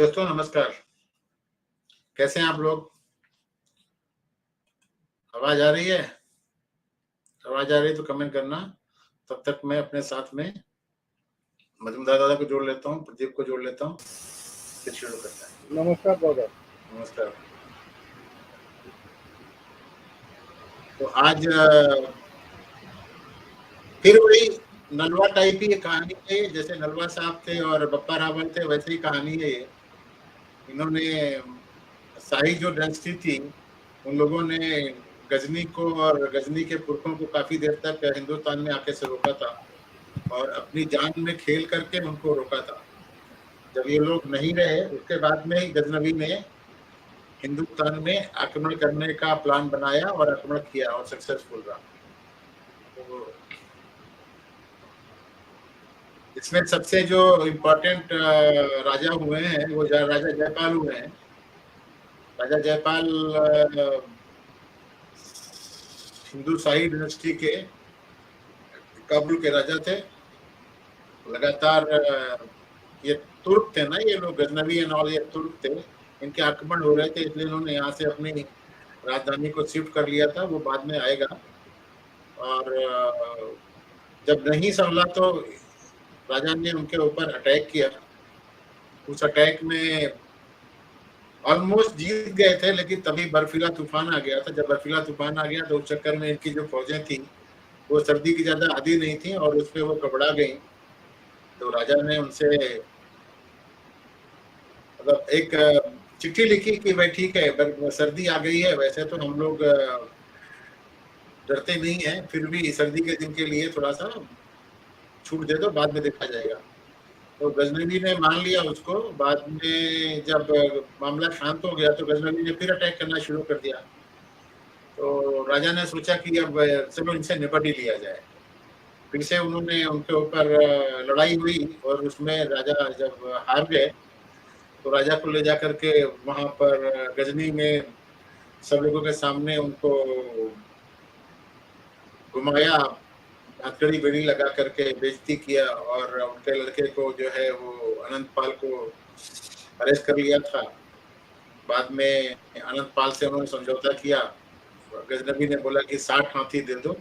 दोस्तों नमस्कार। कैसे हैं आप लोग? आवाज आ रही है? आवाज आ रही है तो कमेंट करना। तब तक मैं अपने साथ में मजूमदार दादा को जोड़ लेता हूँ, प्रदीप को जोड़ लेता हूँ, फिर शुरू करते हैं। नमस्कार दादा। नमस्कार। तो आज फिर वही नलवा टाइप ही कहानी है। जैसे नलवा साहब थे और बप्पा रावल थे, वैसे ही कहानी है ये। इन्होंने शाही जो डायनेस्टी थी, उन लोगों ने गजनी को और गजनी के पुरखों को काफी देर तक हिंदुस्तान में आके से रोका था और अपनी जान में खेल करके उनको रोका था। जब ये लोग नहीं रहे, उसके बाद में ही गजनवी ने हिंदुस्तान में आक्रमण करने का प्लान बनाया और आक्रमण किया और सक्सेसफुल रहा। तो इसमें सबसे जो इम्पोर्टेंट राजा हुए हैं वो राजा जयपाल हुए हैं। राजा जयपाल हिंदू शाही डायनेस्टी के काबुल के राजा थे। लगातार ये तुर्क थे ना, ये लोग गजनवी एंड ऑल, ये तुर्क थे। इनके आक्रमण हो रहे थे, इसलिए इन्होंने यहाँ से अपनी राजधानी को शिफ्ट कर लिया था। वो बाद में आएगा। और जब नहीं संभला तो राजा ने उनके ऊपर अटैक किया। उस अटैक में ऑलमोस्ट जीत गए थे, लेकिन तभी बर्फीला तूफान आ गया था। जब बर्फीला तूफान आ गया तो उस चक्कर में इनकी जो फौजें थी वो सर्दी की ज्यादा आदी नहीं थी और उसपे वो घबरा गई। तो राजा ने उनसे मतलब एक चिट्ठी लिखी कि भाई ठीक है, सर्दी आ गई है, वैसे तो हम लोग डरते नहीं है, फिर भी सर्दी के दिन के लिए थोड़ा सा छूट दे दो, बाद में देखा जाएगा। तो गजनवी ने मान लिया उसको। बाद में जब मामला शांत हो गया तो गजनवी ने फिर अटैक करना शुरू कर दिया। तो राजा ने सोचा कि अब चलो इनसे निपट ही लिया जाए। फिर से उन्होंने उनके ऊपर लड़ाई हुई और उसमें राजा जब हार गए तो राजा को ले जा करके वहां पर गजनी में सब लोगों के सामने उनको घुमाया, हथकड़ी बेड़ी लगा करके बेइज्जती किया और उनके लड़के को जो है वो अनंतपाल को अरेस्ट कर लिया था। बाद में अनंतपाल से उन्होंने समझौता किया। गजनवी ने बोला कि 60 हाथी दे दो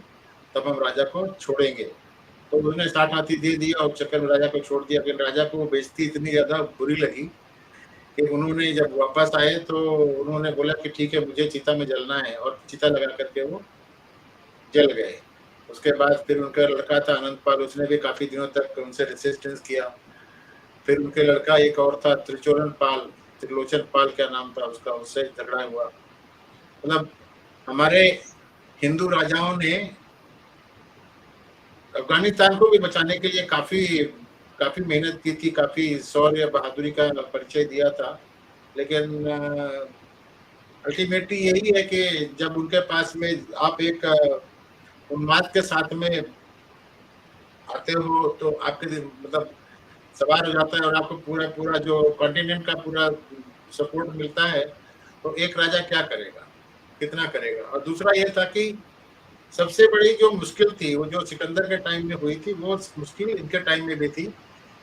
तब हम राजा को छोड़ेंगे। तो उन्होंने 60 हाथी दे दिया और चक्कर में राजा को छोड़ दिया। लेकिन राजा को वो बेइज्जती इतनी ज्यादा बुरी लगी कि उन्होंने जब वापस आए तो उन्होंने बोला कि ठीक है, मुझे चिता में जलना है, और चिता लगा करके वो जल गए। उसके बाद फिर उनका लड़का था अनंतपाल, उसने भी काफी दिनों तक उनसे रेसिस्टेंस किया। फिर उनके लड़का एक और था त्रिलोचन पाल क्या नाम था उसका, उससे झगड़ा हुआ। मतलब हमारे हिंदू राजाओं ने अफगानिस्तान को भी बचाने के लिए काफी मेहनत की थी, काफी शौर्य बहादुरी का परिचय दिया था। लेकिन अल्टीमेटली यही है कि जब उनके पास में आप एक उन्माद के साथ में आते हो तो आपके मतलब सवार हो जाता है और आपको पूरा पूरा जो कॉन्टिनेंट का पूरा सपोर्ट मिलता है, तो एक राजा क्या करेगा, कितना करेगा। और दूसरा ये था कि सबसे बड़ी जो मुश्किल थी वो जो सिकंदर के टाइम में हुई थी, वो मुश्किल इनके टाइम में भी थी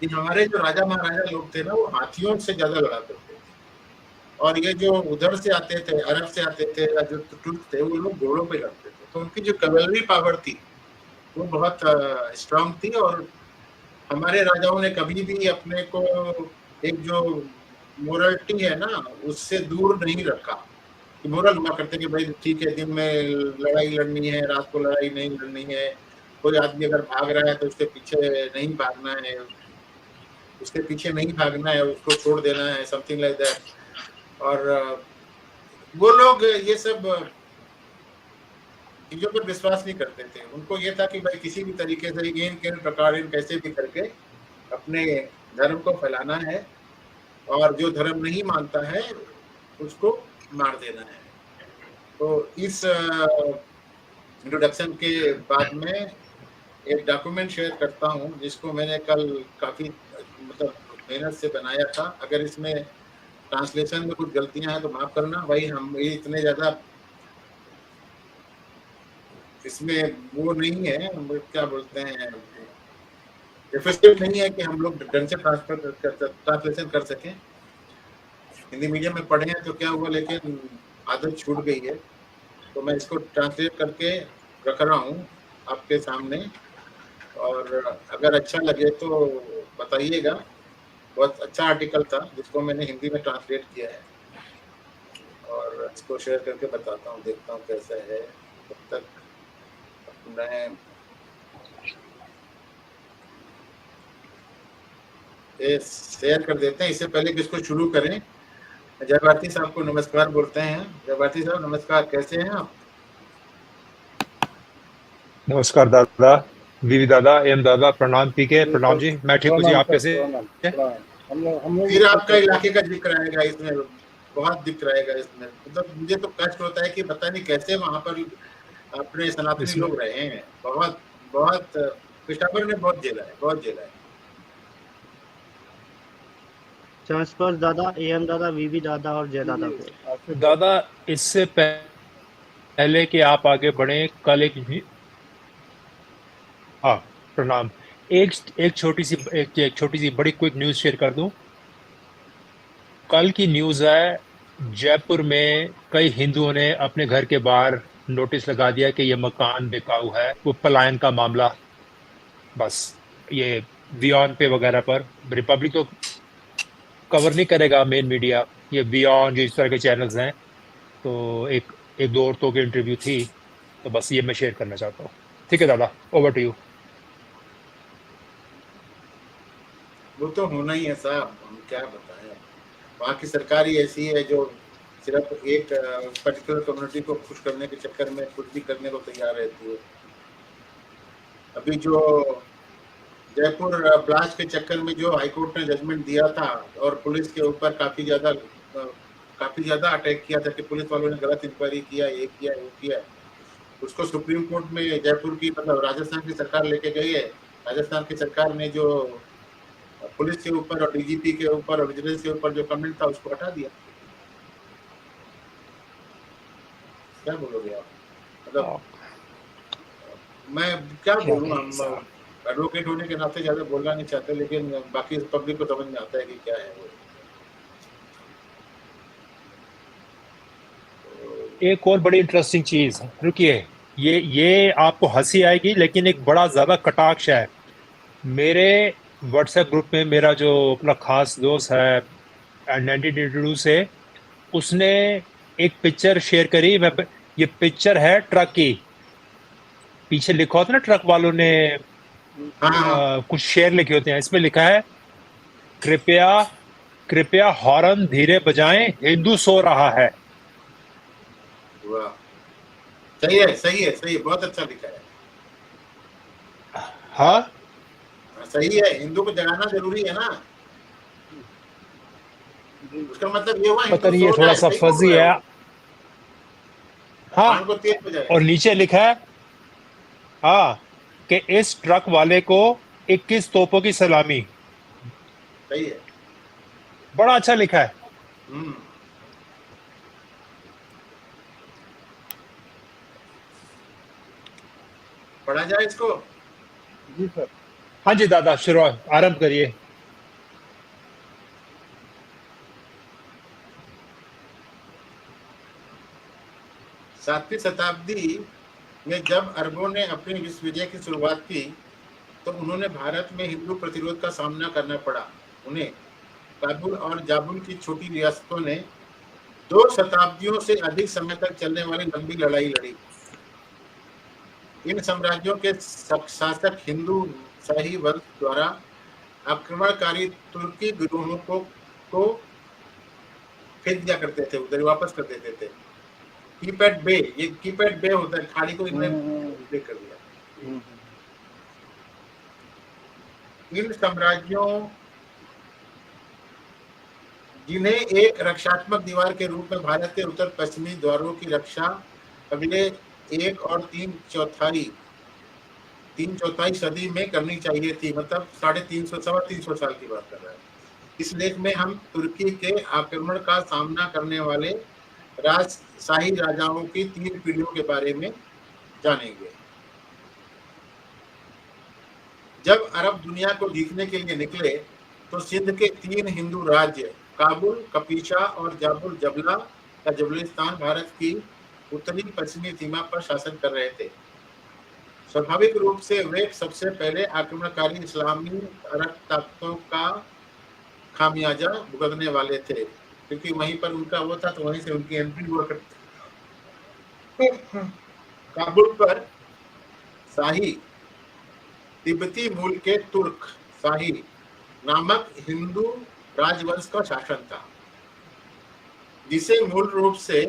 कि हमारे जो राजा महाराजा लोग थे ना, वो हाथियों से ज्यादा लड़ा करते थे। और ये जो उधर से आते थे, अरब से आते थे या जो तुर्क थे, वो लोग घोड़ों पे लड़ते थे। तो उनकी जो कैवलरी पावर थी वो बहुत स्ट्रांग थी। और हमारे राजाओं ने कभी भी अपने को एक जो मोरलिटी है ना उससे दूर नहीं रखा। कि मोरल हुआ करते कि भाई ठीक है, दिन में लड़ाई लड़नी है, रात को लड़ाई नहीं लड़नी है। कोई आदमी अगर भाग रहा है तो उसके पीछे नहीं भागना है, उसको छोड़ देना है, समथिंग लाइक दैट। और वो लोग ये सब चीजों पर विश्वास नहीं करते थे। उनको ये था कि भाई किसी भी तरीके से इन प्रकार कैसे भी करके अपने धर्म को फैलाना है और जो धर्म नहीं मानता है उसको मार देना है। तो इस इंट्रोडक्शन के बाद में एक डॉक्यूमेंट शेयर करता हूँ जिसको मैंने कल काफी मतलब मेहनत से बनाया था। अगर इसमें ट्रांसलेशन में कुछ गलतियां हैं तो माफ करना भाई। हम ये इतने ज्यादा इसमें वो नहीं है, क्या बोलते हैं, एफिशिएंट नहीं है कि हम लोग ढंग से ट्रांसलेशन कर सकें। हिंदी मीडियम में पढ़े हैं तो क्या हुआ, लेकिन आदत छूट गई है, तो मैं इसको ट्रांसलेट करके रख रहा हूँ आपके सामने, और अगर अच्छा लगे तो बताइएगा। बहुत अच्छा आर्टिकल था जिसको मैंने हिंदी में ट्रांसलेट किया है, और इसको शेयर करके बताता हूँ, देखता हूँ कैसा है। तब तक मैं ये शेयर कर देते हैं। इससे पहले कि इसको शुरू करें, जय भारती साहब को नमस्कार बोलते हैं। जय भारती साहब नमस्कार, कैसे हैं आप? नमस्कार दादा, वीवी दादा, एम दादा, प्रणाम। पीके, प्रणाम जी। मैं ठीक हूँ जी, आप कैसे हैं? फिर आपका इलाके का जिक्र आएगा इसमें, बहुत दिख रहेगा इसमें। मतलब मुझे तो कष्ट होता है कि पता नहीं कैसे वहां पर अपने सनातनी इसमें लोग रहे हैं। बहुत बहुत पिशावर ने बहुत झेला है, बहुत झेला है। संस्पर्श दादा, एम दादा, वीवी दादा और जय दादा को। दादा, इससे पहले कि आप आगे बढ़े, कल हाँ, प्रणाम। एक छोटी सी बड़ी क्विक न्यूज शेयर कर दूं। कल की न्यूज है, जयपुर में कई हिंदुओं ने अपने घर के बाहर नोटिस लगा दिया कि ये मकान बिकाऊ है। वो पलायन का मामला, बस ये वियॉन पे वगैरह पर रिपब्लिक तो कवर नहीं करेगा, मेन मीडिया, ये बियॉन्ड जो इस तरह के चैनल्स हैं। तो एक एक दो औरतों की इंटरव्यू थी, तो बस ये मैं शेयर करना चाहता हूँ। ठीक है दादा, ओवर टू यू। वो तो होना ही है साहब, हम क्या बताएं। वहाँ की सरकार ही ऐसी है जो सिर्फ एक पर्टिकुलर कम्युनिटी को खुश करने के चक्कर में कुछ भी करने को तैयार रहती है। अभी जो जयपुर ब्लास्ट के चक्कर में जो हाईकोर्ट ने जजमेंट दिया था, और पुलिस के ऊपर काफी ज्यादा अटैक किया था कि पुलिस वालों ने गलत इंक्वायरी किया, ये किया वो किया, उसको सुप्रीम कोर्ट में जयपुर की, मतलब राजस्थान की सरकार लेके गई है। राजस्थान की सरकार ने जो पुलिस के ऊपर और डीजीपी के ऊपर और विजिलेंस के ऊपर जो कमेंट था उसको हटा दिया। क्या बोलोगे आप? मतलब मैं क्या बोलूँ, हम एडवोकेट होने के नाते ज्यादा बोलना नहीं चाहते, लेकिन बाकी पब्लिक को समझ में आता है कि क्या है वो। एक और बड़ी इंटरेस्टिंग चीज, रुकिए, ये आपको हंसी आएगी लेकिन एक बड़ा ज्यादा कटाक्ष है। मेरे व्हाट्सएप ग्रुप में मेरा जो अपना खास दोस्त है 1982 से, उसने एक पिक्चर शेयर करी। ये पिक्चर है ट्रक की, पीछे लिखा होता है ना, ट्रक वालों ने हाँ। कुछ शेर लिखे होते हैं। इसमें लिखा है, कृपया कृपया हॉर्न धीरे बजाएं, हिंदू सो रहा है। वाह, सही है, सही है, सही है, बहुत अच्छा लिखा है। हाँ, सही है, हिंदू को जगाना जरूरी है ना। उसका मतलब ये हुआ पता हिंदू नहीं, ये सो थोड़ा जाए, सा सही बोल फजी रहे है। हो। हाँ, कान को तेज बजाए। और नीचे लिखा है, हाँ, कि इस ट्रक वाले को 21 तोपों की सलामी। सही है। बड़ा अच्छा लिखा है। हम्म। पढ़ा जाए इसको। जी सर। हाँ जी दादा, शुरुआत आरंभ करिए। सातवीं शताब्दी में जब अरबों ने अपनी विश्व विजय की शुरुआत की, तो उन्होंने भारत में हिंदू प्रतिरोध का सामना करना पड़ा। उन्हें काबुल और जाबुल की छोटी रियासतों ने 2 शताब्दियों से अधिक समय तक चलने वाली लंबी लड़ाई लड़ी। इन साम्राज्यों के शासक हिंदू शाही वंश द्वारा आक्रमणकारी तुर्की गिरोहों को फेंक दिया करते थे, उधर वापस कर देते थे। कीपैड बे, ये कीपैड बे होता है, खाड़ी को इन्होंने ब्रेक कर दिया। इन साम्राज्यों, जिन्हें एक रक्षात्मक दीवार के रूप में भारत के उत्तर पश्चिमी द्वारों की रक्षा अगले 1 और 3 चौथाई सदी में करनी चाहिए थी, मतलब 350 साल की बात कर रहा है। इस लेख में हम तुर्की के आक्रमण का सामना करने वाले शाही राजाओं की 3 पीढ़ियों के बारे में जानेंगे। जब अरब दुनिया को जीतने के लिए निकले, तो सिंध के 3 हिंदू राज्य काबुल, कपीशा और जाबुल जबला या जबलिस्तान भारत की उत्तरी पश्चिमी सीमा पर शासन कर रहे थे। स्वाभाविक रूप से वे सबसे पहले आक्रमणकारी इस्लामी अरब ताकतों का खामियाजा भुगतने वाले थे, क्योंकि वहीं पर उनका वो था तो वहीं से उनकी एंट्री हुआ करती। काबुल पर शाही तिब्बती मूल के तुर्क शाही नामक हिंदू राजवंश का शासन था, जिसे मूल रूप से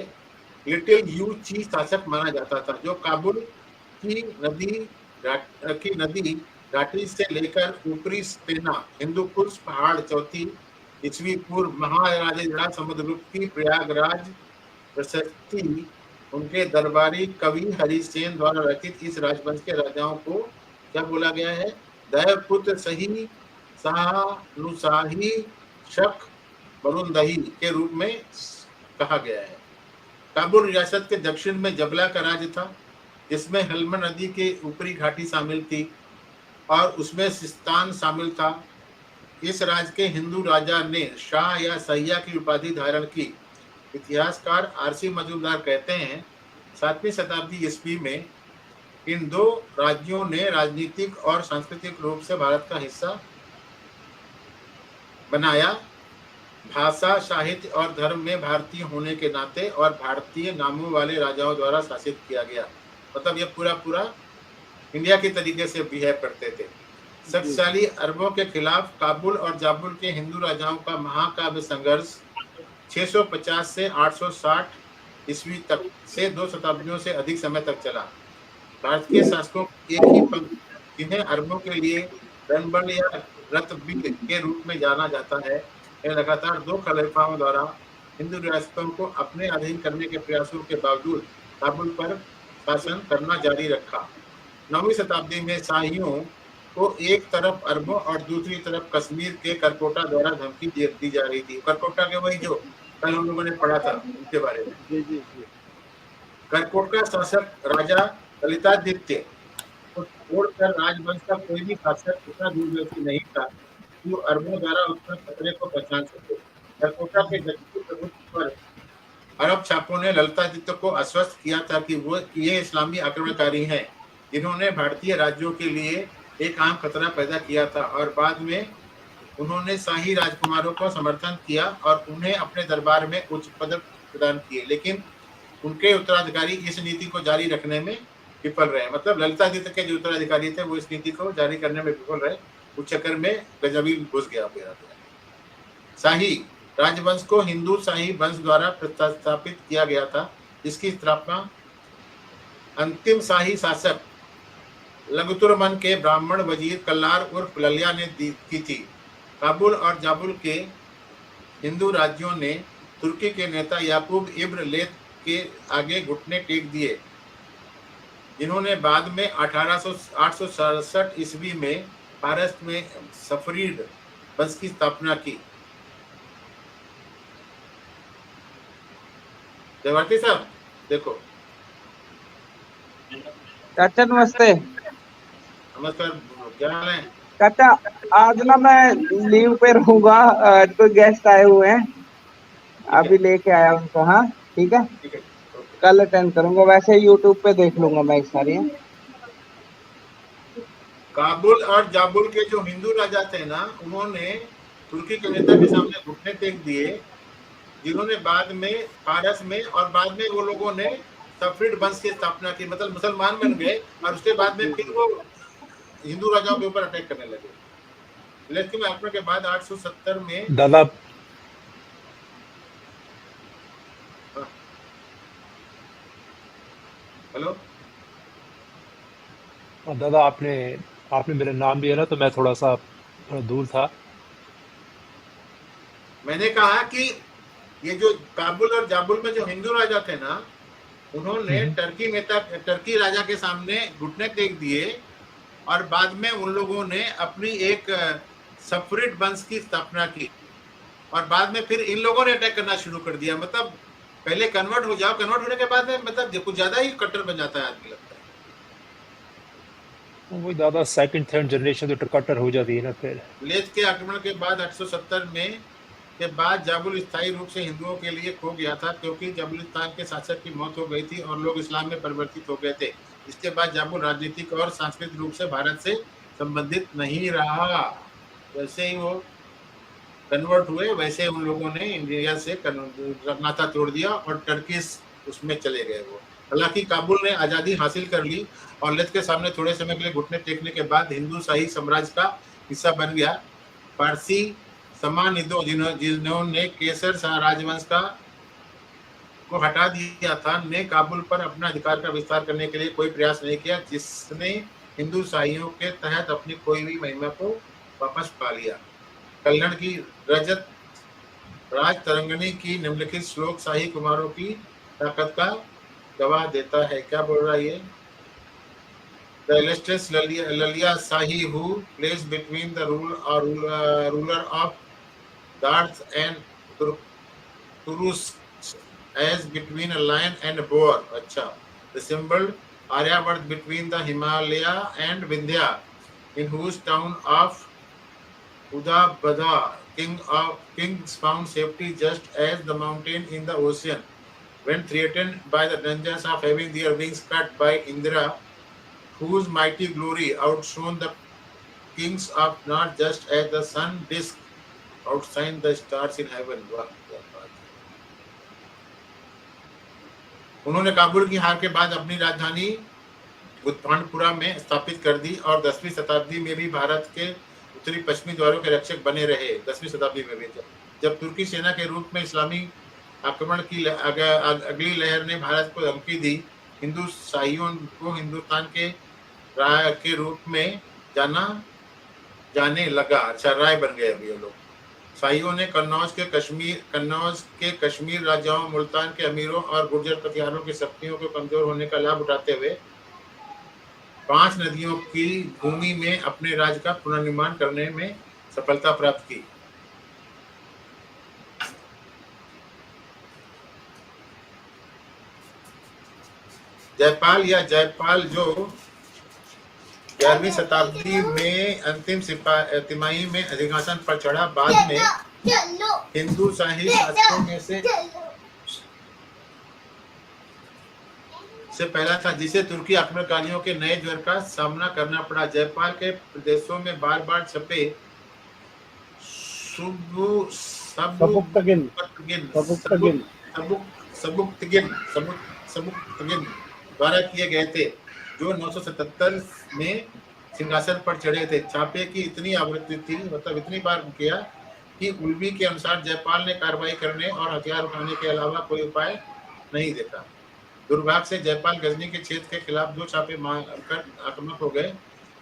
लिटिल यू ची शासक माना जाता था, जो काबुल की नदी घाटी से लेकर ऊपरी स्पेना हिंदुकुश पहाड़ चौथी ईस्वी पूर्व महाराजा समुद्रगुप्त की प्रयागराज प्रशस्ति उनके दरबारी कवि हरिसेन द्वारा रचित इस राजवंश के राजाओं को क्या बोला गया है? दैवपुत्र सही शाहनुशाही शक बरुंदही के रूप में कहा गया है। काबुल रियासत के दक्षिण में जबला का राज्य था, जिसमें हेल्मंड नदी के ऊपरी घाटी शामिल थी और उसमें सिस्तान शामिल था। इस राज्य के हिंदू राजा ने शाह या सैया की उपाधि धारण की। इतिहासकार आरसी मजूमदार कहते हैं 7वीं शताब्दी ईस्वी में इन दो राज्यों ने राजनीतिक और सांस्कृतिक रूप से भारत का हिस्सा बनाया। भाषा, साहित्य और धर्म में भारतीय होने के नाते और भारतीय नामों वाले राजाओं द्वारा शासित किया गया। मतलब ये पूरा इंडिया की तरीके से बिहेव करते थे। शक्तिशाली अरबों के खिलाफ काबुल और जाबुल के हिंदू राजाओं का महाकाव्य संघर्ष 650 से 860 ईस्वी तक से 2 शताब्दियों से अधिक समय तक चला। भारतीय शासकों एक ही पंक्ति, जिन्हें अरबों के लिए रणबल या रतबीर के रूप में जाना जाता है, ने लगातार 2 खलीफाओं द्वारा हिंदू रियासतों को अपने अधीन करने के प्रयासों के बावजूद काबुल पर शासन करना जारी रखा। 9वीं शताब्दी में शाहियों को एक तरफ अरबों और दूसरी तरफ कश्मीर के करकोटा द्वारा धमकी दी जा रही थी। करकोटा के वही जो कल हम लोगों ने पढ़ा था उनके बारे में। करकोटा शासक राजा ललितादित्य को छोड़कर राजवंश का कोई भी शासक इतना दूरदर्शी नहीं था कि वो अरबों द्वारा उत्पन्न खतरे को पहचान सके। करकोटा के दक्षिणी प्रभुत्व पर अरब छापों ने ललितादित्य को आश्वस्त किया था कि ये इस्लामी आक्रमणकारी हैं, जिन्होंने भारतीय राज्यों के लिए एक आम खतरा पैदा किया था, और बाद में उन्होंने शाही राजकुमारों को समर्थन किया और उन्हें अपने दरबार में उच्च पद प्रदान किए, लेकिन उनके उत्तराधिकारी इस नीति को जारी रखने में विफल रहे। मतलब ललितादित्य के जो उत्तराधिकारी थे वो इस नीति को जारी करने में विफल रहे। उस चक्कर में गजबी घुस गया। शाही राजवंश को हिंदू शाही वंश द्वारा प्रतिस्थापित किया गया था, जिसकी स्थापना अंतिम शाही शासक लंगुतुरमन के ब्राह्मण वजीर कल्लार उर्फ ललिया ने की थी। काबुल और जाबुल के हिंदू राज्यों ने तुर्की के नेता याकूब इब्न लेथ के आगे घुटने टेक दिए, जिन्होंने बाद में 867 ईस्वी में फारस में सफरीड वंश की स्थापना की। देवाती साहब देखो। चाचा नमस्ते। नमस्कार, क्या हाल है? चाचा आज ना मैं लीव पे रहूंगा, कोई गेस्ट आए हुए हैं, अभी लेके आया उनको। हाँ ठीक है, ठीक है, कल अटेंड करूंगा। वैसे यूट्यूब पे देख लूंगा मैं सारी। काबुल और जाबुल के जो हिंदू राजा थे ना, उन्होंने तुर्की के नेता के सामने घुटने टेक दिए, जिन्होंने बाद में फारस में और बाद में वो लोगों ने सफरीड वंश की स्थापना की। मतलब मुसलमान बन गए और उसके बाद में फिर वो हिंदू राजाओं के ऊपर अटैक करने लगे। लेकिन आक्रमण के बाद 870 में दादा हेलो दादा आपने मेरा नाम लिया ना, तो मैं थोड़ा दूर था। मैंने कहा कि ये जो काबुल और जाबुल में जो हिंदू राजा थे ना, उन्होंने टर्की राजा के सामने घुटने टेक दिए और बाद में उन लोगों ने अपनी एक सफरीड वंश की स्थापना की और बाद में फिर इन लोगों ने अटैक करना शुरू कर दिया। मतलब पहले कन्वर्ट हो जाओ, कन्वर्ट होने के बाद में मतलब कुछ ज्यादा ही कट्टर बन जाता है आदमी, लगता है। वही दादा सेकंड थर्ड जनरेशन तो कट्टर हो जाती है ना। फिर लेथ के आक्रमण के बाद 870 में के बाद जाबुल स्थायी रूप से हिंदुओं के लिए खो गया था, क्योंकि जाबुलिस्तान के शासक की मौत हो गई थी और लोग इस्लाम में परिवर्तित हो गए थे। इसके बाद जाबुल राजनीतिक और सांस्कृतिक रूप से भारत से संबंधित नहीं रहा। जैसे ही वो कन्वर्ट हुए वैसे उन लोगों ने इंडिया से नाता तोड़ दिया और टर्किश उसमें चले गए वो। हालांकि काबुल ने आजादी हासिल कर ली और लत के सामने थोड़े समय के लिए घुटने टेकने के बाद हिंदू शाही साम्राज्य का हिस्सा बन गया। फारसी समानिदों जिन्होंने केसर शाह राजवंश को हटा दिया था, ने काबुल पर अपना अधिकार का विस्तार करने के लिए कोई प्रयास नहीं किया, जिसने हिंदू शाहियों के तहत अपनी खोई हुई महिमा को वापस पा लिया। कल्याण की रजत राज तरंगनी की निम्नलिखित श्लोक शाही कुमारों की ताकत का गवाह देता है। क्या बोल रहा है ये? The illustrious Lalia Shahi, who placed between the ruler of Dards and Turus as between a lion and a boar. अच्छा, the symbol Aryavart between the Himalaya and Vindhya, in whose town of Udabada kings found safety just as the mountain in the ocean, when threatened by the dangers of having their wings cut by Indra, whose mighty glory outshone the kings of not just as the sun disk outshine the stars in heaven. वाह क्या बात है। उन्होंने काबुल की हार के बाद अपनी राजधानी बुद्धानपुरा में स्थापित कर दी और 10वीं शताब्दी में भी भारत के उत्तरी पश्चिमी द्वारों के रक्षक बने रहे। 10वीं शताब्दी में भी जब तुर्की सेना के रूप में इस्लामी आक्रमण की अगली लहर ने भारत को धमकी दी, हिंदू शाहियों को हिंदुस्तान के राय के रूप में जाने लगा। अच्छा, राय बन गए अभी ये लोग। शाहियों ने कन्नौज के कश्मीर राजाओं, मुल्तान के अमीरों और गुर्जर प्रतिहारों की शक्तियों को कमजोर होने का लाभ उठाते हुए 5 नदियों की भूमि में अपने राज्य का पुनर्निर्माण करने में सफलता प्राप्त की। जयपाल जो 11वीं शताब्दी में अंतिम तिमाही में अधिकांशन पर चढ़ा, बाद में हिंदू शाही शासकों में से पहला था, जिसे तुर्की आक्रमणकारियों के नए ज्वर का सामना करना पड़ा। जयपाल के प्रदेशों में बार बार छपे सबुक्तगिन द्वारा किए गए थे, जो 977 में सिंहासन पर चढ़े थे। छापे की इतनी आवृत्ति थी, मतलब इतनी बार किया कि उल्वी के अनुसार जयपाल ने कार्रवाई करने और हथियार उठाने के अलावा कोई उपाय नहीं देखा। दुर्भाग्य से जयपाल गजनी के क्षेत्र के खिलाफ 2 छापे मारकर आक्रामक हो गए।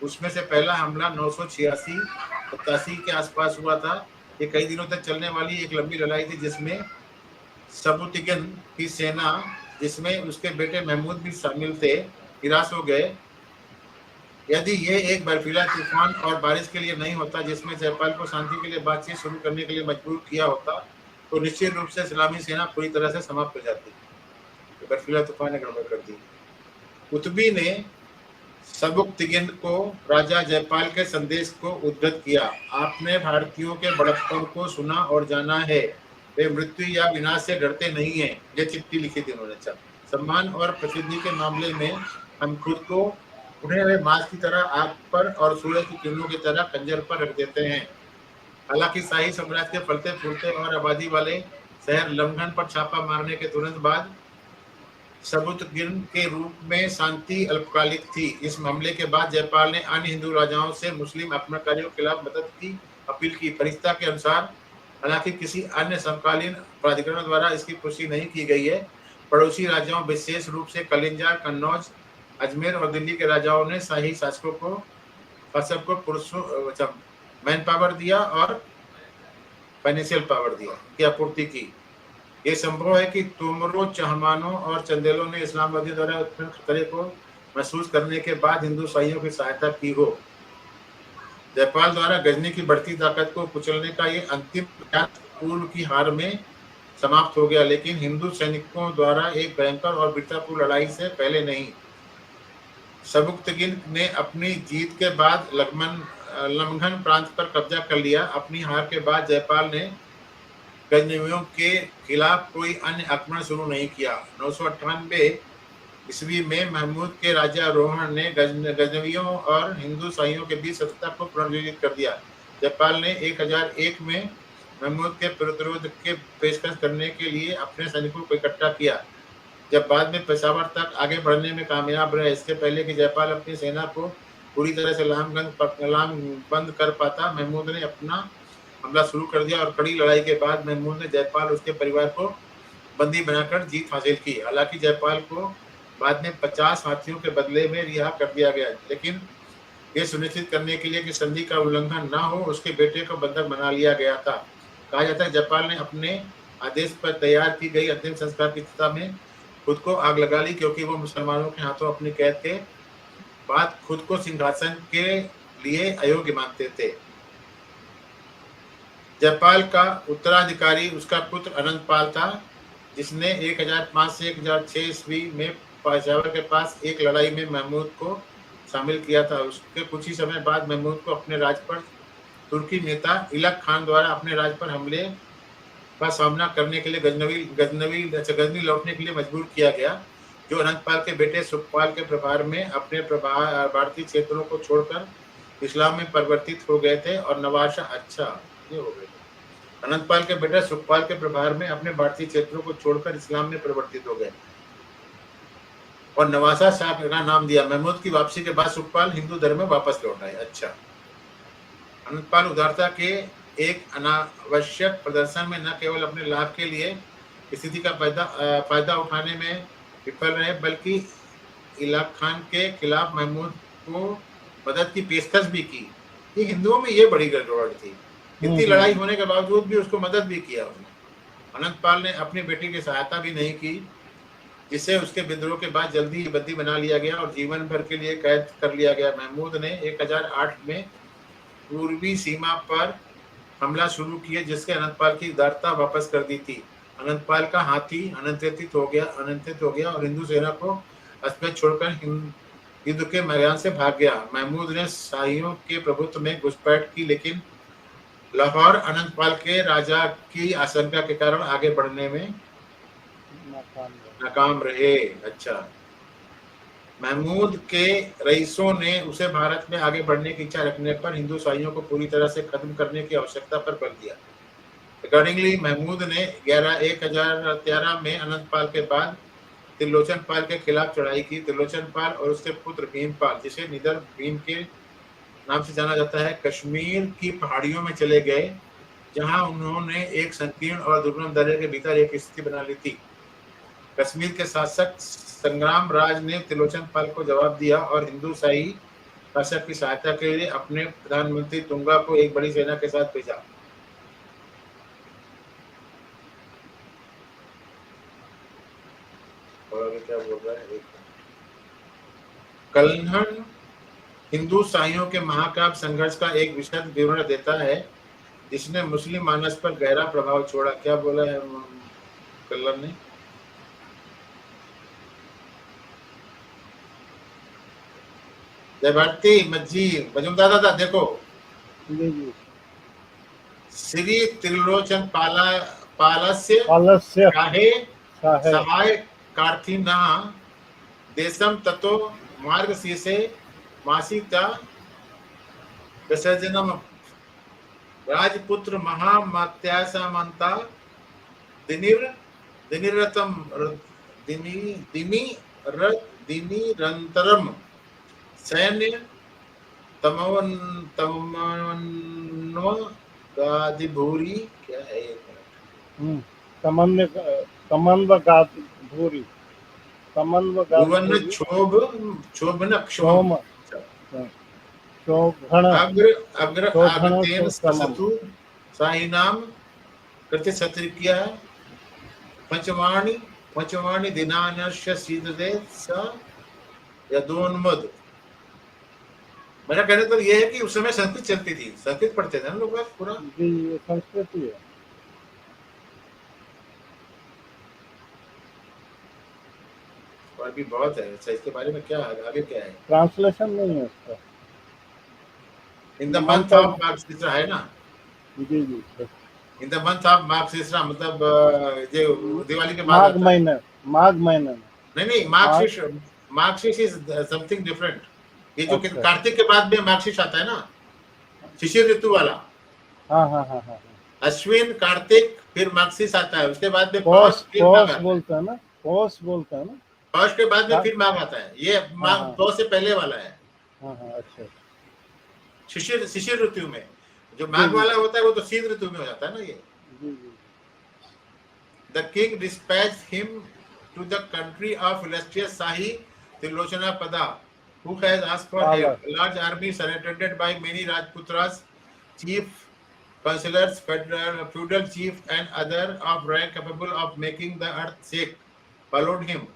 उसमें से पहला हमला 986-87 के आसपास हुआ था। ये कई दिनों तक चलने वाली एक लंबी लड़ाई थी, जिसमें सबुतिगन की सेना, जिसमें उसके बेटे महमूद भी शामिल थे, हिरास हो गए। यदि ये एक बर्फीला तूफान और बारिश के लिए नहीं होता, जिसमें जयपाल को शांति के लिए बातचीत शुरू करने के लिए मजबूर किया होता, तो निश्चित रूप से इस्लामी सेना पूरी तरह से समाप्त हो जाती। तो बर्फीला तूफान ने गड़बड़ कर दी। कुतुबी ने सबुक्तगिन को राजा जयपाल के संदेश को उद्धृत किया। आपने भारतीयों के बड़प्पन को सुना और जाना है, वे मृत्यु या विनाश से डरते नहीं हैं। ये चिट्ठी लिखी थी उन्होंने। सम्मान और प्रसिद्धि के मामले में हम खुद को उन्हें हुए मांस की तरह आग पर और सूरज की किरणों की तरह खंजर पर रख देते हैं। हालांकि शाही साम्राज्य के फलते फूलते और आबादी वाले शहर लमघन पर छापा मारने के तुरंत बाद सबुतगिन के रूप में शांति अल्पकालिक थी। इस हमले के बाद जयपाल ने अन्य हिंदू राजाओं से मुस्लिम आक्रमणकारियों के खिलाफ मदद की अपील की। फरिश्ता के अनुसार, हालांकि किसी अन्य समकालीन प्राधिकरण द्वारा इसकी पुष्टि नहीं की गई है, पड़ोसी राजाओं विशेष रूप से कलिंजा, कन्नौज, अजमेर और दिल्ली के राजाओं ने शाही शासकों को मैन पावर दिया और फाइनेंशियल पावर दिया की आपूर्ति की। ये संभव है कि तोमरों, चहमानों और चंदेलों ने इस्लामवादियों द्वारा उत्पन्न खतरे को महसूस करने के बाद हिंदू शाहियों की सहायता की हो। जयपाल द्वारा गजनी की बढ़ती ताकत को कुचलने का ये अंतिम प्रयास पूर्व की हार में समाप्त हो गया, लेकिन हिंदू सैनिकों द्वारा एक भयंकर और वीरतापूर्ण लड़ाई से पहले नहीं। सबुक्तगिन ने अपनी जीत के बाद लमघन प्रांत पर कब्जा कर लिया। अपनी हार के बाद जयपाल ने गजनवियों के खिलाफ कोई अन्य आक्रमण शुरू नहीं किया। 998 ईस्वी में महमूद के राज्यारोहण ने गजनवियों और हिंदू शाहियों के बीच सत्ता को पुनर्जीवित कर दिया। जयपाल ने 1001 में महमूद के प्रतिरोध के पेशकश करने के लिए अपने सैनिकों को इकट्ठा किया। जब बाद में पेशावर तक आगे बढ़ने में कामयाब रहे, इसके पहले कि जयपाल अपनी सेना को पूरी तरह से लामबंद कर पाता, महमूद ने अपना हमला शुरू कर दिया और कड़ी लड़ाई के बाद महमूद ने जयपाल और उसके परिवार को बंदी बनाकर जीत हासिल की। हालांकि जयपाल को बाद में 50 हाथियों के बदले में रिहा कर दिया गया, लेकिन यह सुनिश्चित करने के लिए कि संधि का उल्लंघन न हो, उसके बेटे को बंधक बना लिया गया था। कहा जाता है जयपाल ने अपने आदेश पर तैयार की गई अंतिम संस्कार की चिता में खुद को आग लगा ली, क्योंकि वो मुसलमानों के हाथों अपनी कैद के बाद खुद को सिंहासन के लिए अयोग्य मानते थे। जयपाल का उत्तराधिकारी उसका पुत्र अनंतपाल था, जिसने 1005 से 1006 ईस्वी में पेशावर के पास एक लड़ाई में महमूद को शामिल किया था। उसके कुछ ही समय बाद महमूद को अपने राज पर तुर्की नेता इलक खान द्वारा अपने राज पर हमले का सामना करने के लिए गजनवी लौटने के लिए मजबूर किया गया, जो अनंतपाल के बेटे सुखपाल के प्रभार में अपने भारतीय क्षेत्रों को छोड़कर इस्लाम में परिवर्तित हो गए थे और अनंतपाल के बेटे सुखपाल के प्रभार में अपने भारतीय क्षेत्रों को छोड़कर इस्लाम में परिवर्तित हो गए और नवासा शाह का नाम दिया। महमूद की वापसी के बाद सुखपाल हिंदू धर्म में वापस लौट आए। अच्छा, अनंतपाल उदारता के एक अनावश्यक प्रदर्शन में न केवल अपने लाभ के लिए स्थिति का फायदा उठाने में विफल रहे, बल्कि इलाक खान के खिलाफ महमूद को मदद की पेशकश भी की। ये हिंदुओं में ये बड़ी गड़बड़ थी, इतनी लड़ाई होने के बावजूद भी उसको मदद भी किया उसने। अनंतपाल ने अपनी बेटी की सहायता भी नहीं की, जिससे उसके विद्रोह के बाद जल्दी ही बंदी बना लिया गया और जीवन भर के लिए कैद कर लिया गया। महमूद ने 1008 में पूर्वी सीमा पर हमला शुरू किया, जिसके अनंतपाल की उदारता वापस कर दी थी। अनंतपाल का हाथी अनियंत्रित हो गया और हिंदू सेना को अस्पत छोड़कर हिंदू के मैदान से भाग गया। महमूद ने शाहियों के प्रभुत्व में घुसपैठ की, लेकिन लाहौर अनंतपाल के राजा की आशंका के कारण आगे बढ़ने में नाकाम रहे। अच्छा, महमूद के रईसों ने उसे भारत में आगे बढ़ने की इच्छा रखने पर हिंदू शाहियों को पूरी तरह से खत्म करने की आवश्यकता पर बल दिया। अकॉर्डिंगली महमूद ने 1013 में अनंतपाल के बाद त्रिलोचन पाल के खिलाफ चढ़ाई की। त्रिलोचन पाल और उसके पुत्र भीमपाल, जिसे निडर भीम के नाम से जाना जाता है, कश्मीर की पहाड़ियों में चले गए, जहां उन्होंने एक संकीर्ण और दुर्गम दर्रे के भीतर एक स्थिति बना ली थी। कश्मीर के शासक संग्राम राज ने त्रिलोचन पाल को जवाब दिया और हिंदू शाही शासक की सहायता के लिए अपने प्रधानमंत्री तुंगा को एक बड़ी सेना के साथ भेजा। और आगे क्या बोल रहा है? कल्हण हिंदू शाहियों के महाकाव्य संघर्ष का एक विशद विवरण देता है, जिसने मुस्लिम मानस पर गहरा प्रभाव छोड़ा। क्या बोला है कल्हण ने? जय भारती मज्जी मजुमदार दादा, देखो श्री त्रिलोचन पालस्य सहाय कार्थिना देशम ततो मार्गशीर्षे मासिता विसर्जनम राजपुत्र महामत्यासामंता दिनिरतम दिनिरंतरम सैन्य तमन्वगादिभूरि। क्या है ये? अग्र ससतु साहिनाम कृत्य सत्रिक्या पंचवाणी दिनान्यस्य सीदते स यदोन्मद। मेरा कहने तो ये है कि उस समय संस्कृत चलती थी, संस्कृत पढ़ते थे ना लोग पूरा। ये संस्कृत ही है। और भी बहुत है। अच्छा, इसके बारे में क्या है, आगे क्या है? ट्रांसलेशन नहीं है इसका। In the month of March है ना? जी जी। इन द मंथ ऑफ मार्गशीर्ष, मतलब जो दिवाली के बाद माघ आता है। महीने, माघ महीने में। नहीं, मार्गशीर्ष इज समथिंग डिफरेंट। ये जो अच्छा। कार्तिक के बाद में मार्गशीर्ष आता है ना, शिशिर ऋतु वाला। हाँ हाँ हाँ हाँ। अश्विन, कार्तिक, फिर मार्गशीर्ष आता है, उसके बाद में पौष, पौष, फिर माघ पौष आता है। बोलते हैं ना, पौष बोलते हैं ना। पौष के बाद में हाँ फिर माघ आता है। ये माघ हाँ पौष से पहले वाला है। हाँ हाँ। अच्छा। शिशिर ऋतु में जो जी माघ जी वाला होता है वो तो शीत ऋतु में हो जाता है ना। ये जी जी। The king dispatched him to the country of illustrious Shahi Trilochana Pada, who has asked for पाला। help. A large army surrounded by many Rajputras, chief councillors, feudal chief, and other of rank capable of making the earth shake, followed him.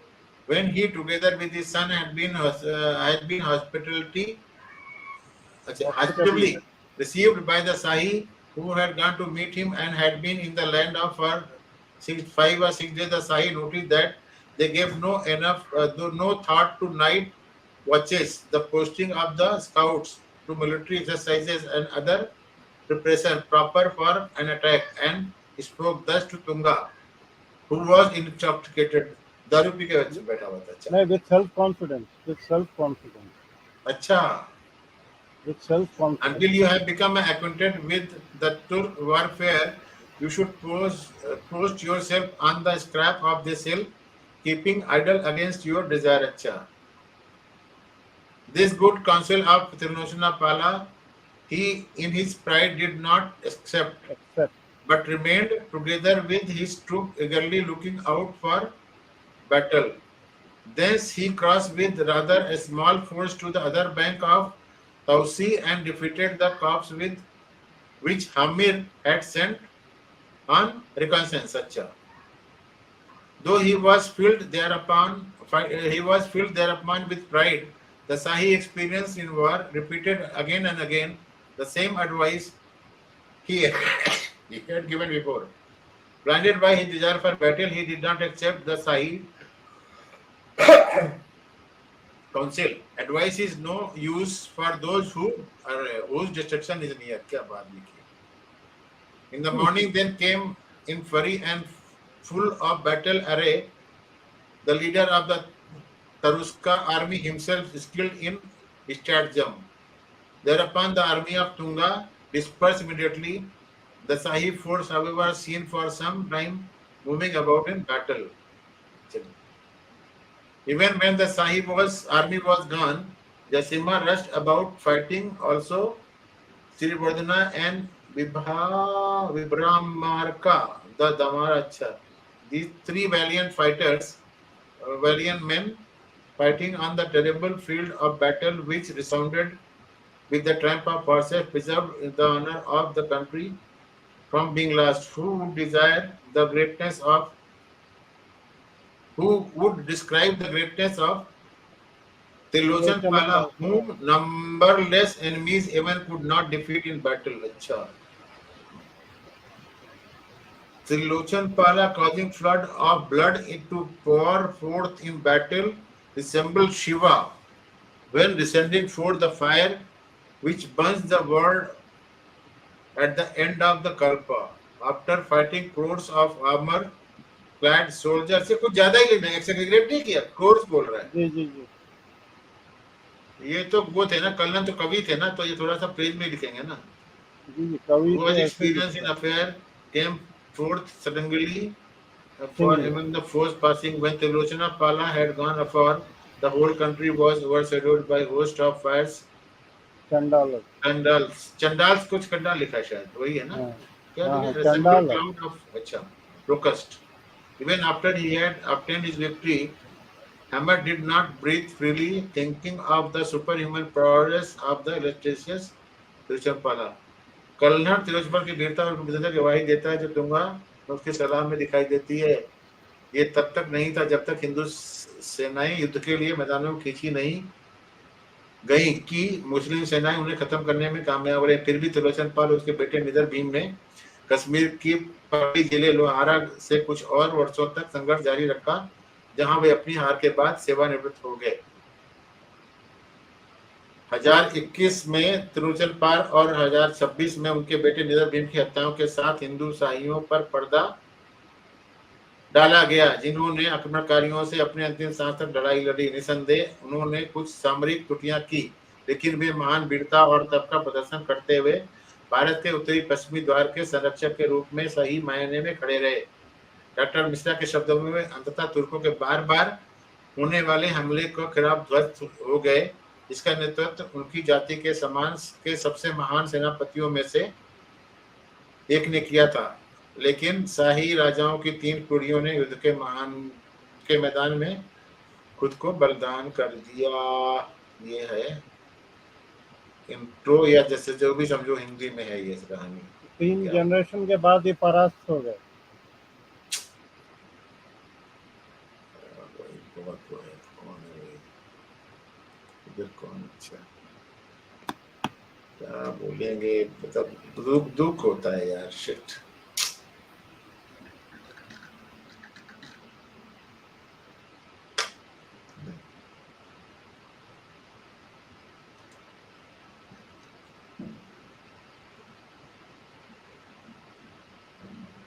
When he, together with his son, had been hospitably received by the Shahi, who had gone to meet him and had been in the land of for 5 or 6 days, the Shahi noticed that they gave no thought to night watches, the posting of the scouts, to military exercises and other preparation proper for an attack, and spoke thus to Tunga, who was intoxicated. दारू P के बैठा हुआ था। अच्छा नहीं, with self confidence, with self confidence, अच्छा with self Until confidence. you have become acquainted with the Turk warfare, you should post yourself on the scrap of this hill, keeping idle against your desire. Acha. This good counsel of Tirunusana Pala, he in his pride did not accept, Except, but remained together with his troop, eagerly looking out for battle. Thence he crossed with rather a small force to the other bank of Tausi and defeated the corps with which Hamir had sent on reconnaissance. Acha. Though he was filled thereupon with pride, the Shahi experience in war repeated again and again the same advice he he had given before. Blinded by his desire for battle, he did not accept the Shahi counsel. Advice is no use for those whose destruction is near. क्या बात लिखी है। In the morning, then came in furry and full of battle array, the leader of the Taruska army himself, skilled in stratagem. Thereupon the army of Tunga dispersed immediately. The Shahi force, however, seen for some time moving about in battle. Even when the Shahi army was gone, Jasimha rushed about fighting also Srivardhana and Vibramarka, the Damaracha. These three valiant men fighting on the terrible field of battle which resounded with the tramp of horses, preserved the honor of the country from being lost. Who would describe the greatness of Tilochan Pala, whom numberless enemies even could not defeat in battle? Achha. Tilochan Pala, causing flood of blood to pour forth in battle, resembled Shiva when descending for the fire which burns the world at the end of the Kalpa. After fighting crores of armor clad soldiers, से कुछ ज्यादा ही लेना है, एक्सैगरेट नहीं किया, crores बोल रहा है। जी जी जी। ये तो वो थे ना, कलन तो कवि थे ना, तो ये थोड़ा सा पेज में लिखेंगे ना। जी जी, कवि Was experienced in affair came forth suddenly for among the foes passing when Tilochana Pala had gone afar. The whole country was overshadowed by host of fires. चंडाल। चंडाल्स कुछ कंडाल लिखा है शायद, वही है ना? क्या लिखा है? चंडाल। Cloud of अच्छा, locust. Even after he had obtained his victory, Hammer did not breathe freely, thinking of the superhuman prowess of the illustrious Tiruchapala. कल्हड़ तिरुचपल की वीरता और बुद्धिमत्ता की गवाही देता है जो तुंगा उसके सलाम में दिखाई देती है। ये तब तक नहीं था जब तक हिंदू सेनाएं युद्ध के लिए मैदानों में खींची नहीं गई कि मुस्लिम सेनाएं उन्हें खत्म करने में कामयाब रहे। फिर भी त्रिलोचन पाल और उसके बेटे निदर भीम ने कश्मीर की पहाड़ी जिले लोहारा से कुछ और वर्षों तक संघर्ष जारी रखा, जहां वे अपनी हार के बाद सेवानिवृत्त हो गए। 1021 में तिरुचलपार और 1026 में उनके बेटे निधर भीम की हत्याओं के साथ हिंदू शाहियों पर पर्दा डाला गया, जिन्होंने आक्रमणकारियों से अपने अंतिम सांस तक लड़ाई लड़ी। निसंदेह उन्होंने कुछ सामरिक त्रुटियां की, लेकिन वे महान वीरता और तप का प्रदर्शन करते हुए भारत के उत्तरी पश्चिमी द्वार के संरक्षक के रूप में सही मायने में खड़े रहे। डॉक्टर मिश्रा के शब्दों में अंततः तुर्कों के बार बार होने वाले हमले के खिलाफ ध्वस्त हो गए, जिसका नेतृत्व उनकी जाति के समान के सबसे महान सेनापतियों में से एक ने किया था। लेकिन शाही राजाओं की 3 पीढ़ियों ने युद्ध के मैदान में खुद को बलिदान कर दिया। ये है इंट्रो, या जैसे जो भी समझो हिंदी में है ये कहानी। 3 जनरेशन के बाद ये परास्त हो गए। कौन अच्छा क्या बोलेंगे, मतलब दुख होता है यार, शिट।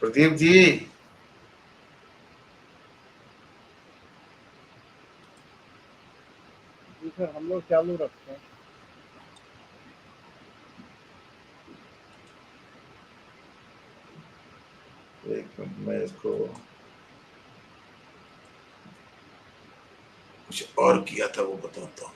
प्रदीप जी, जी सर, हम लोग चालू रखते हैं। एक मिनट मैं इसको कुछ और किया था वो बताता हूँ।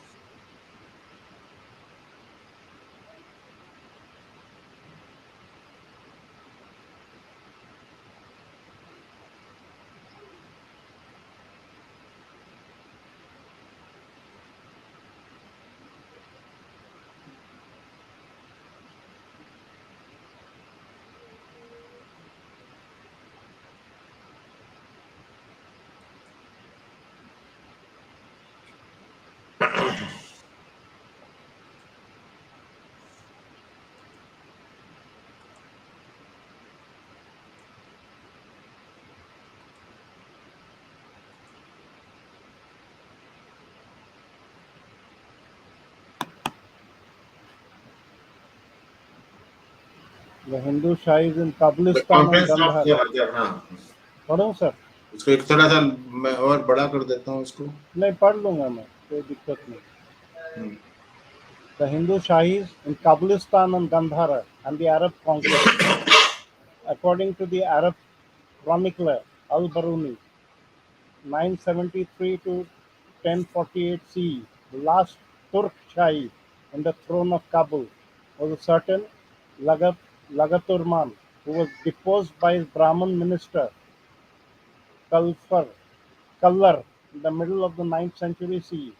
The Hindu Shahis in Kablistan and Gandhara। हाँ, पढ़ूं सर? इसको एक थोड़ा सा मैं और बड़ा कर देता हूँ इसको। नहीं, पढ़ लूंगा मैं, कोई दिक्कत नहीं। The Hindu Shahis in Kablistan and Gandhara and the Arab conquest. According to the Arab chronicler Al-Baruni, 973 to 1048 CE, the last Turk Shahi in the throne of Kabul was a certain Lagaturman, who was deposed by his Brahmin minister Kallar in the middle of the 9th century CE.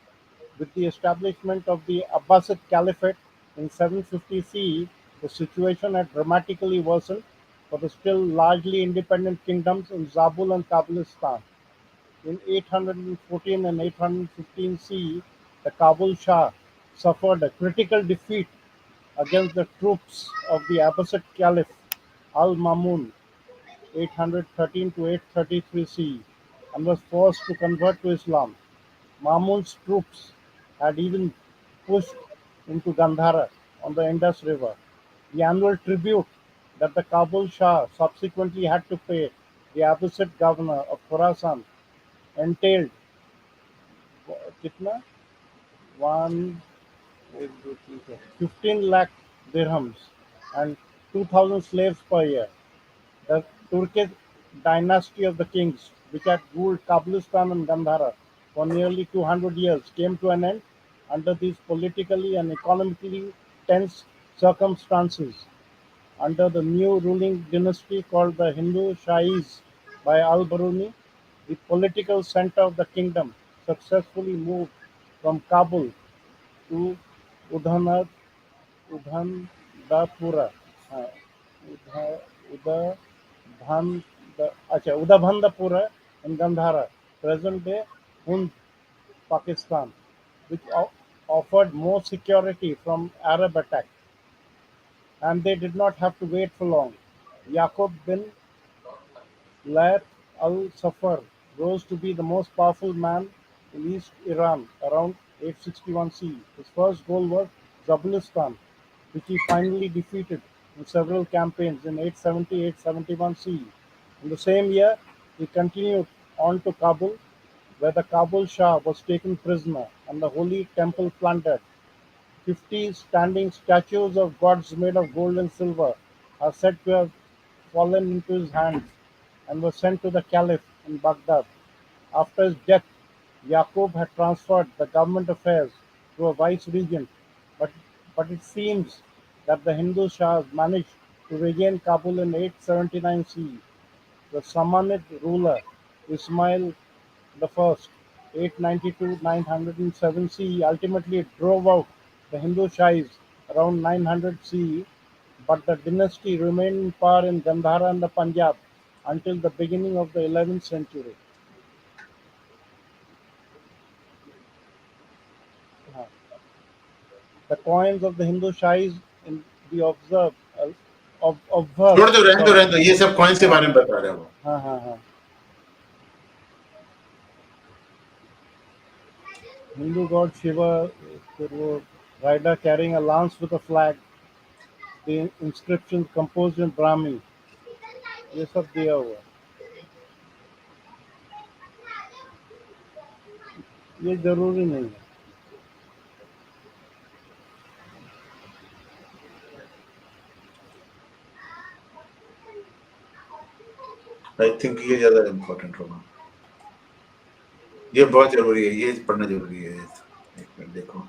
With the establishment of the Abbasid Caliphate in 750 CE, the situation had dramatically worsened for the still largely independent kingdoms in Zabul and Kabulistan. In 814 and 815 CE, the Kabul Shah suffered a critical defeat against the troops of the Abbasid Caliph Al-Mamun, 813 to 833 CE, and was forced to convert to Islam. Mamun's troops had even pushed into Gandhara on the Indus River. The annual tribute that the Kabul Shah subsequently had to pay the Abbasid governor of Khorasan entailed 15 lakh dirhams and 2,000 slaves per year. The Turkic dynasty of the kings, which had ruled Kabulistan and Gandhara for nearly 200 years, came to an end under these politically and economically tense circumstances. Under the new ruling dynasty called the Hindu Shahis by Al-Baruni, the political center of the kingdom successfully moved from Kabul to Udhana Udhandapura, Udabhandapura in Gandhara, present-day Hund, Pakistan, which offered more security from Arab attack. And they did not have to wait for long. Yaqub bin Layth al-Safar rose to be the most powerful man in East Iran around 861 CE. His first goal was Zabulistan, which he finally defeated in several campaigns in 870-871 CE. In the same year, he continued on to Kabul, where the Kabul Shah was taken prisoner and the holy temple plundered. 50 standing statues of gods made of gold and silver are said to have fallen into his hands and were sent to the Caliph in Baghdad. After his death, Yaqub had transferred the government affairs to a vice-regent, but, but it seems that the Hindu Shahs managed to regain Kabul in 879 CE. The Samanid ruler Ismail I, 892-907 CE, ultimately drove out the Hindu Shahis around 900 CE, but the dynasty remained in power in Gandhara and the Punjab until the beginning of the 11th century. Uh, The coins of the Hindu Shahis in the obverse. छोड़ दो, रहने दो, ये सब coins के बारे में बता रहे हो. हाँ हाँ हाँ. Hindu god Shiva, फिर वो rider carrying a lance with a flag, the inscription composed in Brahmi, ये सब दिया हुआ है. ये जरूरी नहीं है. आई थिंक ये ज्यादा इम्पोर्टेंट होगा. ये बहुत जरूरी है, ये पढ़ना जरूरी है. एक मिनट देखो.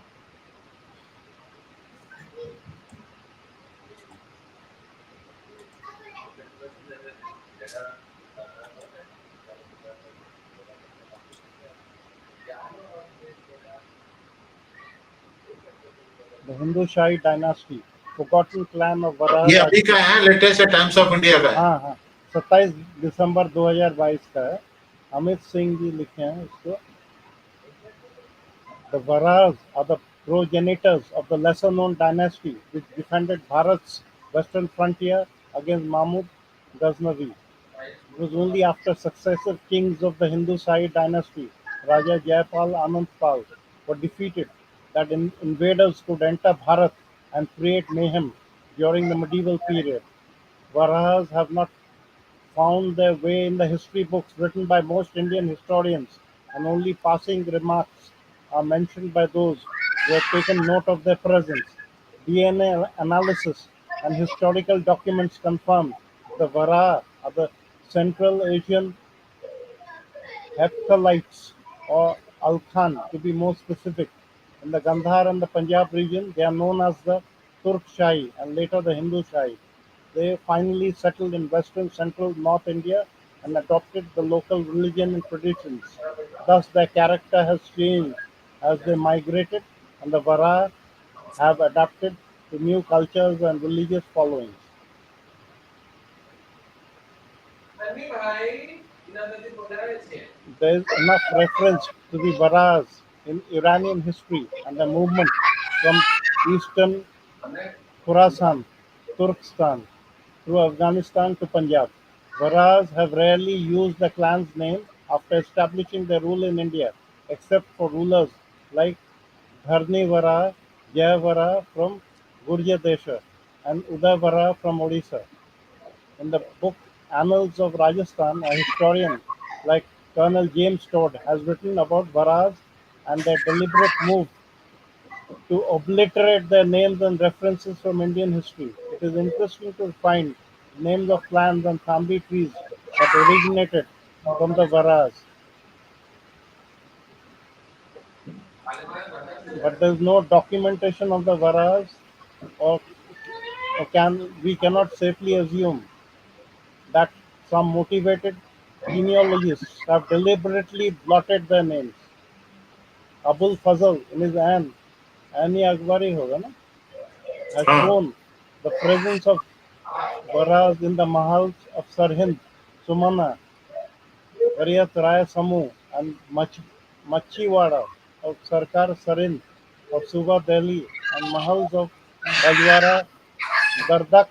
The Hindu Shahi dynasty, forgotten clan of Bharat. ये अभी का है, लेटेस्ट है, टाइम्स ऑफ इंडिया का है. हाँ हाँ, 27 दिसंबर 2022 का है. अमित सिंह जी लिखे हैं इसको. The Varas are the progenitors of the lesser-known dynasty which defended Bharat's western frontier against Mahmud Ghaznavi. It was only after successive kings of the Hindu Shahi dynasty, Raja Jaypal, Anandpal, were defeated that invaders could enter Bharat and create mayhem during the medieval period. Varas have not found their way in the history books written by most Indian historians, and only passing remarks are mentioned by those who have taken note of their presence. DNA analysis and historical documents confirm the Vara are the Central Asian Hephthalites, or Alkhan to be more specific. In the Gandhar and the Punjab region, they are known as the Turk Shahi and later the Hindu Shahi. They finally settled in western central North India and adopted the local religion and traditions. Thus, their character has changed as they migrated, and the Vara have adapted to new cultures and religious followings. There is enough reference to the Varas in Iranian history and the movement from eastern Khorasan, Turkestan, through Afghanistan to Punjab. Varas have rarely used the clan's name after establishing their rule in India, except for rulers like Dharni Vara, Jaya Vara from Gurja Desha, and Uday Vara from Odisha. In the book Annals of Rajasthan, a historian like Colonel James Todd has written about Varas and their deliberate move to obliterate their names and references from Indian history. It is interesting to find names of clans and family trees that originated from the Varas. But there is no documentation of the Varas, or we cannot safely assume that some motivated genealogists have deliberately blotted their names. Abul Fazl, in his Ani Akbari hoga na, has हाँ. shown the presence of Varas in the Mahals of Sarhind, Sumana, Kariyat Rai Samu, and Machiwada of Sarkar Sarind of Suba Delhi, and Mahals of Rajwara, Dardak,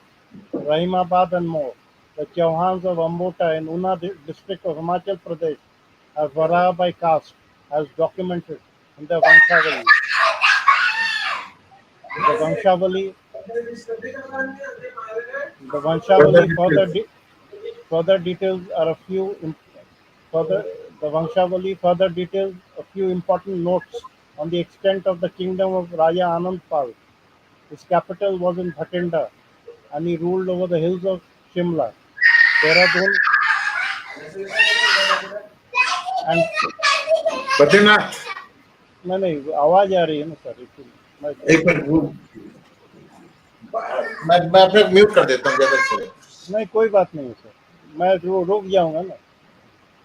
Rahimabad, and more. The Chauhans of Ambota in Una district of Himachal Pradesh are Vara by caste, as documented in the Vanshavalis. The Vanshavali further details are a few further the Vanshavali further details a few important notes on the extent of the kingdom of Raja Anandpal. His capital was in Bhatinda, and he ruled over the hills of Shimla, Dehradun, and Badrinath नहीं आवाज आ रही है ना sir एक minute मैं अपने mute कर देता हूँ जब तक चले नहीं कोई बात नहीं है सर मैं रुक जाऊंगा ना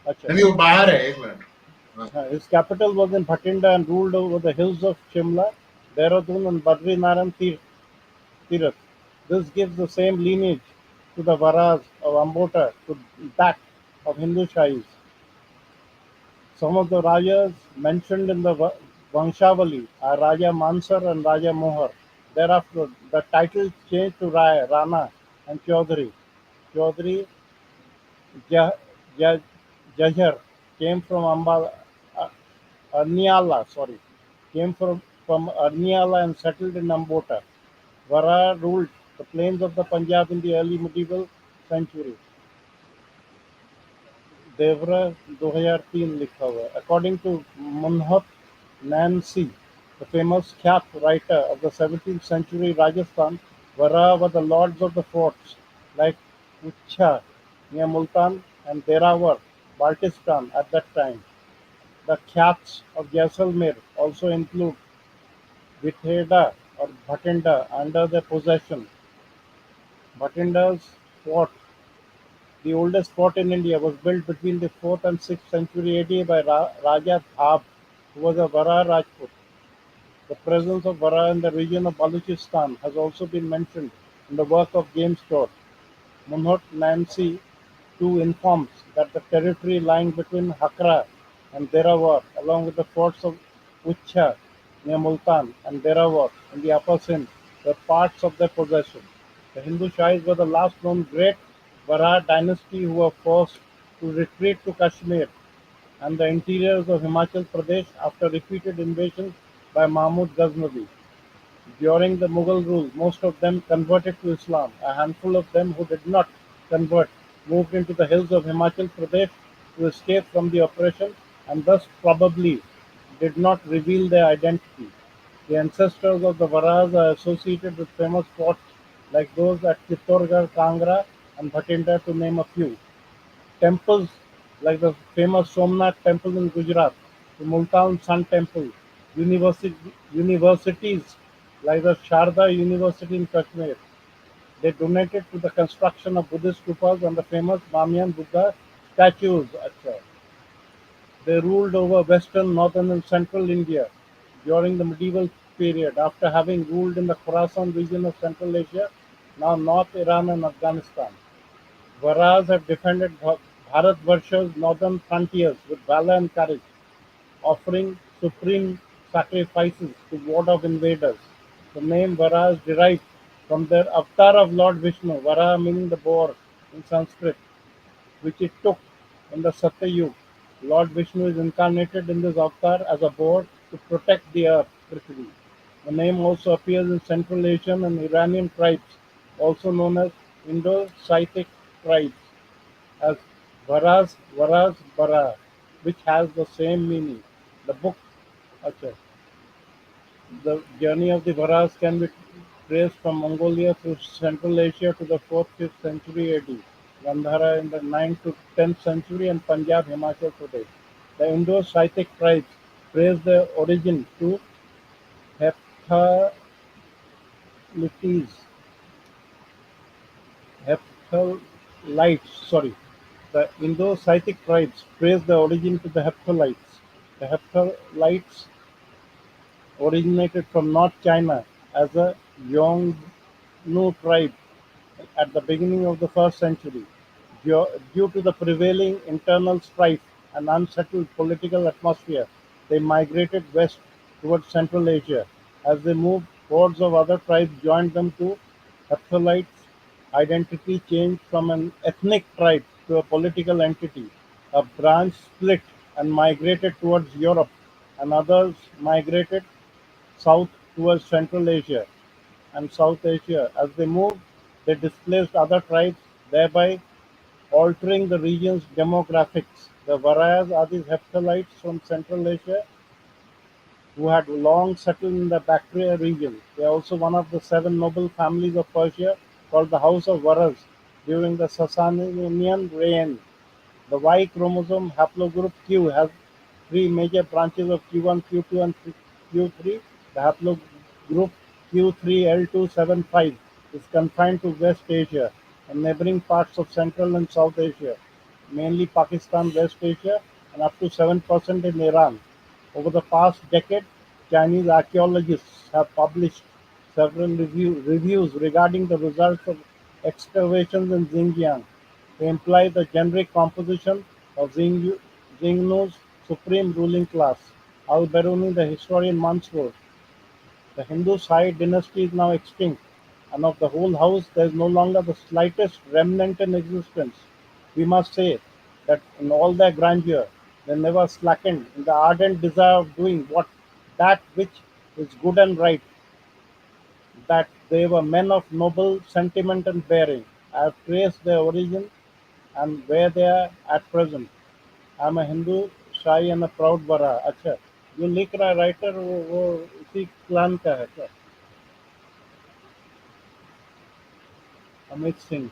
अच्छा नहीं वो बाहर है एक minute His capital was in Bhatinda and ruled over the hills of Shimla, Dehradun, and Badrinaran Tirath. This gives the same lineage to the Varas of Ambota to that of Hindu Shahis. Some of the Rajas mentioned in the Vanshavali are Raja Mansar and Raja Mohar. Thereafter, the title changed to Rana and Chaudhary. Chaudhary Jahar came from Arniala, came from Arniala and settled in Ambota. Vara ruled the plains of the Punjab in the early medieval century. देवरा 2003 लिखा हुआ है. According to Munhat Nancy, the famous Khyat writer of the 17th century Rajasthan, Vara were the lords of the forts like Uchha near Multan and Derawar, Baltistan at that time. The Khyats of Jaisalmer also include Vitheda or Bhatinda under their possession. Bhatinda's fort, the oldest fort in India, was built between the 4th and 6th century AD by Raja Dhab, who was a Vara Rajput. The presence of Vara in the region of Baluchistan has also been mentioned in the work of James Todd. Munhot Nancy too informs that the territory lying between Hakra and Derawar, along with the forts of Uchha near Multan and Derawar in the upper Sindh, were parts of their possession. The Hindu Shahis were the last known great Vara dynasty who were forced to retreat to Kashmir and the interiors of Himachal Pradesh after repeated invasions by Mahmud Ghaznavi. During the Mughal rule, most of them converted to Islam. A handful of them who did not convert moved into the hills of Himachal Pradesh to escape from the oppression and thus probably did not reveal their identity. The ancestors of the Varas are associated with famous forts like those at Chittorgarh, Kangra, and Bhatinda, to name a few. Temples like the famous Somnath Temple in Gujarat, the Multan Sun Temple, universities like the Sharda University in Kashmir. They donated to the construction of Buddhist stupas and the famous Bamiyan Buddha statues. They ruled over western, northern, and central India during the medieval period after having ruled in the Khorasan region of Central Asia, now North Iran and Afghanistan. Varas have defended Bharatvarsha's northern frontiers with valor and courage, offering supreme sacrifices to ward off invaders. The name Vara is derived from their avatar of Lord Vishnu, Vara meaning the boar in Sanskrit, which it took in the Satya Yuga. Lord Vishnu is incarnated in this avatar as a boar to protect the earth, Prithvi. The name also appears in Central Asian and Iranian tribes, also known as Indo-Scythic tribes, as Varas, Bara, which has the same meaning. The book, the journey of the Varas can be traced from Mongolia through Central Asia to the 4th-5th century AD, Gandhara in the 9th to 10th century, and Punjab, Himachal Pradesh. The Indo-Scythic tribes trace their origin to Hephthalites. The Indo-Scythic tribes trace their origin to the Hephthalites. The Hephthalites originated from North China as a Yongnu tribe at the beginning of the 1st century. Due to the prevailing internal strife and unsettled political atmosphere, they migrated west towards Central Asia. As they moved, hordes of other tribes joined them too. Hephthalites' identity changed from an ethnic tribe to a political entity. A branch split and migrated towards Europe, and others migrated south towards Central Asia. and South Asia. As they moved, they displaced other tribes, thereby altering the region's demographics. The Varayas are these Hephthalites from Central Asia who had long settled in the Bactria region. They are also one of the seven noble families of Persia called the House of Varas during the Sasanian reign. The Y chromosome haplogroup Q has three major branches of Q1, Q2, and Q3. The haplogroup Q3L275 is confined to West Asia and neighboring parts of Central and South Asia, mainly Pakistan, West Asia, and up to 7% in Iran. Over the past decade, Chinese archaeologists have published several reviews regarding the results of excavations in Xinjiang. They imply the generic composition of Xingnu's supreme ruling class. Al-Biruni, the historian, once wrote, "The Hindu Shahi dynasty is now extinct, and of the whole house there is no longer the slightest remnant in existence. We must say that in all their grandeur, they never slackened in the ardent desire of doing that which is good and right, that they were men of noble sentiment and bearing. I have traced their origin and where they are at present. I am a Hindu, shy and a proud Vara." अच्छा, जो लिख रहा है writer वो इसी clan का है क्या? Amit Singh,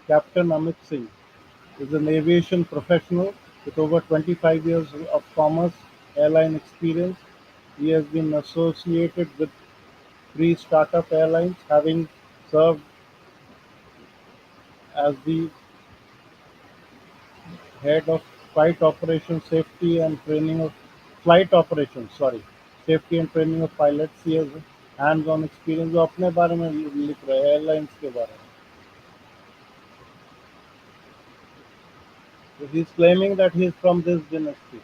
Captain Amit Singh is an aviation professional with over 25 years of commerce airline experience. He has been associated with three startup airlines, having served as the head of flight operations, safety and training of flight operations, safety and training of pilots. He has hands-on experience. वो अपने बारे में लिख रहा है, airlines के बारे में. So he's claiming that he is from this dynasty.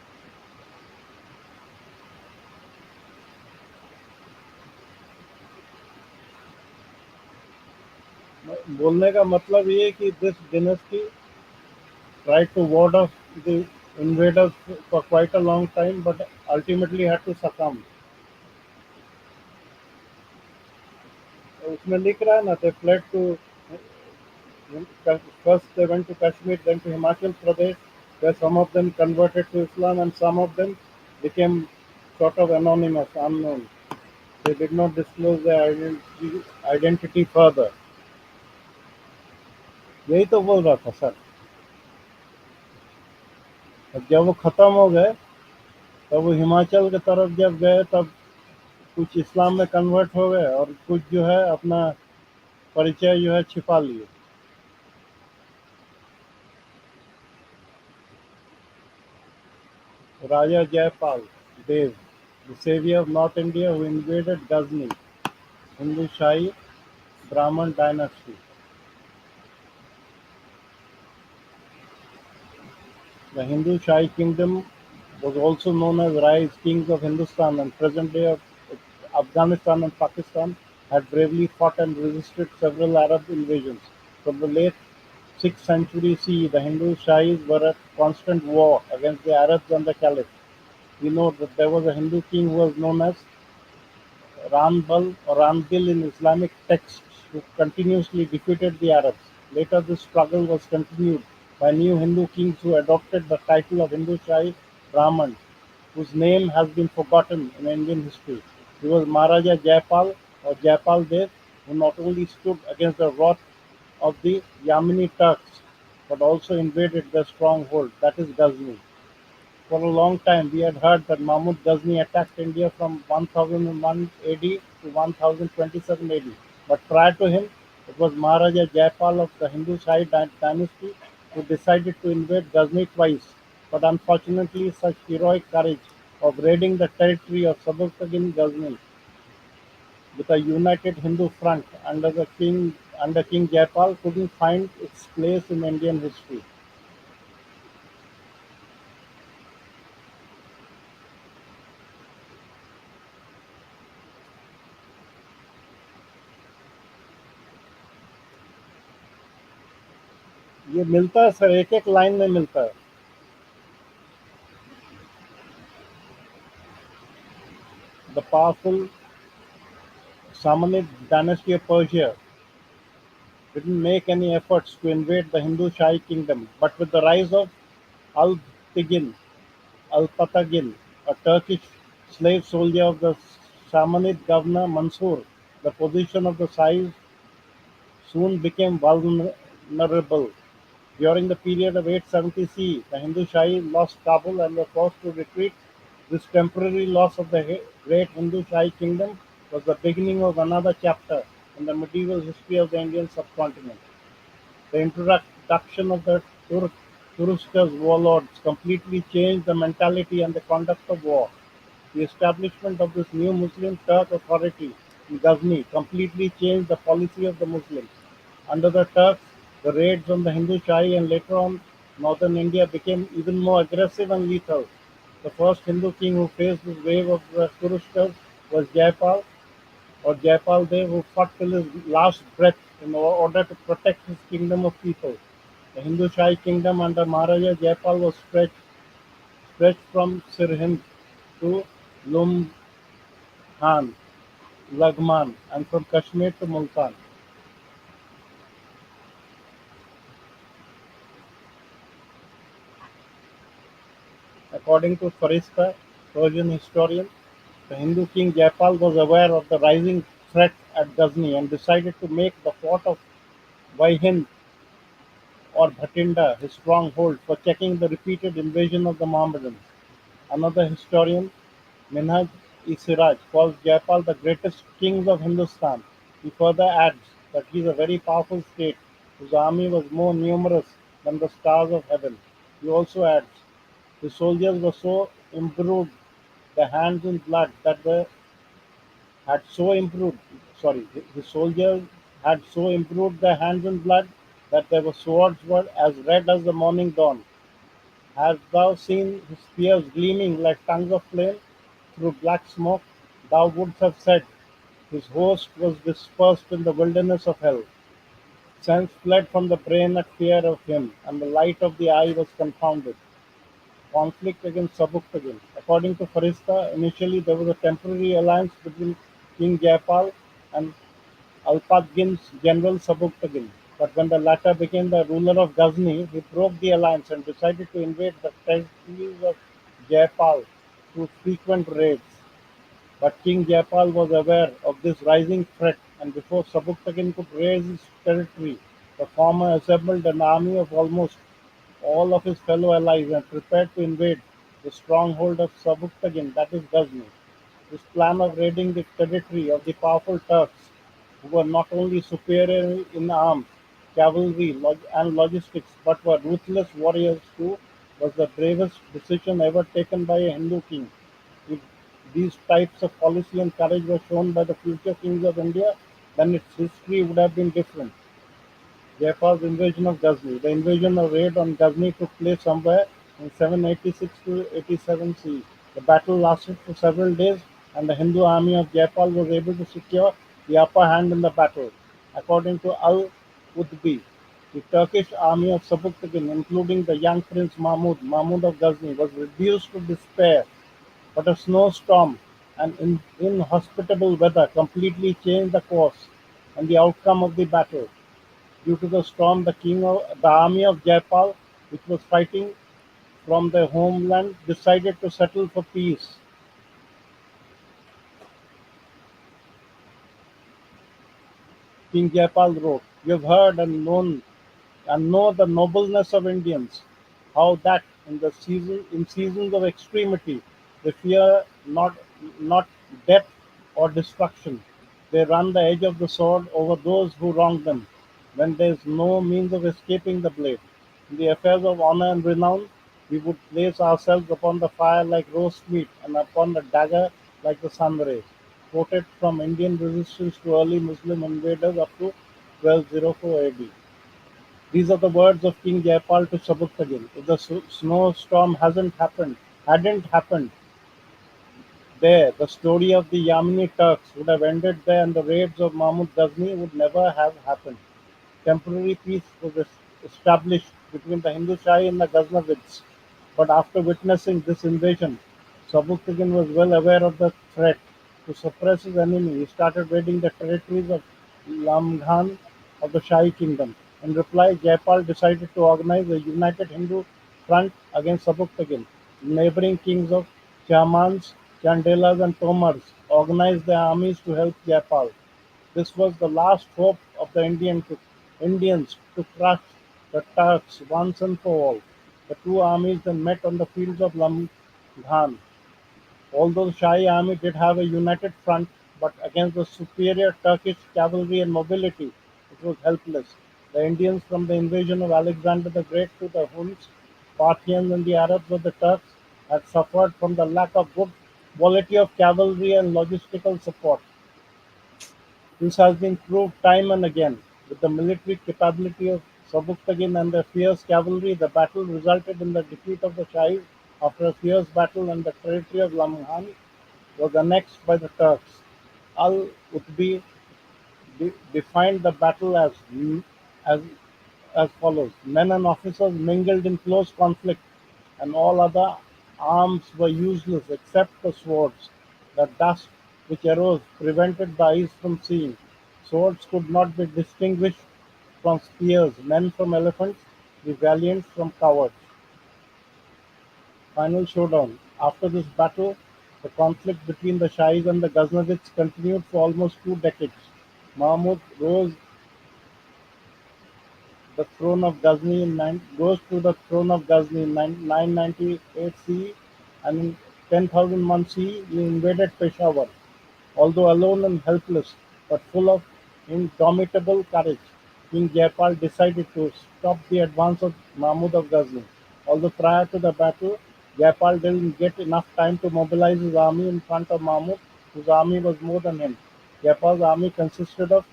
बोलने का मतलब ये है कि this dynasty tried to ward off the invaders for quite a long time, but ultimately had to succumb. उसमें लिख रहा है ना, they fled to first they went to Kashmir, then to Himachal Pradesh, where some of them converted to Islam and some of them became sort of anonymous, unknown. They did not disclose their identity further. यही तो बोल रहा था sir. जब वो खत्म हो गए तब वो हिमाचल की तरफ जब गए तब कुछ इस्लाम में कन्वर्ट हो गए और कुछ जो है अपना परिचय जो है छिपा लिए. Raja Jaypal, Dev, the savior of North India who invaded Ghazni, Hindu Shahi Brahman dynasty. The Hindu Shahi kingdom was also known as Rai's kings of Hindustan and present day of Afghanistan and Pakistan had bravely fought and resisted several Arab invasions. From the late 6th century CE, the Hindu Shahis were at constant war against the Arabs and the Caliph. We know that there was a Hindu king who was known as Ranbal or Ranbil in Islamic texts, who continuously defeated the Arabs. Later, this struggle was continued by new Hindu kings who adopted the title of Hindu Shahi Brahman, whose name has been forgotten in Indian history. He was Maharaja Jaypal or Jaypal Dev, who not only stood against the wrath of the Yamani Turks, but also invaded their stronghold, that is Ghazni. For a long time, we had heard that Mahmud Ghazni attacked India from 1001 AD to 1027 AD. But prior to him, it was Maharaja Jaypal of the Hindu Shahi dynasty who decided to invade Ghazni twice. But unfortunately, such heroic courage of raiding the territory of Sabultagin Ghazni with a united Hindu front under King Jaypal couldn't find its place in Indian history. ये मिलता है sir, एक एक line में मिलता है. the powerful Samanid dynasty of Persia didn't make any efforts to invade the Hindu Shahi kingdom, but with the rise of Al-Tigin, Al-Patagin, a Turkish slave soldier of the Samanid governor Mansur, the position of the Shahis soon became vulnerable. During the period of 870 CE, the Hindu Shahi lost Kabul and were forced to retreat. This temporary loss of the great Hindu Shahi kingdom was the beginning of another chapter in the medieval history of the Indian subcontinent. The introduction of the Turuskers warlords completely changed the mentality and the conduct of war. The establishment of this new Muslim Turk authority in Ghazni completely changed the policy of the Muslims. Under the Turks, the raids on the Hindu Shahi and later on northern India became even more aggressive and lethal. The first Hindu king who faced this wave of the Turuskers was Jaypal, or Jaypal Dev, who fought till his last breath in order to protect his kingdom of people. The Hindu Shahi kingdom under Maharaja Jaypal was stretched from Sirhind to Lumhan, Laghman, and from Kashmir to Multan. According to Farishta, Persian historian, the Hindu king Jaipal was aware of the rising threat at Ghazni and decided to make the fort of Vaihind or Bhatinda his stronghold for checking the repeated invasion of the Mohammedans. Another historian, Minhaj-e-Siraj, calls Jaipal the greatest king of Hindustan. He further adds that he is a very powerful state whose army was more numerous than the stars of heaven. He also adds, his soldiers were so imbrued their hands in blood that they had so improved sorry, his soldiers had so improved their hands in blood that their swords were as red as the morning dawn. Hast thou seen his spears gleaming like tongues of flame through black smoke? Thou wouldst have said, his host was dispersed in the wilderness of hell. Sense fled from the brain at fear of him, and the light of the eye was confounded. Conflict against Sabuktigin. According to Farishta, initially there was a temporary alliance between King Jaipal and Alpatgin's general Sabuktigin, but when the latter became the ruler of Ghazni, he broke the alliance and decided to invade the territories of Jaipal through frequent raids. But King Jaipal was aware of this rising threat, and before Sabuktigin could raise his territory, the former assembled an army of almost all of his fellow allies and prepared to invade the stronghold of Sabuktigin, that is Ghazni. This plan of raiding the territory of the powerful Turks, who were not only superior in arms, cavalry, and logistics, but were ruthless warriors too, was the bravest decision ever taken by a Hindu king. If these types of policy and courage were shown by the future kings of India, then its history would have been different. Jaipal's invasion of Ghazni. The invasion or raid on Ghazni took place somewhere in 786 to 87 CE. The battle lasted for several days, and the Hindu army of Jaipal was able to secure the upper hand in the battle. According to Al-Qutbi, the Turkish army of Sabuktigin, including the young prince Mahmud of Ghazni, was reduced to despair, but a snowstorm and inhospitable weather completely changed the course and the outcome of the battle. Due to the storm, the army of Jaipal, which was fighting from their homeland, decided to settle for peace. King Jaipal wrote, "We have heard and know the nobleness of Indians, how that in seasons of extremity they fear not death or destruction. They run the edge of the sword over those who wrong them, when there is no means of escaping the blade. In the affairs of honor and renown, we would place ourselves upon the fire like roast meat, and upon the dagger like the sun rays." Quoted from Indian resistance to early Muslim invaders up to 1204 AD. These are the words of King Jaipal to Sabuktigin. If the snowstorm hadn't happened there, the story of the Yamani Turks would have ended there, and the raids of Mahmud Ghazni would never have happened. Temporary peace was established between the Hindu Shahi and the Ghaznavids, but after witnessing this invasion, Sabuktigin was well aware of the threat to suppress his enemy, he started raiding the territories of Lamghan of the Shahi kingdom. In reply, Jaypal decided to organize a united Hindu front against Sabuktagin. Neighboring kings of Chamans, Chandelas and Tomars organized their armies to help Jaypal. This was the last hope of the Indians to crush the Turks once and for all. The two armies then met on the fields of Lamghan. Although the Shahi army did have a united front, but against the superior Turkish cavalry and mobility, it was helpless. The Indians, from the invasion of Alexander the Great to the Huns, Parthians, and the Arabs of the Turks, had suffered from the lack of good quality of cavalry and logistical support. This has been proved time and again. With the military capability of Sabuktagin and their fierce cavalry, the battle resulted in the defeat of the Shahis after a fierce battle, and the territory of Lamghan was annexed by the Turks. Al-Utbi defined the battle as as follows: men and officers mingled in close conflict, and all other arms were useless except the swords. The dust which arose prevented the eyes from seeing. Swords could not be distinguished from spears, men from elephants, the valiant from cowards. Final showdown. After this battle, the conflict between the Shahis and the Ghaznavids continued for almost 2 decades. Mahmud the throne of Ghazni in rose to the throne of Ghazni in 998 CE, and in 10,001 CE he invaded Peshawar. Although alone and helpless, but full of indomitable courage, King Jaypal decided to stop the advance of Mahmud of Ghazni. Although prior to the battle, Jaypal didn't get enough time to mobilize his army in front of Mahmud, whose army was more than him. Jaypal's army consisted of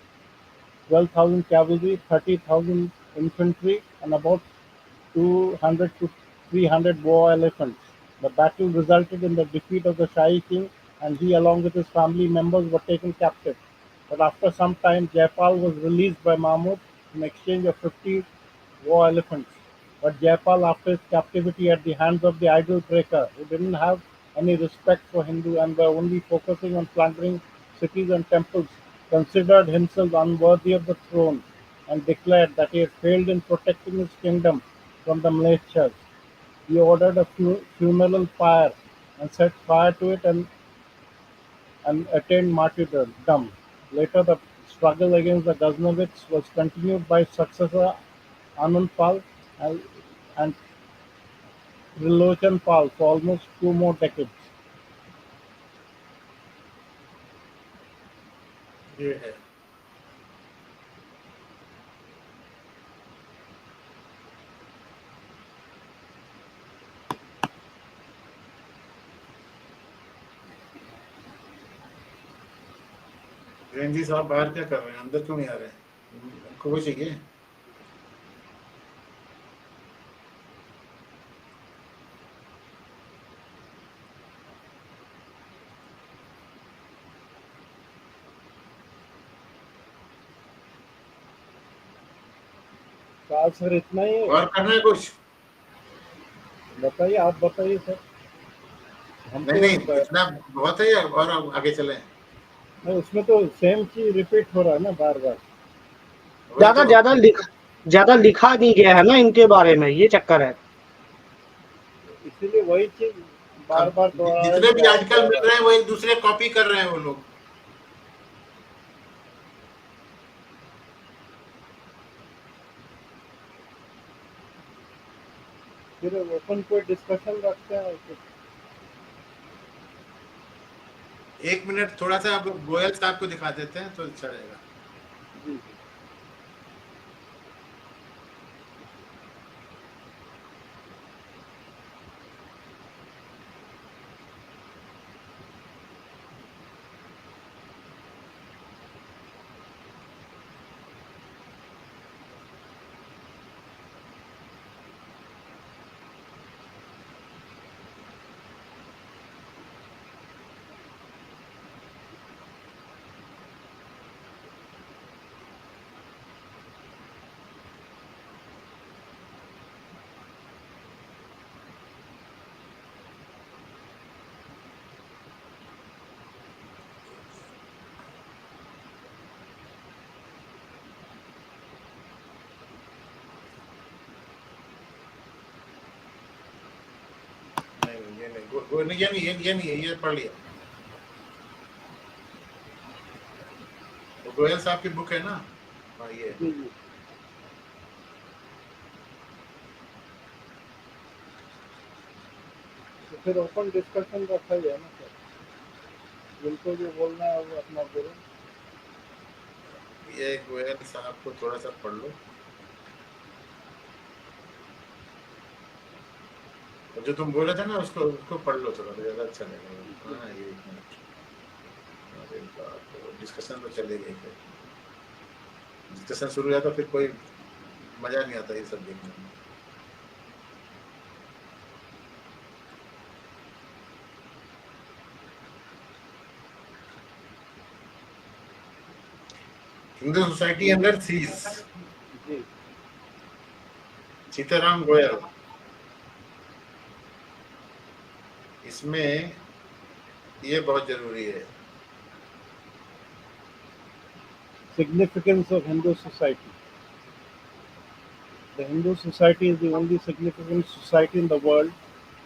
12,000 cavalry, 30,000 infantry, and about 200 to 300 war elephants. The battle resulted in the defeat of the Shahi king, and he, along with his family members, were taken captive. But after some time, Jaipal was released by Mahmud in exchange of 50 war elephants. But Jaipal, after his captivity at the hands of the idol breaker, who didn't have any respect for Hindu and were only focusing on plundering cities and temples, considered himself unworthy of the throne and declared that he had failed in protecting his kingdom from the militias. He ordered a funeral pyre and set fire to it and attained martyrdom. Later, the struggle against the Ghaznavids was continued by successor Anand Pal and, and Trilochan Pal for almost 2 more decades. ये है। जैन जी साहब बाहर क्या कर रहे हैं, अंदर क्यों नहीं आ रहे हैं? उनको वो चाहिए। साल सर इतना ही है? और करना है कुछ? बताइए, आप बताइए सर। नहीं नहीं, इतना बहुत है या और आगे चले? नहीं, उसमें तो सेम चीज रिपीट हो रहा है ना बार बार। ज्यादा लिखा नहीं गया है ना इनके बारे में, ये चक्कर है। इसीलिए वही चीज बार बार जितने भी आर्टिकल मिल रहे हैं वो एक दूसरे कॉपी कर रहे हैं वो लोग। फिर ओपन कोई डिस्कशन रखते हैं। 1 मिनट थोड़ा सा आप गोयल साहब को दिखा देते हैं तो अच्छा रहेगा। जी। नहीं, ये नहीं है, ये पढ़ लिया। वो गोयल साहब की बुक है ना? हाँ, ये जी जी। तो फिर ओपन डिस्कशन रखा जाए ना सर, जिनको जो बोलना है वो अपना बोलो। ये गोयल साहब को थोड़ा सा पढ़ लो, और जो तुम बोले थे ना उसको पढ़ लो थोड़ा, ज्यादा अच्छा लगेगा। हाँ, ये एक मिनट, अरे बाप, डिस्कशन तो चलेगी, फिर डिस्कशन शुरू हो जाता फिर कोई मजा नहीं आता ये सब देखने में। हिंदू सोसाइटी अंडर सीज, जी सीताराम गोयल, इसमें ये बहुत जरूरी है। Significance of Hindu society. The Hindu society is the only significant society in the world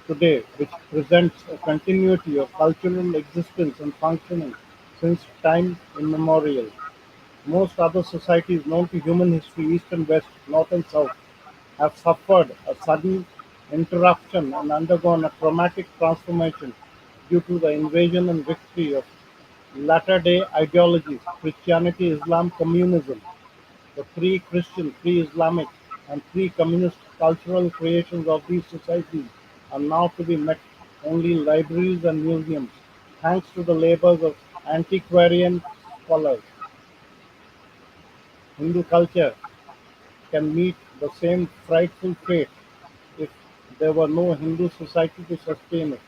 today which presents a continuity of cultural existence and functioning since time immemorial. Most other societies known to human history, East and West, North and South, have suffered a sudden interruption and undergone a traumatic transformation due to the invasion and victory of latter-day ideologies, Christianity, Islam, communism. The pre-Christian, pre-Islamic, and pre-communist cultural creations of these societies are now to be met only in libraries and museums, thanks to the labors of antiquarian scholars. Hindu culture can meet the same frightful fate if there were no Hindu society to sustain it.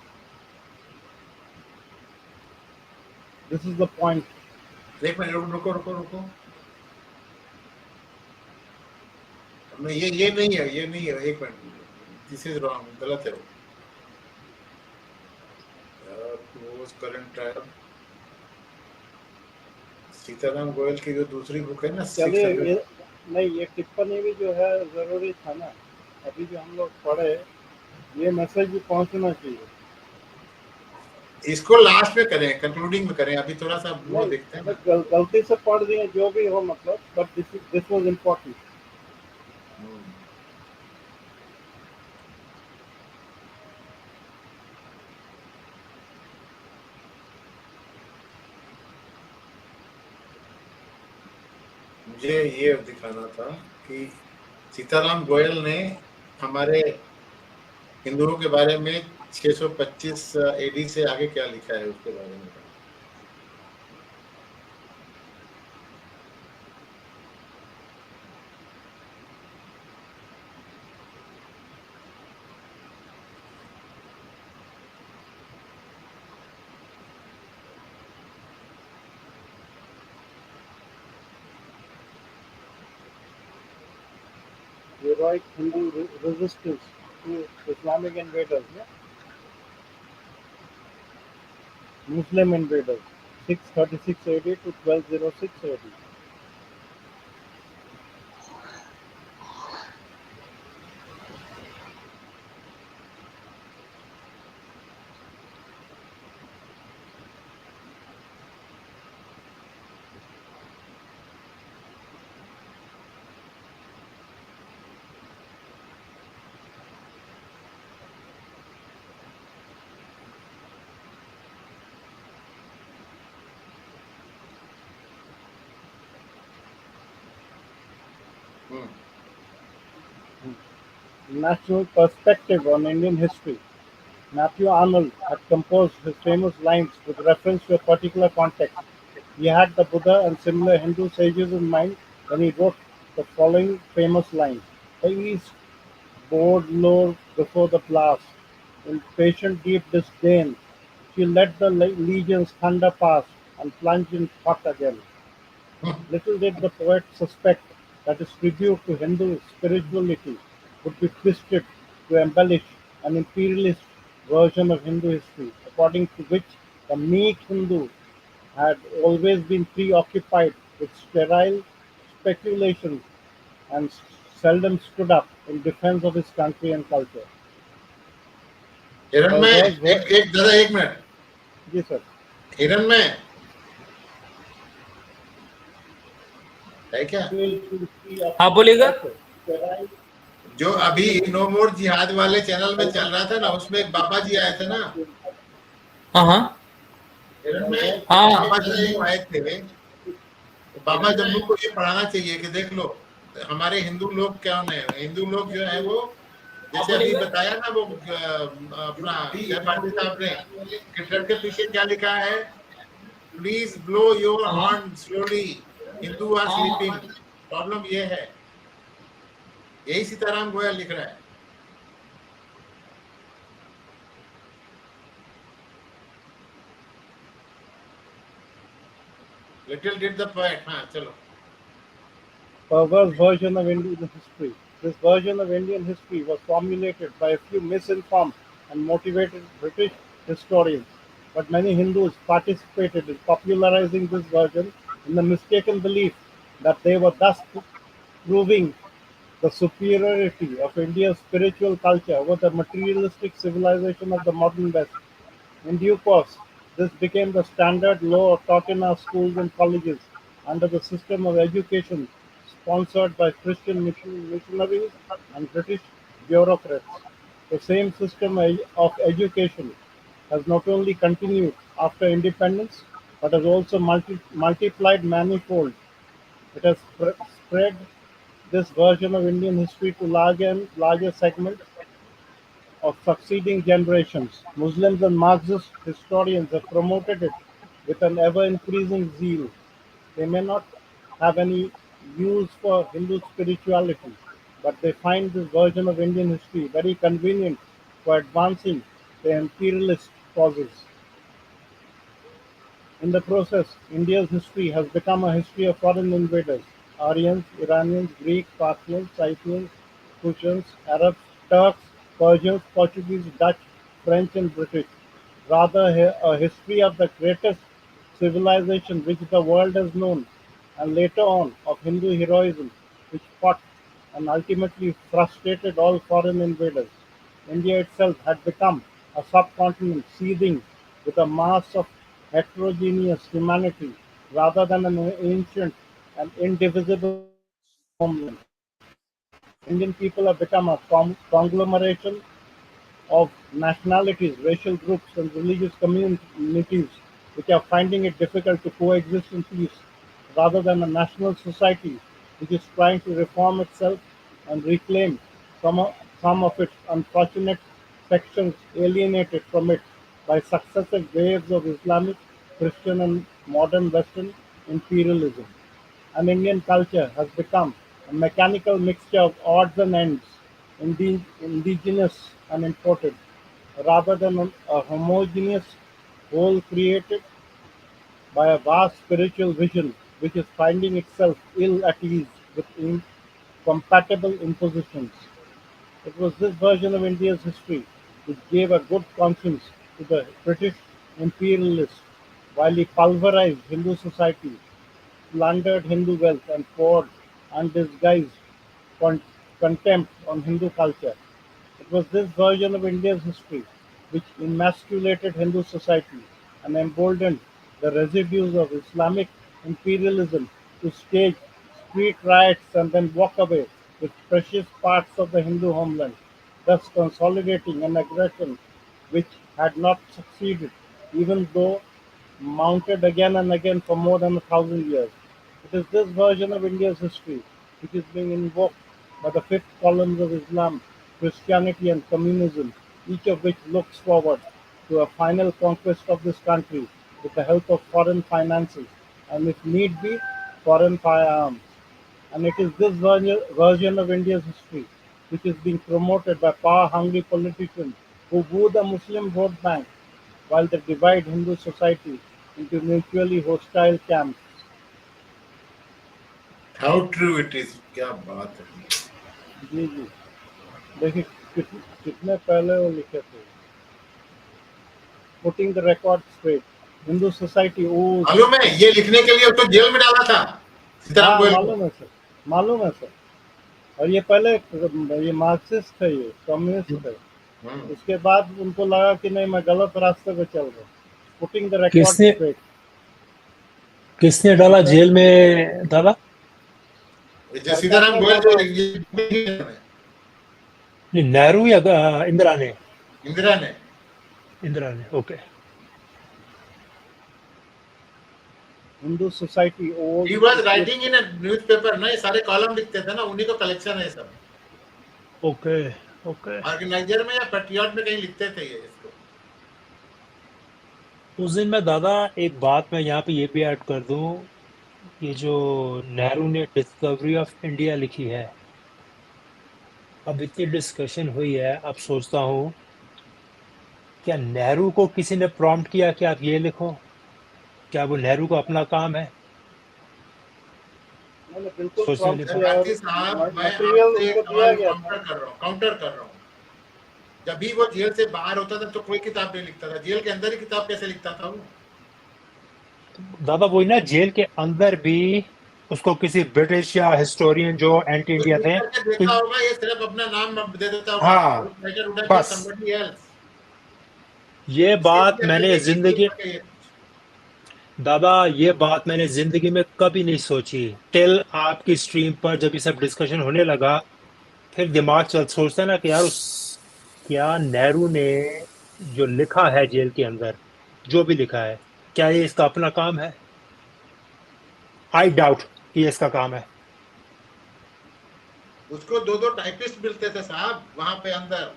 This is the point. एक minute, रुको रुको रुको, नहीं, ये नहीं है, ये नहीं है, एक मिनट, दिस इज रॉन्ग, गलत है वो। Close current trial, Sitaram Goyal की जो दूसरी बुक है ना, चलिए 600, ये नहीं, ये टिप्पणी भी जो है जरूरी था ना, अभी जो हम लोग पढ़े ये मैसेज भी पहुंचना चाहिए। इसको लास्ट में करें, कंक्लूडिंग में करें, अभी थोड़ा सा वो नहीं देखते हैं ना। गलती से पढ़ दिए जो भी हो, मतलब बट दिस वाज इम्पोर्टेंट। मुझे ये दिखाना था कि सीताराम गोयल ने हमारे हिंदुओं के बारे में 625 एडी से आगे क्या लिखा है उसके बारे में। Heroic Hindu resistance to Islamic invaders, yeah? Muslim invaders, 636 AD to 1206 AD. National perspective on Indian history. Matthew Arnold had composed his famous lines with reference to a particular context. He had the Buddha and similar Hindu sages in mind when he wrote the following famous lines. The East bowed low before the blast. In patient deep disdain, she let the legions thunder past and plunge in thought again. Little did the poet suspect that his tribute to Hindu spirituality would be twisted to embellish an imperialist version of Hindu history, according to which the meek Hindu had always been preoccupied with sterile speculations and seldom stood up in defense of his country and culture. हिरन में एक दादा एक minute जी sir, हिरन में है क्या? हाँ बोलिएगा। जो अभी नो मोर जिहाद वाले चैनल में चल रहा था ना, उसमें एक बाबा जी आए थे ना, हाँ हाँ हिरन में हाँ बाबा जम्मू आए थे। तो बाबा जम्मू को ये पढ़ाना चाहिए कि देख लो हमारे हिंदू लोग क्या है, हिंदू लोग जो है वो जैसे अभी बताया ना वो अपना जय भारती साहब ने कि ट्रक के पीछे क्या लिखा है, please blow your horn slowly, Hindu are sleeping. Problem ये है, यही सीताराम गोयल लिख रहा है। Little did the poet. हाँ चलो। perverse version of Indian history. This version of Indian history was formulated by a few misinformed and motivated British historians, but many Hindus participated in popularizing this version in the mistaken belief that they were thus proving the superiority of India's spiritual culture over the materialistic civilization of the modern West. In due course, this became the standard law taught in our schools and colleges under the system of education sponsored by Christian missionaries and British bureaucrats. The same system of education has not only continued after independence but has also multiplied manifold. It has spread this version of Indian history to larger and larger segments of succeeding generations. Muslims and Marxist historians have promoted it with an ever-increasing zeal. They may not have any use for Hindu spirituality, but they find this version of Indian history very convenient for advancing their imperialist causes. In the process, India's history has become a history of foreign invaders: Aryans, Iranians, Greeks, Parthians, Scythians, Kushans, Arabs, Turks, Persians, Portuguese, Dutch, French, and British. Rather, a history of the greatest civilization which the world has known, and later on of Hindu heroism, which fought and ultimately frustrated all foreign invaders. India itself had become a subcontinent seething with a mass of heterogeneous humanity rather than an ancient and indivisible homeland. Indian people have become a conglomeration of nationalities, racial groups, and religious communities which are finding it difficult to coexist in peace, rather than a national society which is trying to reform itself and reclaim some of its unfortunate sections alienated from it by successive waves of Islamic, Christian, and modern Western imperialism. And Indian culture has become a mechanical mixture of odds and ends, indigenous and imported, rather than a homogeneous whole created by a vast spiritual vision which is finding itself ill at ease with incompatible impositions. It was this version of India's history which gave a good conscience to the British imperialists while he pulverized Hindu society, plundered Hindu wealth, and poured undisguised con- contempt on Hindu culture. It was this version of India's history which emasculated Hindu society and emboldened the residues of Islamic imperialism to stage street riots and then walk away with precious parts of the Hindu homeland, thus consolidating an aggression which had not succeeded, even though mounted again and again for more than 1,000 years. It is this version of India's history which is being invoked by the fifth columns of Islam, Christianity, and communism, each of which looks forward to a final conquest of this country with the help of foreign finances and, if need be, foreign firearms. And it is this version of India's history which is being promoted by power-hungry politicians who woo the Muslim vote bank while they divide Hindu society into mutually hostile camps. How true it is। क्या बात है। जी जी, देखिए कितने पहले वो लिखे थे। Putting the record straight, Hindu society owes। मालूम है ये लिखने के लिए उसको जेल में डाला था सीताराम हाँ गोयल को। मालूम है सर, मालूम है सर। और ये पहले ये मार्क्सिस्ट थे, ये कम्युनिस्ट थे। उसके बाद उनको लगा कि नहीं मैं गलत रास्ते पे चल रहा हूँ, पुटिंग द रिकॉर्ड किसने स्ट्रेट। किसने डाला जेल में दादा? जो सीताराम गोयल जो ये नहीं, नेहरू या इंदिरा ने? इंदिरा ने। इंदिरा ने, okay. Hindu society He was writing in a newspaper ना, ये सारे कॉलम लिखते थे ना, उन्हीं का कलेक्शन है सब। Okay okay. ऑर्गेनाइजर में या पैट्रियट में कहीं लिखते थे ये इसको। उस दिन मैं दादा एक बात मैं यहाँ पे ये भी ऐड कर दूं, ये जो नेहरू ने डिस्कवरी ऑफ इंडिया लिखी है, अब इतनी डिस्कशन हुई है, अब सोचता हूँ क्या नेहरू को किसी ने प्रॉम्प्ट किया कि आप ये लिखो? क्या वो नेहरू का अपना काम है? मैंने बिल्कुल सोचने वाली प्रॉम्प्ट बात। किया और भारती साहब, मैं मटेरियल आपसे एक उनको दिया सवाल गया काउंटर था। कर रहा हूँ, काउंटर कर रहा हूँ। जब भी वो जेल से बाहर होता था तो कोई किताब नहीं लिखता था, जेल के अंदर ही किताब कैसे लिखता था वो? दादा वही ना, जेल के अंदर भी उसको किसी ब्रिटिश या हिस्टोरियन जो एंटी कुछ इंडिया लिख थे करके देखा होगा, ये सिर्फ अपना नाम दे देता होगा, हाँ राइटर वुड हैव बीन बस, समबडी एल्स। ये सेव बात करके मैंने देखिए जिंदगी, सके ये। दादा ये बात मैंने जिंदगी में कभी नहीं सोची, टिल आपकी स्ट्रीम पर जब ये सब डिस्कशन होने लगा, फिर दिमाग चल सोचता है ना कि यार क्या नेहरू ने जो लिखा है जेल के अंदर, जो भी लिखा है, क्या ये इसका अपना काम है? आई डाउट कि ये इसका काम है। उसको दो दो टाइपिस्ट मिलते थे साहब वहां पे अंदर,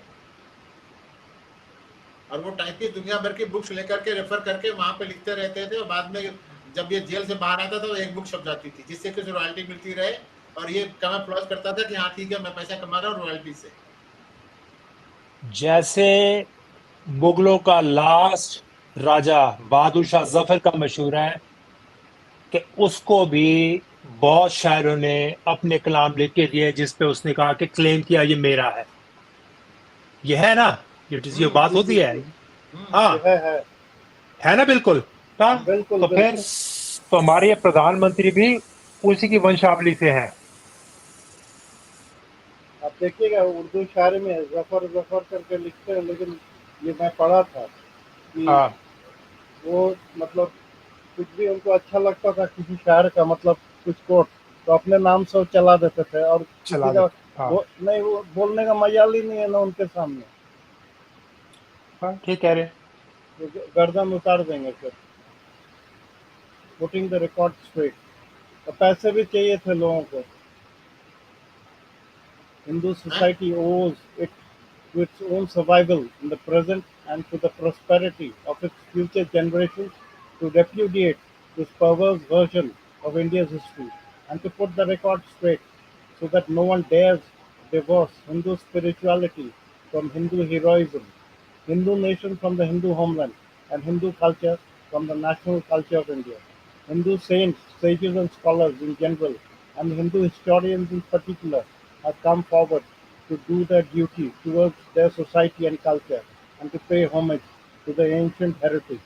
और वो टाइपिस्ट दुनिया भर की बुक्स लेकर के रेफर करके वहां पे लिखते रहते थे, और बाद में जब ये जेल से बाहर आता था तो एक बुक छप जाती थी जिससे कुछ रॉयल्टी मिलती रहे, और ये कैमोफ्लेज करता था कि हाँ ठीक है मैं पैसा कमा रहा हूँ रॉयल्टी से। जैसे मुगलों का लास्ट राजा बहादुर शाह जफर का मशहूर है कि उसको भी बहुत शायरों ने अपने कलाम लिख के दिए जिसपे उसने कहा कि क्लेम किया ये मेरा है। ये है ना, ये बात जी होती जी है। जी, हाँ ये है ना, बिल्कुल। हाँ, बिल्कुल तो फिर बिल्कुल। तो हमारे ये प्रधानमंत्री भी उसी की वंशावली से हैं। आप देखिएगा उर्दू शायरी में जफर जफर करके लिखते हैं, लेकिन ये मैं पढ़ा था कि हाँ वो मतलब कुछ भी उनको अच्छा लगता था किसी शायर का, मतलब कुछ कोट, तो अपने नाम से वो चला देते थे, और किसी चला का देते, हाँ नहीं, वो बोलने का मजाल ही नहीं है ना उनके सामने, हाँ ठीक कह रहे हैं। वो गर्दन उतार देंगे फिर। Putting the record straight. तो पैसे भी चाहिए थे लोगों को। Hindu society owes it to its own survival in the present and to the prosperity of its future generations to repudiate this perverse version of India's history and to put the record straight so that no one dares divorce Hindu spirituality from Hindu heroism, Hindu nation from the Hindu homeland, and Hindu culture from the national culture of India. Hindu saints, sages, and scholars in general, and Hindu historians in particular, have come forward to do their duty towards their society and culture and to pay homage to the ancient heritage.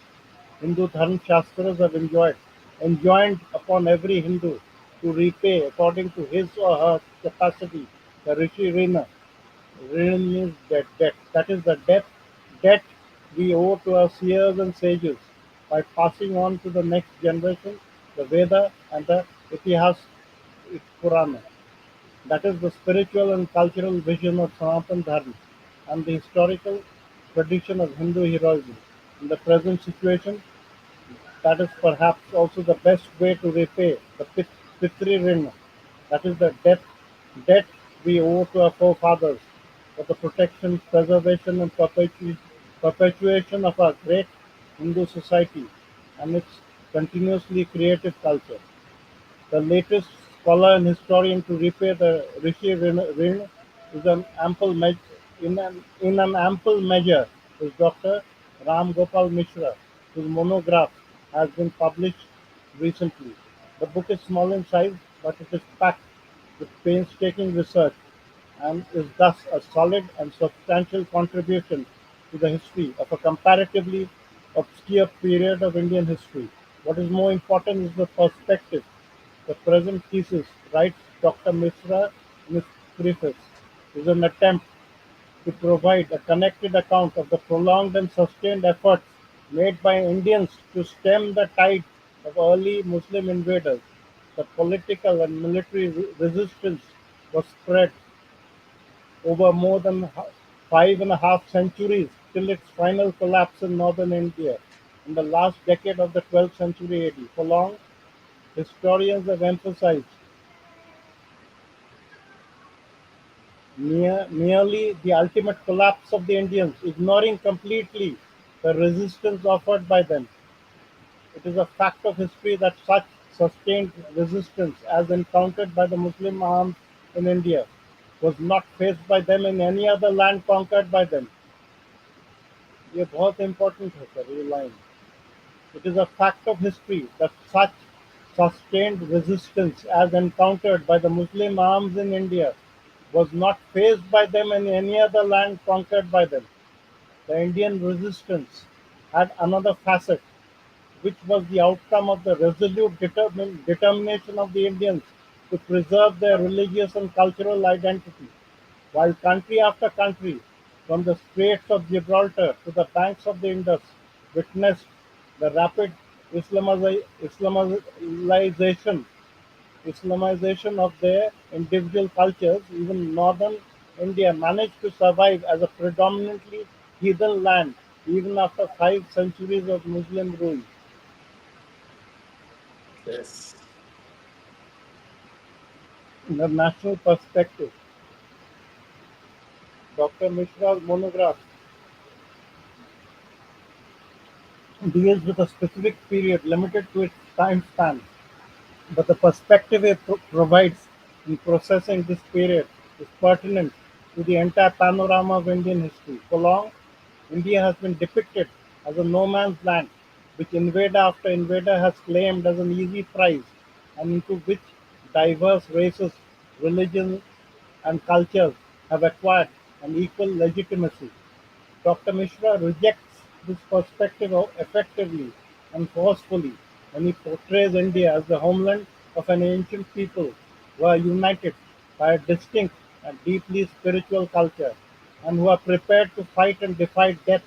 Hindu Dharma Shastras have enjoined upon every Hindu to repay according to his or her capacity the Rishi Rina. Rin means debt. That is the debt we owe to our seers and sages by passing on to the next generation the Veda and the Itihas Purana. That is the spiritual and cultural vision of Sanatana Dharma and the historical tradition of Hindu heroism. In the present situation, that is perhaps also the best way to repay the Pitri Rin, that is the debt we owe to our forefathers for the protection, preservation, and perpetuation of our great Hindu society and its continuously creative culture. The latest scholar and historian to repay the Rishi Rin is in an ample measure is Dr. Ram Gopal Mishra, whose monograph has been published recently. The book is small in size, but it is packed with painstaking research and is thus a solid and substantial contribution to the history of a comparatively obscure period of Indian history. What is more important is the perspective. The present thesis, writes Dr. Mishra in his preface, is an attempt to provide a connected account of the prolonged and sustained efforts made by Indians to stem the tide of early Muslim invaders. The political and military resistance was spread over more than 5.5 centuries till its final collapse in northern India in the last decade of the 12th century AD. For long, historians have emphasized merely the ultimate collapse of the Indians, ignoring completely the resistance offered by them. It is a fact of history that such sustained resistance as encountered by the Muslim arms in India was not faced by them in any other land conquered by them. ये बहुत important है sir ये line. It is a fact of history that such sustained resistance as encountered by the Muslim arms in India was not faced by them in any other land conquered by them. The Indian resistance had another facet, which was the outcome of the resolute determination of the Indians to preserve their religious and cultural identity, while country after country, from the Straits of Gibraltar to the banks of the Indus, witnessed the rapid Islamization Islamization of their individual cultures. Even northern India managed to survive as a predominantly heathen land even after 5 centuries of Muslim rule. Yes. In the national perspective, Dr. Mishra's monograph deals with a specific period limited to its time span, but the perspective it provides in processing this period is pertinent to the entire panorama of Indian history. For long, India has been depicted as a no man's land, which invader after invader has claimed as an easy prize, and into which diverse races, religions, and cultures have acquired an equal legitimacy. Doctor Mishra rejects this perspective effectively and forcefully when he portrays India as the homeland of an ancient people who are united by a distinct and deeply spiritual culture, and who are prepared to fight and defy death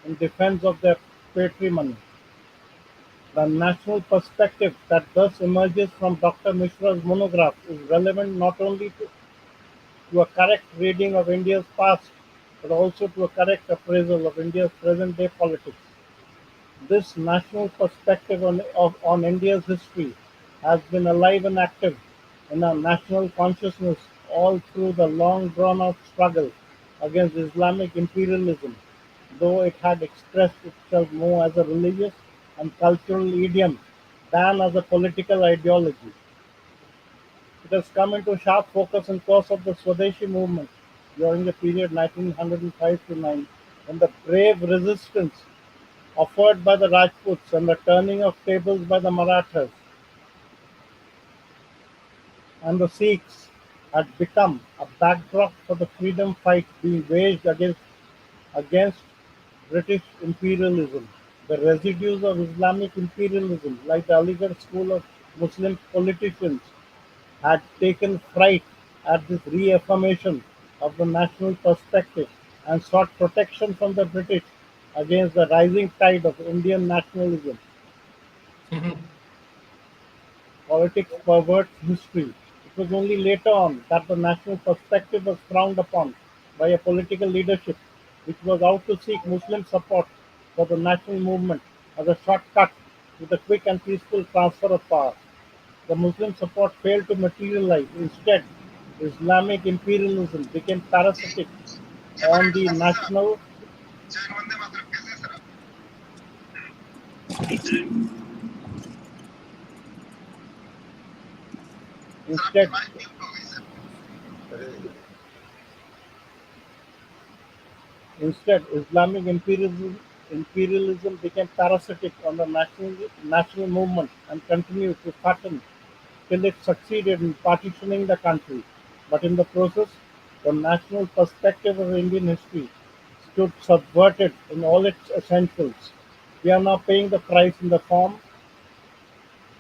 in defense of their patrimony. The national perspective that thus emerges from Doctor Mishra's monograph is relevant not only to a correct reading of India's past, but also to a correct appraisal of India's present-day politics. This national perspective on India's history has been alive and active in our national consciousness all through the long drawn-out struggle against Islamic imperialism, though it had expressed itself more as a religious and cultural idiom than as a political ideology. It has come into sharp focus in course of the Swadeshi movement during the period 1905 to 9, when the brave resistance offered by the Rajputs and the turning of tables by the Marathas and the Sikhs had become a backdrop for the freedom fight being waged against British imperialism. The residues of Islamic imperialism, like the Aligarh school of Muslim politicians, had taken fright at this reaffirmation of the national perspective and sought protection from the British against the rising tide of Indian nationalism. Politics perverts history. It was only later on that the national perspective was frowned upon by a political leadership which was out to seek Muslim support for the national movement as a shortcut to the quick and peaceful transfer of power. The Muslim support failed to materialize. Instead, Islamic imperialism became parasitic on the national. Instead, Islamic imperialism became parasitic on the national movement and continued to fatten till it succeeded in partitioning the country. But in the process, the national perspective of Indian history stood subverted in all its essentials. We are now paying the price in the form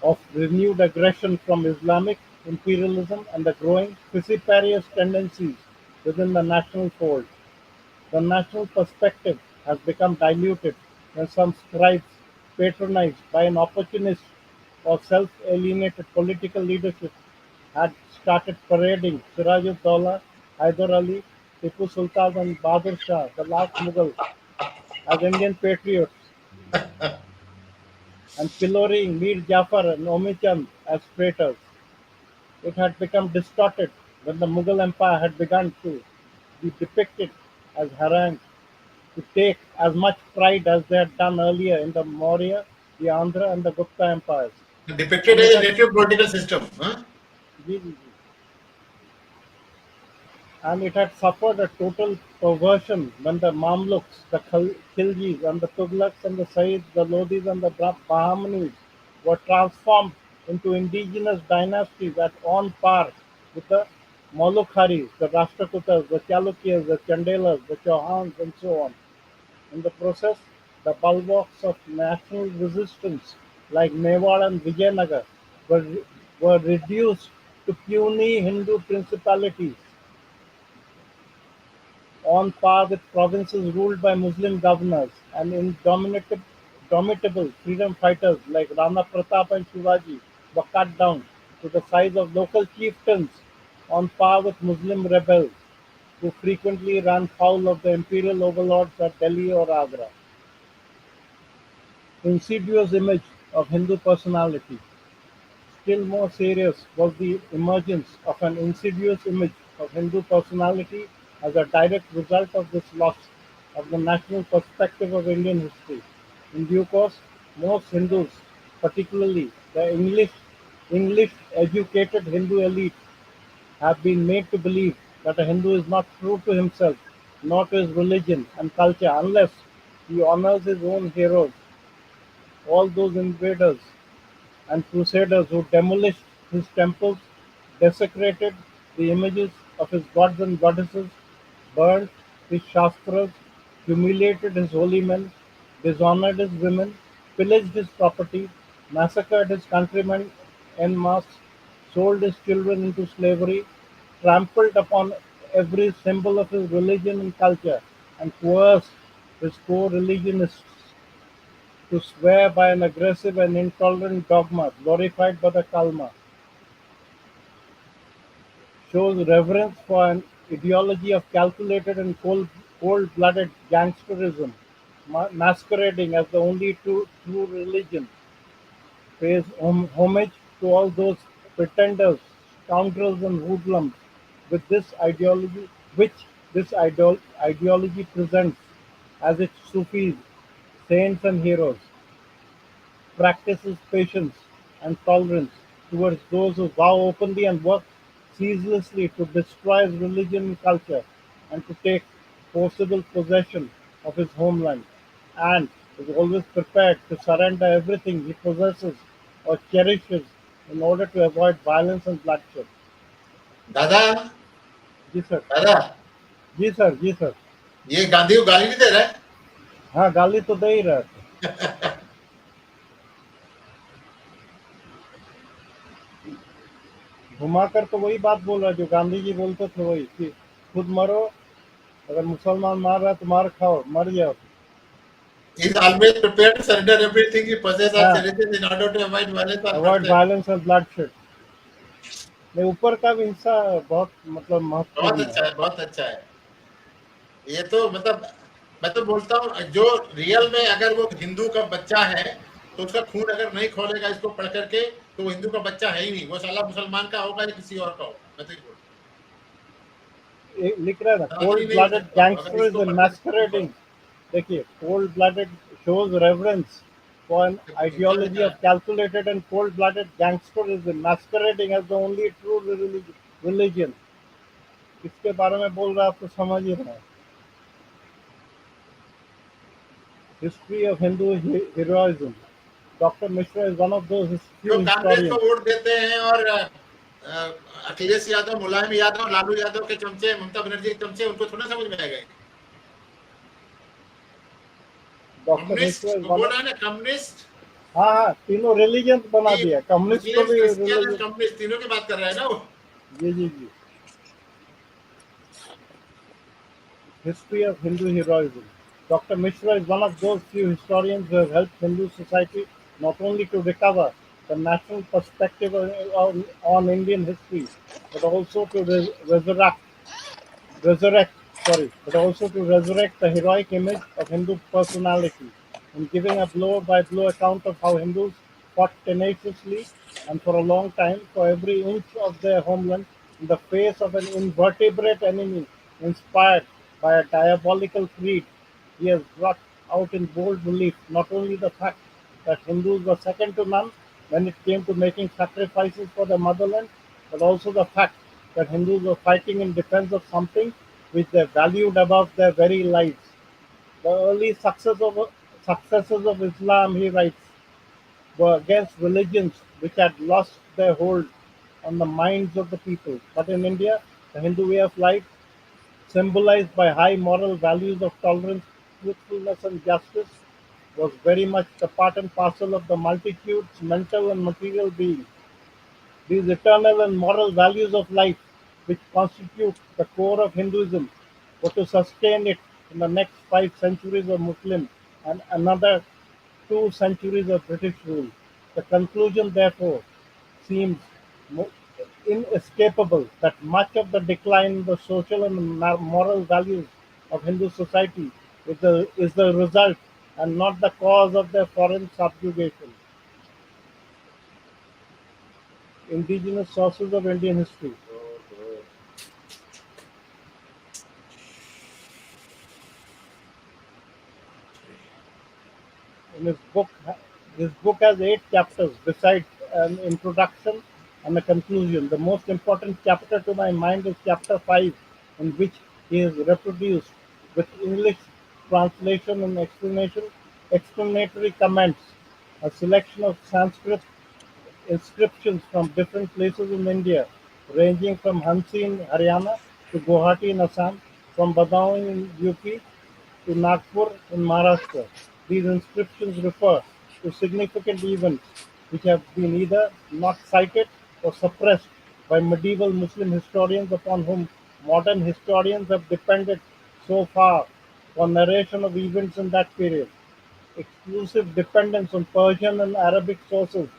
of renewed aggression from Islamic imperialism and the growing vociferous tendencies within the national fold. The national perspective has become diluted when some scribes, patronized by an opportunist or self-alienated political leadership, had started parading Siraj-ud-Daulah, Hyder Ali, Tipu Sultan and Bahadur Shah, the last Mughal, as Indian patriots, and pillorying Mir Jafar and Omi Chand as traitors. It had become distorted when the Mughal Empire had begun to be depicted as harangued to take as much pride as they had done earlier in the Maurya, the Andhra and the Gupta empires. Depicted And it as a had, native political system. Huh? and it had suffered a total perversion when the Mamluks, the Khiljis and the Tughlaqs and the Saids, the Lodhis and the Bahmanis were transformed into indigenous dynasties at on par with the Molukharis, the Rashtrakutas, the Chalukyas, the Chandelas, the Chauhans and so on. In the process, the bulwarks of national resistance like Mewar and Vijayanagar were reduced to puny Hindu principalities on par with provinces ruled by Muslim governors, and indomitable freedom fighters like Rana Pratap and Shivaji were cut down to the size of local chieftains on par with Muslim rebels who frequently ran foul of the imperial overlords at Delhi or Agra. Insidious image of Hindu personality. Still more serious was the emergence of an insidious image of Hindu personality as a direct result of this loss of the national perspective of Indian history. In due course, most Hindus, particularly the English-educated Hindu elite, have been made to believe that a Hindu is not true to himself, nor to his religion and culture, unless he honors his own heroes, all those invaders and crusaders who demolished his temples, desecrated the images of his gods and goddesses, burned his shastras, humiliated his holy men, dishonored his women, pillaged his property, massacred his countrymen en masse, sold his children into slavery, trampled upon every symbol of his religion and culture, and coerced his co-religionists to swear by an aggressive and intolerant dogma glorified by the Kalma, shows reverence for an ideology of calculated and cold-blooded gangsterism, masquerading as the only true religion, pays homage to all those pretenders, scoundrels and hoodlums with this ideology, which ideology presents as its Sufis, saints and heroes, practices patience and tolerance towards those who vow openly and work ceaselessly to destroy his religion and culture, and to take forcible possession of his homeland, and is always prepared to surrender everything he possesses or cherishes in order to avoid violence and bloodshed. दादा जी sir, दादा जी sir, जी sir. ये गांधी को गाली नहीं दे रहा है? हाँ, गाली तो दे ही रहे थे। घुमाकर तो वही बात बोल रहा है जो गांधी जी बोलते थे, वही कि खुद मरो, अगर मुसलमान मार रहा है तो मार खाओ, मर जाओ। He is always prepared to surrender everything he possesses or हाँ, cherishes in order to avoid violence or avoid bloodshed. Violence and bloodshed. नहीं, ऊपर का भी हिस्सा बहुत मतलब बहुत महत्वपूर्ण अच्छा है। है, बहुत अच्छा है। ये तो मतलब मैं तो बोलता हूँ जो रियल में अगर वो हिंदू का बच्चा है तो उसका खून अगर नहीं खोलेगा इसको पढ़ करके तो वो हिंदू का बच्चा है ही नहीं, वो साला मुसलमान का होगा या किसी और का होगा। मैं तो ये बोलता लिख रहा है ना, हूँ, कोल्ड नहीं हो ब्लडेड सकता अगर गैंगस्टर्स इसको एंड पढ़ मैस्करेडिंग। देखिए, cold blooded shows reverence for an ideology of calculated and cold-blooded gangsterism masquerading as the only true religion. इसके बारे में बोल रहा है, आप तो समझ ही रहे हैं। History of Hindu heroism. Dr. Mishra is one of those few जो कांग्रेस historians. को वोट देते हैं और अखिलेश यादव, मुलायम यादव, लालू यादव के चमचे, ममता बनर्जी के चमचे, उनको थोड़ा समझ में आएगा। डॉक्टर मिश्रा कम्युनिस्ट बोल रहा है ना, कम्युनिस्ट। हाँ हाँ, तीनों रिलीजन बना दिया, कम्युनिस्ट को भी रिलीजन, कम्युनिस्ट तीनों की बात कर रहा है ना वो। जी जी जी। History of Hindu Heroism. Dr. Mishra is one of those few historians who have helped Hindu society not only to recover the national perspective on Indian history, but also to resurrect, but also to resurrect the heroic image of Hindu personality in giving a blow-by-blow account of how Hindus fought tenaciously and for a long time for every inch of their homeland in the face of an invertebrate enemy inspired by a diabolical creed. He has brought out in bold relief not only the fact that Hindus were second to none when it came to making sacrifices for their motherland, but also the fact that Hindus were fighting in defense of something which they valued above their very lives. The early successes of Islam, he writes, were against religions which had lost their hold on the minds of the people. But in India, the Hindu way of life, symbolized by high moral values of tolerance, truthfulness, and justice, was very much the part and parcel of the multitude's mental and material being. These eternal and moral values of life, which constitute the core of Hinduism, were to sustain it in the next 5 centuries of Muslim and another 2 centuries of British rule. The conclusion, therefore, seems mo- inescapable that much of the decline in the social and moral values of Hindu society is the result and not the cause of their foreign subjugation. Indigenous sources of Indian history. In his book has 8 chapters besides an introduction and a conclusion. The most important chapter to my mind is chapter 5, in which he has reproduced with English translation and explanatory comments a selection of Sanskrit inscriptions from different places in India, ranging from Hansi in Haryana to Guwahati in Assam, from Badaun in UP to Nagpur in Maharashtra. These inscriptions refer to significant events which have been either not cited or suppressed by medieval Muslim historians upon whom modern historians have depended so far for narration of events in that period. Exclusive dependence on Persian and Arabic sources,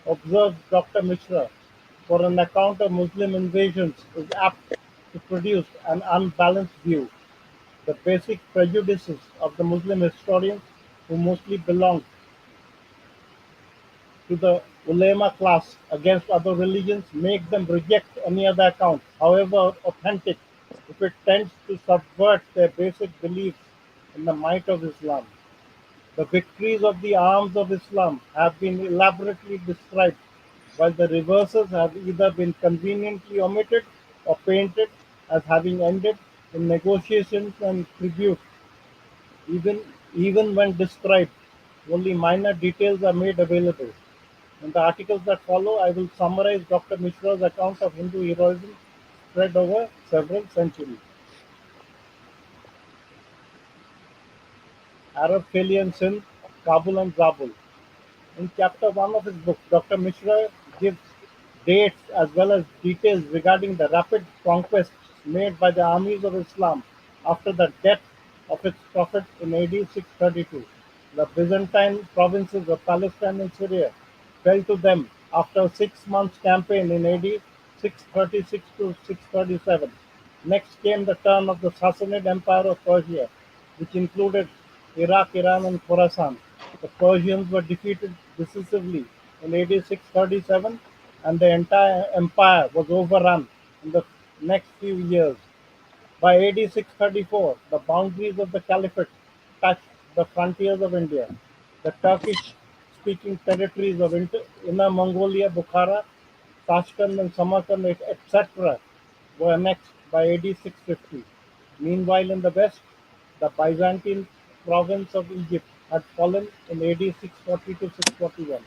observes Doctor Mishra, for an account of Muslim invasions is apt to produce an unbalanced view. The basic prejudices of the Muslim historians, who mostly belong to the ulema class, against other religions, make them reject any other account, however authentic, if it tends to subvert their basic beliefs in the might of Islam. The victories of the arms of Islam have been elaborately described, while the reverses have either been conveniently omitted or painted as having ended in negotiations and tribute. Even even when described, only minor details are made available. In the articles that follow, I will summarize Dr. Mishra's account of Hindu heroism spread over several centuries. Arab failure in Sindh, Kabul and Zabul. In chapter 1 of his book, Doctor Mishra gives dates as well as details regarding the rapid conquests made by the armies of Islam after the death of its prophet in AD 632. The Byzantine provinces of Palestine and Syria fell to them after a 6 months campaign in AD 636 to 637. Next came the turn of the Sassanid Empire of Persia, which included Iraq, Iran, and Khorasan. The Persians were defeated decisively in AD 637, and the entire empire was overrun in the next few years. By AD 634, the boundaries of the Caliphate touched the frontiers of India. The Turkish-speaking territories of Inner Mongolia, Bukhara, Tashkent, and Samarkand, etc., were annexed by AD 650. Meanwhile, in the west, the Byzantine province of Egypt had fallen in AD 640 to 641.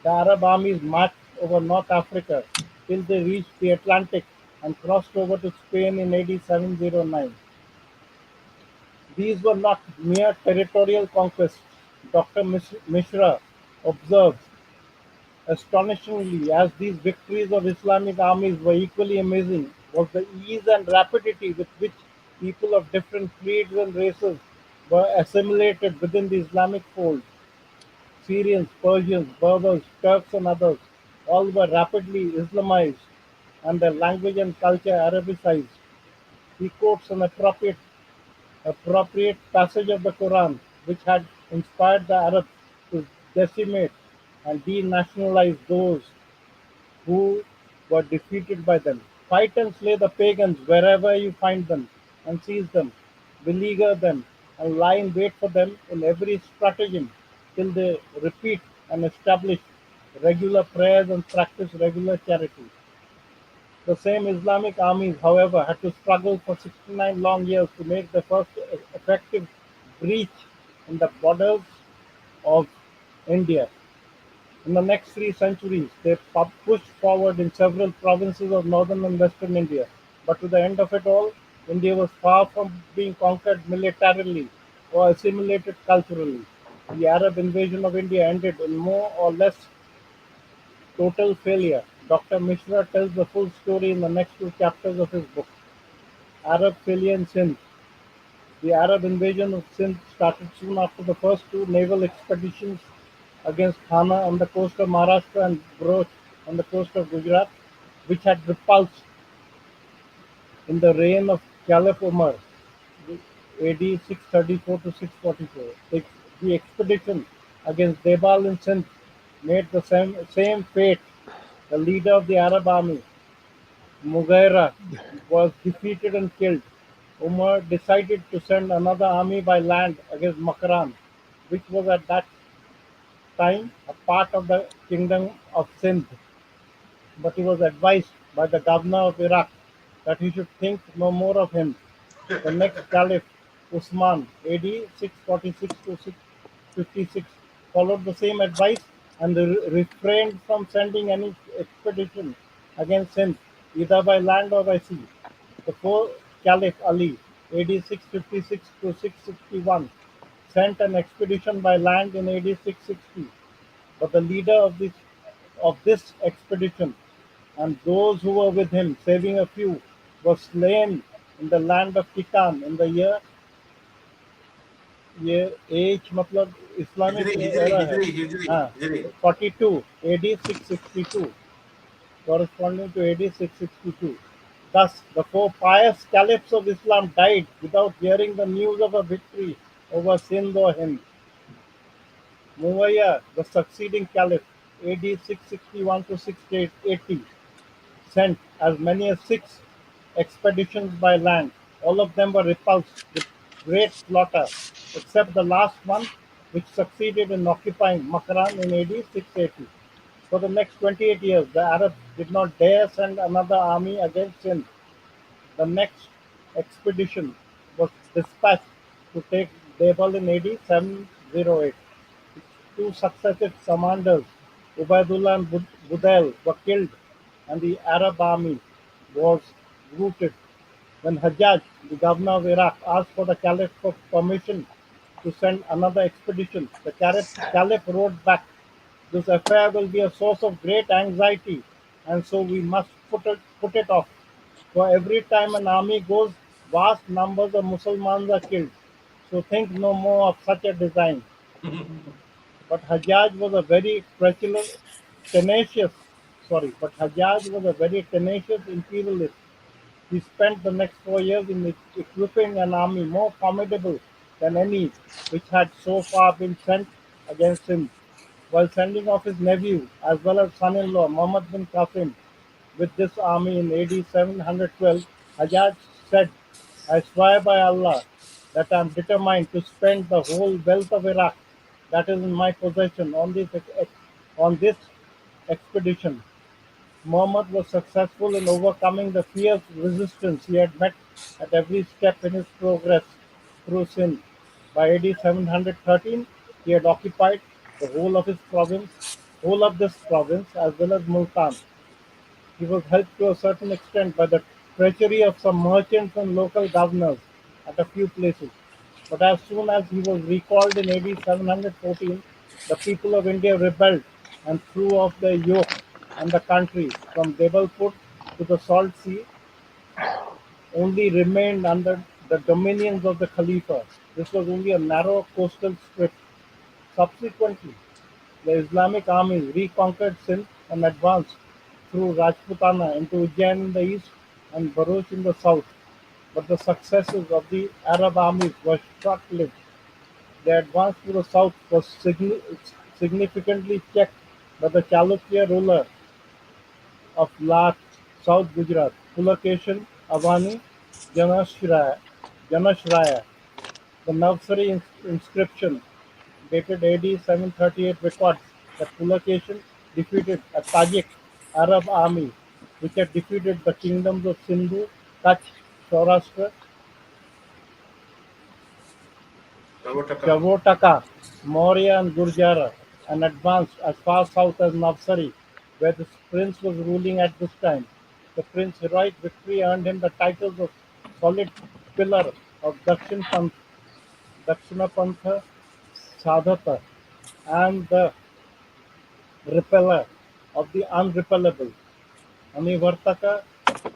The Arab armies marched over North Africa till they reached the Atlantic and crossed over to Spain in AD 709. These were not mere territorial conquests. Dr. Mishra observes, astonishingly, as these victories of Islamic armies were equally amazing, was the ease and rapidity with which People of different creeds and races were assimilated within the Islamic fold. Syrians, Persians, Berbers, Turks, and others all were rapidly Islamized and their language and culture Arabicized. He quotes an appropriate passage of the Quran which had inspired the Arabs to decimate and denationalize those who were defeated by them. Fight and slay the pagans wherever you find them, and seize them, beleaguer them, and lie in wait for them in every stratagem, till they repeat and establish regular prayers and practice regular charity. The same Islamic armies, however, had to struggle for 69 long years to make the first effective breach in the borders of India. In the next 3 centuries, they pushed forward in several provinces of northern and western India. But to the end of it all, India was far from being conquered militarily or assimilated culturally. The Arab invasion of India ended in more or less total failure. Dr. Mishra tells the full story in the next 2 chapters of his book. Arab failure in Sindh. The Arab invasion of Sindh started soon after the first two naval expeditions against Khana on the coast of Maharashtra and Broch on the coast of Gujarat, which had repulsed in the reign of Caliph Umar (AD 634 to 644). The expedition against Debal in Sindh made the same fate. The leader of the Arab army, Mughira, was defeated and killed. Umar decided to send another army by land against Makran, which was at that time a part of the kingdom of Sindh, but he was advised by the governor of Iraq that he should think no more of him. The next caliph, Usman (AD 646 to 656), followed the same advice and refrained from sending any expedition against Sindh, either by land or by sea. The fourth caliph, Ali (AD 656 to 661), sent an expedition by land in AD 660, but the leader of this expedition and those who were with him, saving a few, were slain in the land of Khitan in the year age मतलब Islamic हिजरी हिजरी era है हिजरी हिजरी हाँ हिजरी 42 AD 662 corresponding to AD 662. Thus, the four pious caliphs of Islam died without hearing the news of a victory over Sindh or Hind. Muawiyah, the succeeding caliph, AD 661 to 680, sent as many as 6 expeditions by land. All of them were repulsed with great slaughter, except the last one, which succeeded in occupying Makran in AD 680. For the next 28 years, the Arabs did not dare send another army against Sindh. The next expedition was dispatched to take Debal in AD 708. Two successive commanders, Ubaidullah and Budayl, were killed, and the Arab army was routed. When Hajjaj, the governor of Iraq, asked for the Caliph for permission to send another expedition, the Caliph wrote back, "This affair will be a source of great anxiety, and so we must put it off. For every time an army goes, vast numbers of Muslims are killed. So think no more of such a design." But Hajjaj was a very tenacious, but Hajjaj was a very tenacious imperialist. He spent the next 4 years in equipping an army more formidable than any which had so far been sent against him. While sending off his nephew as well as son-in-law Muhammad bin Qasim with this army in AD 712, Hajjaj said, "I swear by Allah that I am determined to spend the whole wealth of Iraq that is in my possession on this expedition." Muhammad was successful in overcoming the fierce resistance he had met at every step in his progress through Sindh. By AD 713, he had occupied the whole of this province as well as Multan. He was helped to a certain extent by the treachery of some merchants and local governors at a few places. But as soon as he was recalled in AD 714, the people of India rebelled and threw off their yoke, and the country, from Debalpur to the Salt Sea, only remained under the dominions of the Khalifa. This was only a narrow coastal strip. Subsequently, the Islamic armies reconquered Sindh and advanced through Rajputana into Ujjain in the east and Bharuch in the south. But the successes of the Arab armies were short-lived. Their advance to the south was significantly checked by the Chalukya ruler of Lat, South Gujarat, Pulakeshin Avani Janashraya. The Navsari inscription, dated AD 738, records that Pulakeshin defeated a Tajik Arab army which had defeated the kingdoms of Sindhu, Kutch, Saurashtra, Tavotaka. Javotaka, Maurya and Gurjara, and advanced as far south as Navsari, where the prince was ruling at this time. The prince's heroic victory earned him the titles of solid pillar of Dakshinapantha Sadhata, and the repeller of the unrepellable, Anivartaka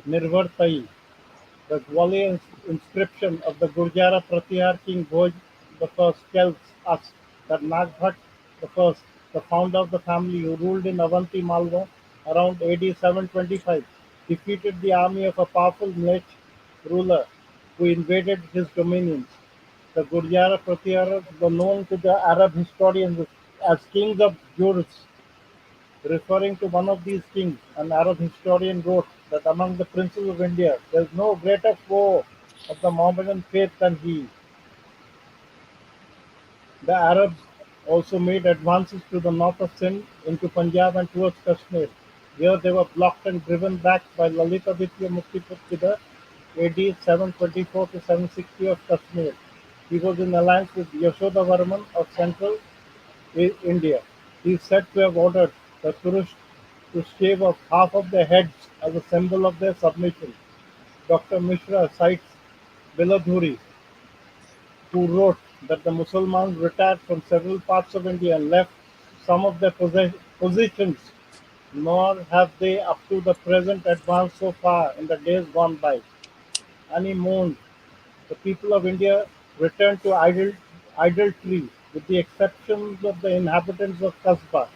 Nirvartai. The Gwalior inscription of the Gurjara Pratihar King Bhoj I tells us that Nagbhat I, the founder of the family who ruled in Avanti Malwa around AD 725, defeated the army of a powerful Mlech ruler who invaded his dominions. The Gurjara Pratiharas were known to the Arab historians as kings of Jurs. Referring to one of these kings, an Arab historian wrote that among the princes of India there is no greater foe of the Mohammedan faith than he. The Arabs also made advances to the north of Sindh, into Punjab and towards Kashmir. Here they were blocked and driven back by Lalitaditya Muktiput AD 724 to 760 of Kashmir. He was in alliance with Yashodavarman of central India. He is said to have ordered the Turush to shave off half of their heads as a symbol of their submission. Dr. Mishra cites Biladhuri, who wrote that the Musalmans retired from several parts of India and left some of their positions, nor have they up to the present advanced so far in the days gone by. And he mourned, the people of India returned to idolatry with the exceptions of the inhabitants of Kasbah.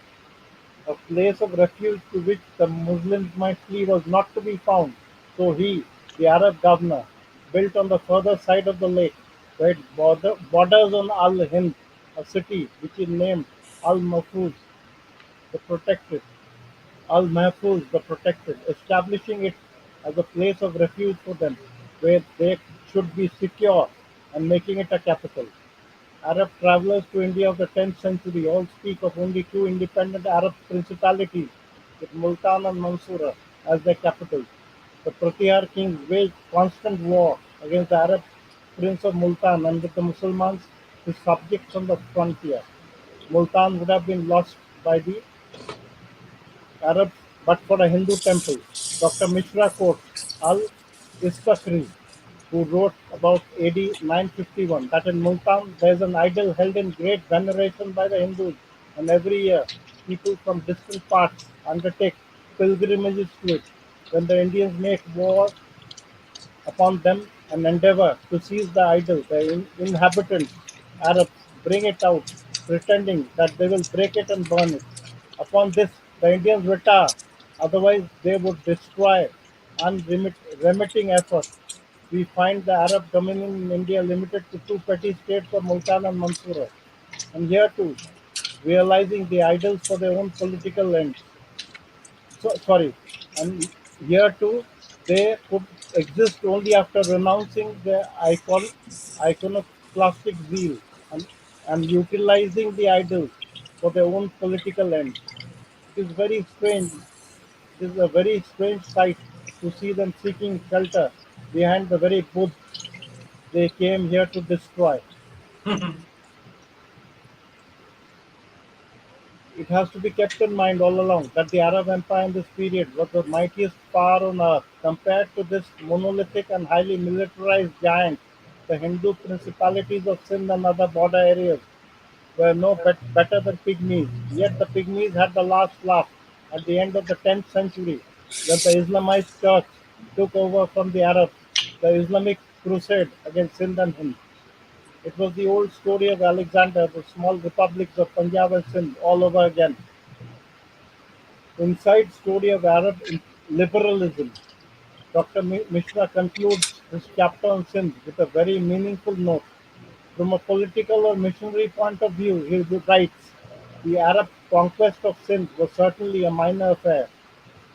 A place of refuge to which the Muslims might flee was not to be found, so he, the Arab governor, built on the further side of the lake, where it borders on Al-Hind, a city which he named Al-Mahfuz, the Protected, Al-Mahfuz, the Protected, establishing it as a place of refuge for them, where they should be secure, and making it a capital. Arab travelers to India of the 10th century all speak of only two independent Arab principalities, with Multan and Mansura as their capitals. The Pratihar kings waged constant war against the Arab prince of Multan and with the Muslims, his subjects on the frontier. Multan would have been lost by the Arabs but for a Hindu temple. Dr. Mishra quotes Al-Istakri, who wrote about AD 951 that in Multan there is an idol held in great veneration by the Hindus, and every year people from distant parts undertake pilgrimages to it. When the Indians make war upon them and endeavor to seize the idol, the inhabitants, Arabs, bring it out, pretending that they will break it and burn it. Upon this, the Indians retire, otherwise they would destroy unremitting effort. We find the Arab dominion in India limited to two petty states of Multan and Mansura, and here too, realizing the idols for their own political ends. Sorry, and here too, they could exist only after renouncing their iconoclastic zeal and utilizing the idols for their own political ends. It is very strange. It is a very strange sight to see them seeking shelter behind the very Buddha they came here to destroy. It has to be kept in mind all along that the Arab Empire in this period was the mightiest power on earth. Compared to this monolithic and highly militarized giant, the Hindu principalities of Sindh and other border areas were no better than pygmies. Yet the pygmies had the last laugh at the end of the 10th century when the Islamist church took over from the Arabs. The Islamic crusade against Sindh and Hind. It was the old story of Alexander, the small republics of Punjab and Sindh all over again. Inside story of Arab liberalism. Dr. Mishra concludes his chapter on Sindh with a very meaningful note. From a political or missionary point of view, he writes, the Arab conquest of Sindh was certainly a minor affair.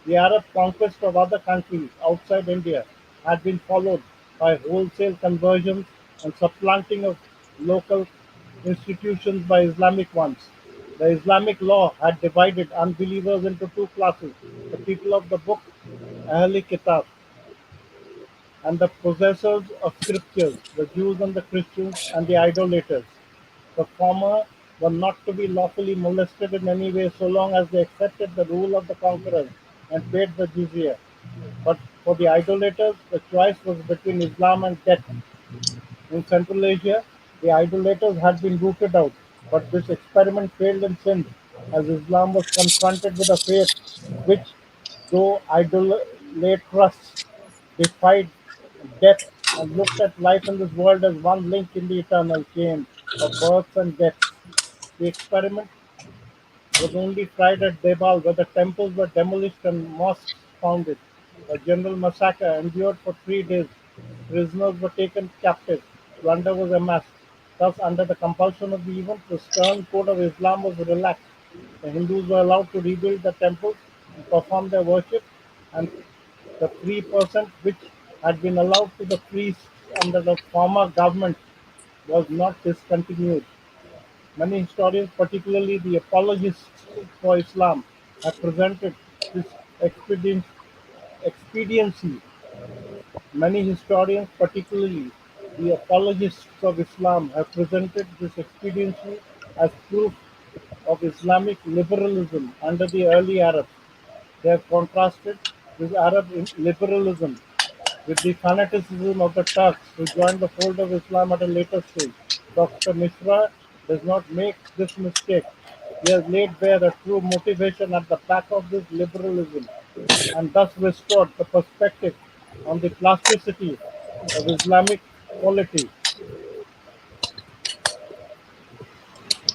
The Arab conquest of other countries outside India had been followed by wholesale conversions and supplanting of local institutions by Islamic ones. The Islamic law had divided unbelievers into two classes: the people of the book, Ahl Kitab, and the possessors of scriptures, the Jews and the Christians, and the idolaters. The former were not to be lawfully molested in any way so long as they accepted the rule of the conquerors and paid the jizya. But for the idolaters, the choice was between Islam and death. In Central Asia, the idolaters had been rooted out, but this experiment failed in Sindh, as Islam was confronted with a faith which, though idolatrous, defied death and looked at life in this world as one link in the eternal chain of births and deaths. The experiment was only tried at Debal, where the temples were demolished and mosques founded. A general massacre endured for 3 days. Prisoners were taken captive. Plunder was amassed. Thus, under the compulsion of the event, the stern code of Islam was relaxed. The Hindus were allowed to rebuild the temples and perform their worship, and the 3% which had been allowed to the priests under the former government was not discontinued. Many historians, particularly the apologists for Islam, have presented this expediency. Many historians, particularly the apologists of Islam, have presented this expediency as proof of Islamic liberalism under the early Arabs. They have contrasted this Arab liberalism with the fanaticism of the Turks who joined the fold of Islam at a later stage. Dr. Mishra does not make this mistake. He has laid bare the true motivation at the back of this liberalism and thus restored the perspective on the plasticity of Islamic polity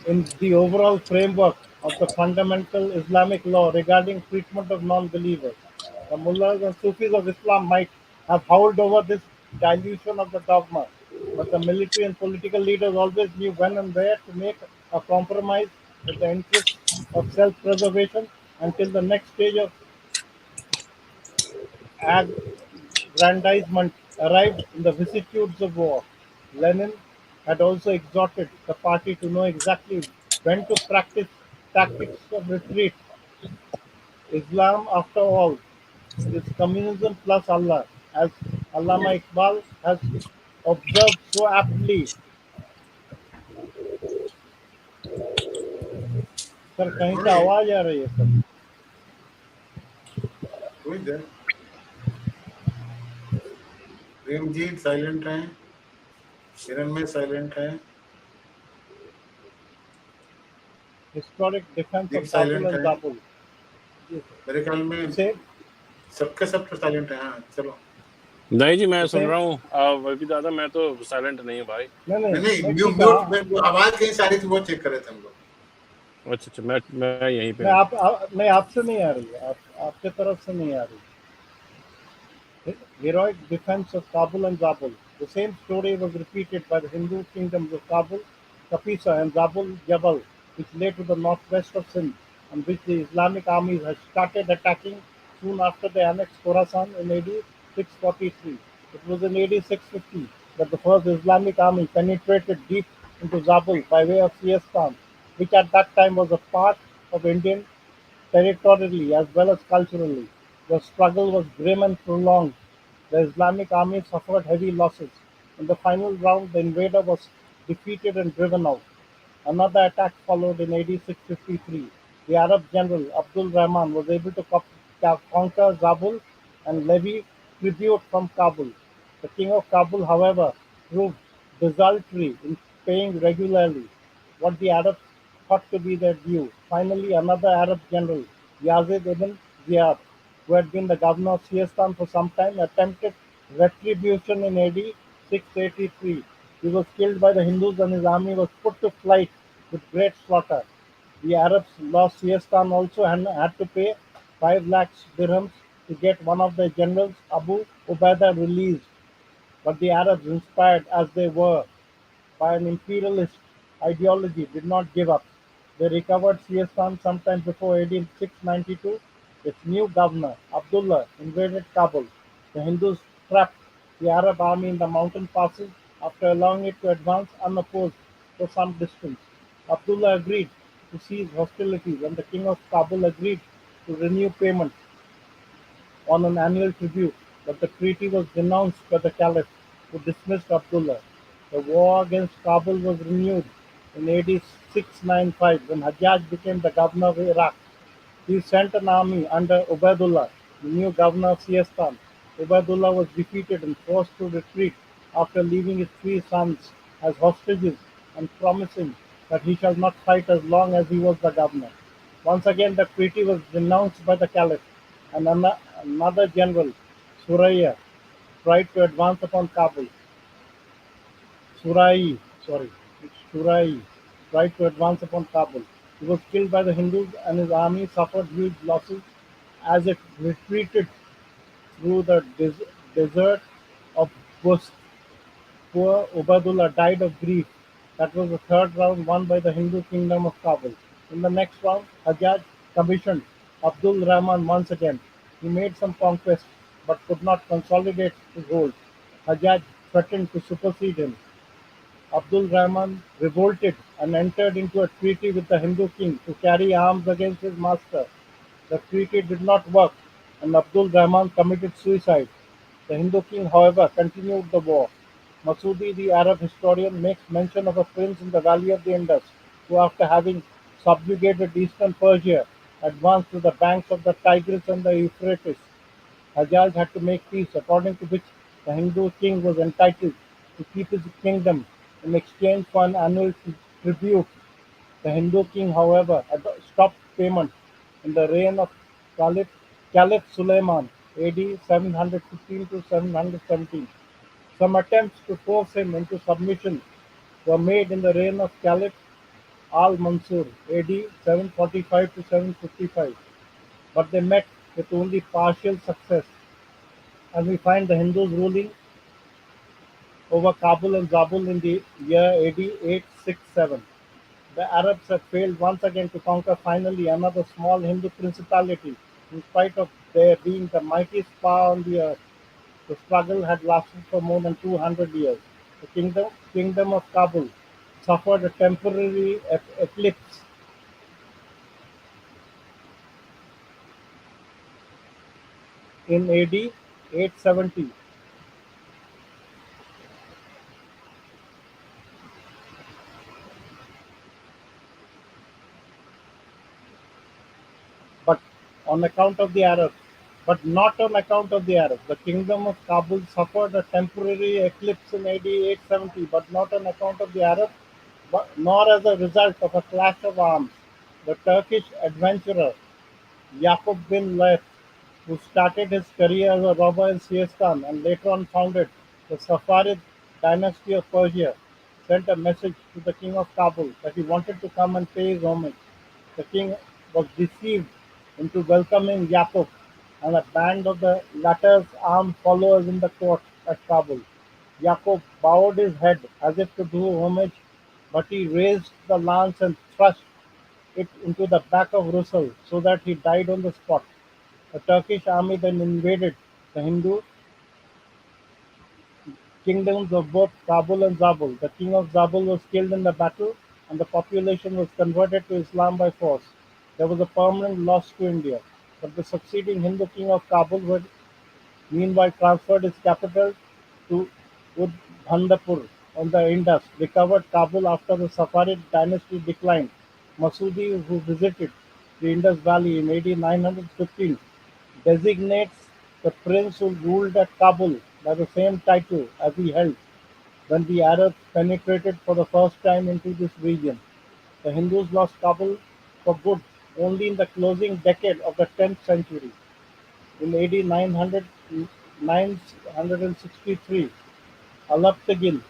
in the overall framework of the fundamental Islamic law regarding treatment of non-believers. The mullahs and Sufis of Islam might have howled over this dilution of the dogma, but the military and political leaders always knew when and where to make a compromise with the interests of self-preservation until the next stage of aggrandizement arrived in the vicissitudes of war. Lenin had also exhorted the party to know exactly when to practice tactics of retreat. Islam, after all, is communism plus Allah, as Allama Iqbal has observed so aptly. Sir कहीं से आवाज आ रही है sir कोई देर Premjit silent है किरण में silent है historic defense Deep of Kabul silent and है। Kabul. मेरे ख्याल में Say, सबके सब साइलेंट है हाँ चलो नहीं जी मैं सुन Same. रहा हूँ वही दादा मैं तो साइलेंट नहीं हूँ भाई नहीं नहीं मैं म्यूट ठीक हूँ। में वो आवाज कहीं सारी थी वो चेक कर रहे थे हम लोग अच्छा मैं यहीं पे नहीं आपसे नहीं आ रही है आपके तरफ से नहीं आ रही Heroic defense of Kabul and Zabul. The same story was repeated by the Hindu kingdoms of Kabul, Kapisa, and Zabul Jabal, which lay to the northwest of Sindh, and which the Islamic armies had started attacking soon after they annexed Khorasan in AD 643. It was in AD 650 that the first Islamic army penetrated deep into Zabul by way of Siastan, which at that time was a part of Indian territorially as well as culturally. The struggle was grim and prolonged. The Islamic army suffered heavy losses. In the final round, the invader was defeated and driven out. Another attack followed in AD 653. The Arab general Abdul Rahman was able to conquer Zabul and levy tribute from Kabul. The king of Kabul, however, proved desultory in paying regularly what the Arabs thought to be their due. Finally, another Arab general, Yazid ibn Ziyad, who had been the governor of Siastan for some time, attempted retribution in AD 683, he was killed by the Hindus and his army was put to flight with great slaughter. The Arabs lost Siestan also and had to pay 5 lakhs dirhams to get one of their generals, Abu Ubaidah, released. But the Arabs, inspired as they were by an imperialist ideology, did not give up. They recovered Siestan sometime before AD 692. Its new governor, Abdullah, invaded Kabul. The Hindus trapped the Arab army in the mountain passes after allowing it to advance unopposed for some distance. Abdullah agreed to cease hostilities and the king of Kabul agreed to renew payments on an annual tribute, but the treaty was denounced by the Caliph, who dismissed Abdullah. The war against Kabul was renewed in AD 695 when Hajjaj became the governor of Iraq. He sent an army under Ubaidullah, the new governor of Siestan. Ubaidullah was defeated and forced to retreat after leaving his 3 sons as hostages and promising that he shall not fight as long as he was the governor. Once again the treaty was denounced by the Caliph, and another general, Suraya, tried to advance upon Kabul. Surai, sorry, Surai tried to advance upon Kabul. He was killed by the Hindus and his army suffered huge losses as it retreated through the desert of Bust. Poor Ubaidullah died of grief. That was the third round won by the Hindu kingdom of Kabul. In the next round, Hajjaj commissioned Abdul Rahman once again. He made some conquests but could not consolidate his hold. Hajjaj threatened to supersede him. Abdul Rahman revolted and entered into a treaty with the Hindu king to carry arms against his master. The treaty did not work and Abdul Rahman committed suicide. The Hindu king, however, continued the war. Masudi, the Arab historian, makes mention of a prince in the valley of the Indus who, after having subjugated eastern Persia, advanced to the banks of the Tigris and the Euphrates. Hajjaj had to make peace, according to which the Hindu king was entitled to keep his kingdom in exchange for an annual tribute. The Hindu king, however, stopped payment in the reign of Caliph Suleiman (AD 715 to 717). Some attempts to force him into submission were made in the reign of Caliph al-Mansur (AD 745 to 755), but they met with only partial success, and we find the Hindus ruling over Kabul and Zabul in the year AD 867. The Arabs had failed once again to conquer finally another small Hindu principality, in spite of their being the mightiest power on the earth. The struggle had lasted for more than 200 years. The kingdom of Kabul suffered a temporary eclipse in AD 870. But on account of the Arabs, but not on account of the Arabs. The kingdom of Kabul suffered a temporary eclipse in AD 870, but not on account of the Arabs, nor as a result of a clash of arms. The Turkish adventurer Yaqub bin Layth, who started his career as a robber in Siestan and later on founded the Safarid dynasty of Persia, sent a message to the king of Kabul that he wanted to come and pay his homage. The king was deceived into welcoming Yaqub and a band of the latter's armed followers in the court at Kabul. Yaqub bowed his head as if to do homage, but he raised the lance and thrust it into the back of Russell so that he died on the spot. The Turkish army then invaded the Hindu kingdoms of both Kabul and Zabul. The king of Zabul was killed in the battle and the population was converted to Islam by force. There was a permanent loss to India, but the succeeding Hindu king of Kabul had meanwhile transferred his capital to Udbhandapur on the Indus, recovered Kabul after the Safarid dynasty declined. Masudi, who visited the Indus Valley in AD 915, designates the prince who ruled at Kabul by the same title as he held when the Arabs penetrated for the first time into this region. The Hindus lost Kabul for good only in the closing decade of the 10th century. In AD 963, Alaptagil,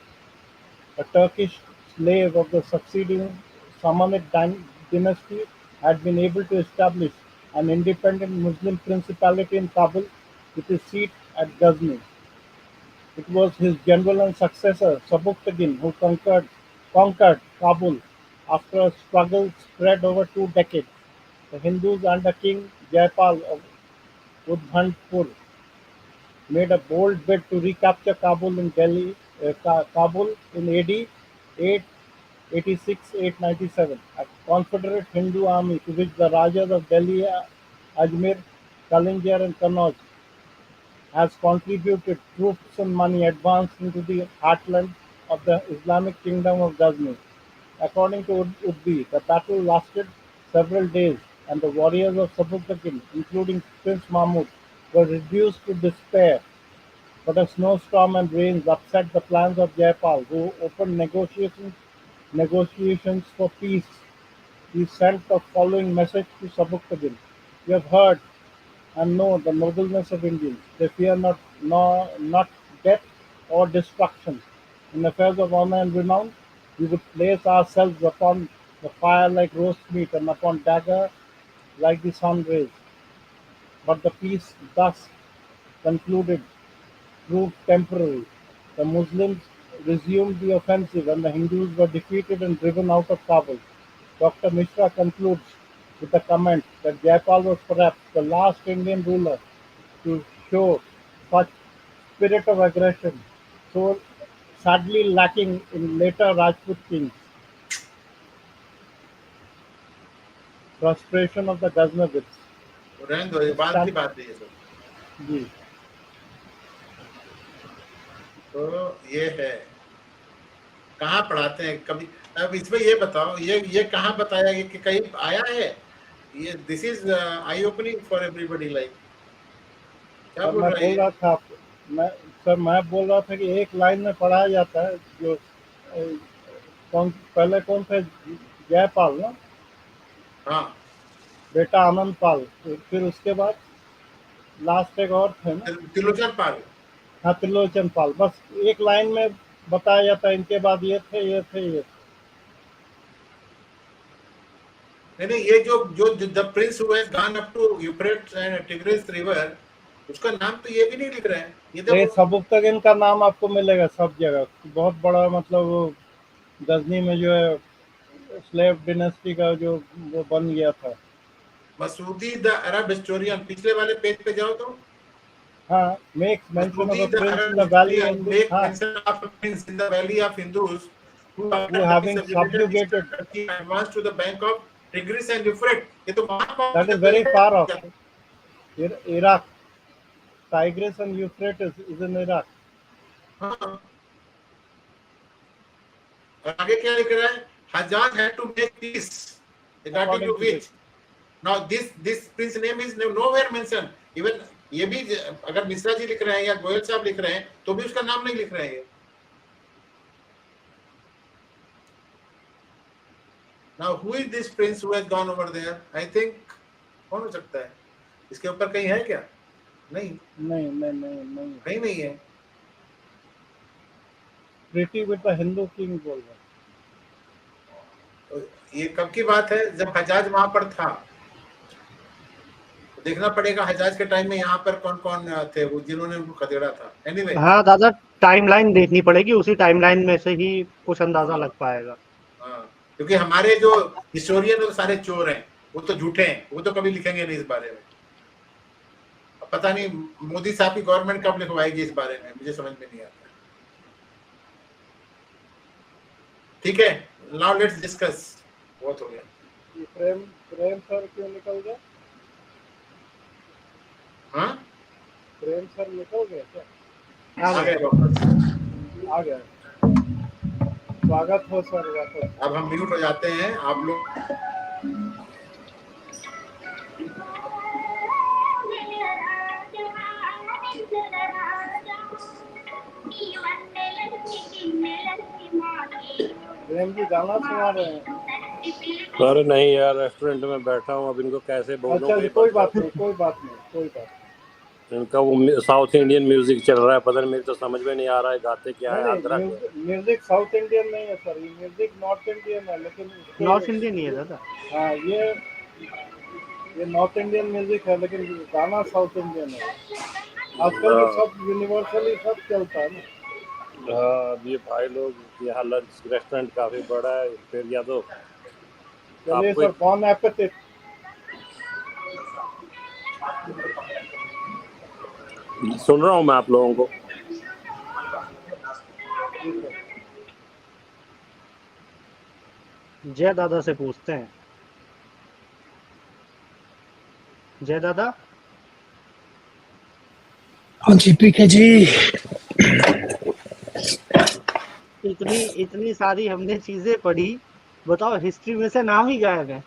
a Turkish slave of the succeeding Samanid dynasty, had been able to establish an independent Muslim principality in Kabul with its seat at Ghazni. It was his general and successor Sabuktagin who conquered Kabul after a struggle spread over 2 decades. The Hindus under King Jaypal of Udhantpur made a bold bid to recapture Kabul in AD 886-897. A confederate Hindu army to which the Rajas of Delhi, Ajmer, Kalinjar and Kannauj has contributed troops and money advanced into the heartland of the Islamic kingdom of Ghazni. According to Udbi, the battle lasted several days, and the warriors of Sabuktagin, including Prince Mahmud, were reduced to despair. But a snowstorm and rains upset the plans of Jaipal, who opened negotiations for peace. He sent the following message to Sabuktagin: "You have heard and know the nobleness of Indians. They fear not death or destruction. In affairs of honor and renown, we would place ourselves upon the fire like roast meat and upon dagger like the sun rays. But the peace thus concluded proved temporary. The Muslims resumed the offensive and the Hindus were defeated and driven out of Kabul." Dr. Mishra concludes with the comment that Jaipal was perhaps the last Indian ruler to show such spirit of aggression, so sadly lacking in later Rajput kings. Frustration of the Ghaznavids. रहने दो, ये बात की बात है ये सब। जी, तो ये है, कहाँ पढ़ाते हैं कभी? अब इसमें ये बताओ, ये कहाँ बताया गया कि कहीं आया है ये? This is I opening for everybody. Like क्या सर बोल मैं रहा बोल है? रहा था मैं बोल रहा था कि एक लाइन में पढ़ाया जाता है जो पहले कौन थे? जयपाल ना, हाँ, बेटा आनंद पाल, फिर उसके बाद लास्ट एक और थे ना, त्रिलोचन पाल। हाँ त्रिलोचन पाल। बस एक लाइन में बताया जाता है इनके बाद ये थे ये थे ये थे। नहीं, ये जो the prince who has gone up to Euphrates and Tigris river, उसका नाम तो ये भी नहीं लिख रहे हैं। ये सबुक्तगिन का नाम आपको मिलेगा सब जगह। बहुत बड़ा मतलब वो गजनी में जो है स्लेव डिनेस्टी का जो वो बन गया था। मसूदी द अरब हिस्टोरियन, पिछले वाले पेज पे जाओ तो। हाँ, makes mention of a Masuti, the prince in Arab the valley historian, and make हाँ, mention of a prince in the valley of Hindus who having subjugated Turkey advanced to the bank of Tigris and Euphrates. ये तो that is very far off. Iraq, Tigris and Euphrates is in Iraq. हाँ, और आगे क्या लिख रहा है? Hajjaj had to make peace, regarding to which now this prince name is nowhere mentioned. Even ये भी अगर मिश्रा जी लिख रहे हैं या गोयल साहब लिख रहे हैं तो भी उसका नाम नहीं लिख रहे हैं। Now who is this prince who has gone over there? I think कौन हो सकता है? इसके ऊपर कहीं है क्या? नहीं, कहीं नहीं है। Treaty with the Hindu King बोल रहा है। ये कब की बात है? जब हजाज वहां पर था। देखना पड़ेगा हजाज के टाइम में यहाँ पर कौन कौन थे वो जिन्होंने उनको खदेड़ा था। एनीवे हाँ दादा, टाइमलाइन देखनी पड़ेगी, उसी टाइमलाइन में से ही कुछ अंदाजा लग पाएगा। हाँ, क्योंकि हमारे जो हिस्टोरियन वो सारे चोर हैं, वो तो झूठे हैं, वो तो कभी लिखेंगे नहीं इस बारे में। अब पता नहीं मोदी साहब की गवर्नमेंट कब लिखवाएगी इस बारे में, मुझे समझ में नहीं आता। ठीक है, नाउ लेट्स डिस्कस। बहुत हो गया। प्रेम सर क्यों निकल गया? हाँ, प्रेम सर निकल गया क्या? आ गए वापस। आ गया। स्वागत हो सर वापस। अब हम म्यूट हो जाते हैं आप लोग। प्रेम जी गाना सुना रहे हैं? अरे नहीं यार, रेस्टोरेंट में बैठा हूँ, अब इनको कैसे बोलूं? अच्छा, कोई बात नहीं। इनका वो साउथ इंडियन म्यूजिक चल रहा है, पता नहीं, मेरे तो समझ में नहीं आ रहा है गाते क्या है। आंध्रा के म्यूजिक साउथ इंडियन नहीं है सर, ये म्यूजिक नॉर्थ इंडियन है, लेकिन नॉर्थ इंडियन ही है दादा। हाँ, ये नॉर्थ इंडियन म्यूजिक है, लेकिन गाना साउथ इंडियन है। आजकल तो सब यूनिवर्सली सब चलता है ना। हाँ, अब ये भाई लोग यहाँ लंच रेस्टोरेंट काफी बड़ा है, फिर या तो चलिए आपको सर, कौन एपेटिट? सुन रहा हूँ मैं आप लोगों को। जय दादा से पूछते हैं। जय दादा। हाँ जी पीके जी। इतनी सारी हमने चीजें पढ़ी, बताओ हिस्ट्री में से नाम ही गायब है।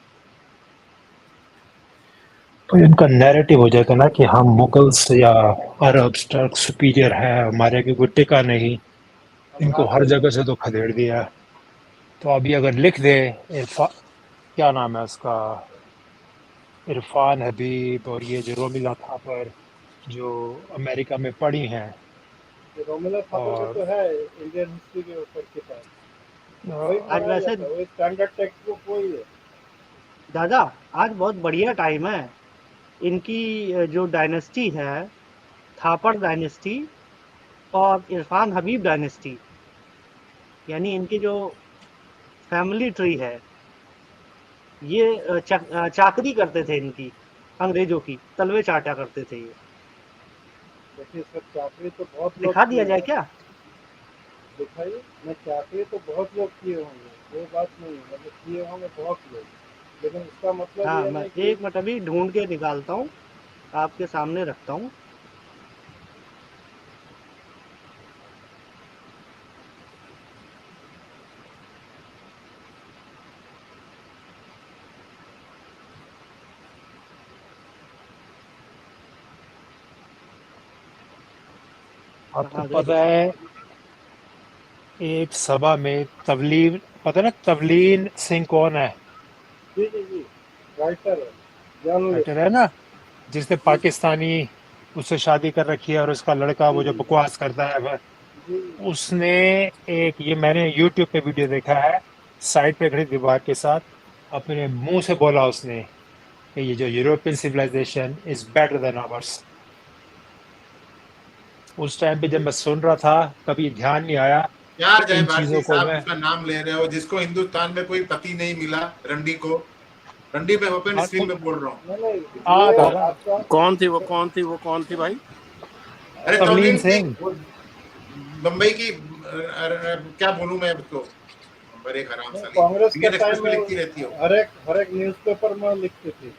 तो इनका नैरेटिव हो जाता ना कि हम मुगल्स या अरब्स टर्क सुपीरियर है, हमारे के कोई टिका नहीं, इनको हर जगह से तो खदेड़ दिया। तो अभी अगर लिख दे क्या नाम है उसका, इरफान हबीब और ये जो रोमिला थापर जो अमेरिका में पढ़ी हैं, रोमिला थापर का और तो है इंडियन हिस्ट्री के ऊपर किताब, वही आज पढ़ा वैसे जाता है, वही स्टैंडर्ड टेक्स्ट बुक वही है। दादा आज बहुत बढ़िया टाइम है। इनकी जो डायनेस्टी है, थापर डायनेस्टी और इरफान हबीब डायनेस्टी, यानी इनकी जो फैमिली ट्री है, ये चाकरी करते थे इनकी, अंग्रेजों की तलवे चाटा करते थे ये। देखिए सर, चाकरी तो बहुत लोग दिखा दिया किए जाए हैं। क्या? दिखाइए। मैं चाकरी तो बहुत लोग किए होंगे, वो बात नहीं है, मतलब किए होंगे बहुत लोग, लेकिन इसका मतलब हाँ, ये मैं नहीं कि एक मिनट अभी ढूंढ के निकालता हूँ, आपके सामने रखता हूँ। आपको कहाँ गए? पता है एक सभा में तवलीन, पता ना तवलीन सिंह कौन है? जी जी जी, राइटर है, जर्नलिस्ट। राइटर है ना, जिसने पाकिस्तानी उससे शादी कर रखी है और उसका लड़का वो जो बकवास करता है जी उसने एक, ये मैंने यूट्यूब पे वीडियो देखा है, साइड पे खड़ी दीवार के साथ अपने मुंह से बोला उसने कि ये जो European civilisation is better than ours. उस टाइम पे जब मैं सुन रहा था कभी ध्यान नहीं आया यार कि जय इन भारती चीजों को साहब मैं जिसका नाम ले रहे हो, जिसको हिंदुस्तान में कोई पति नहीं मिला, रंडी को, रंडी पे ओपन स्क्रीन में बोल रहा हूँ। नहीं नहीं, ये दादा आपका कौन थी वो, कौन थी भाई? अरे तवलीन तवलीन सिंह। सिंह, वो बम्बई की क्या बोलूं मैं उसको, बड़े हराम साली, कांग्रेस के इंडियन एक्सप्रेस टाइम में में लिखती रहती हो। हर एक न्यूज़पेपर में लिखती थी, और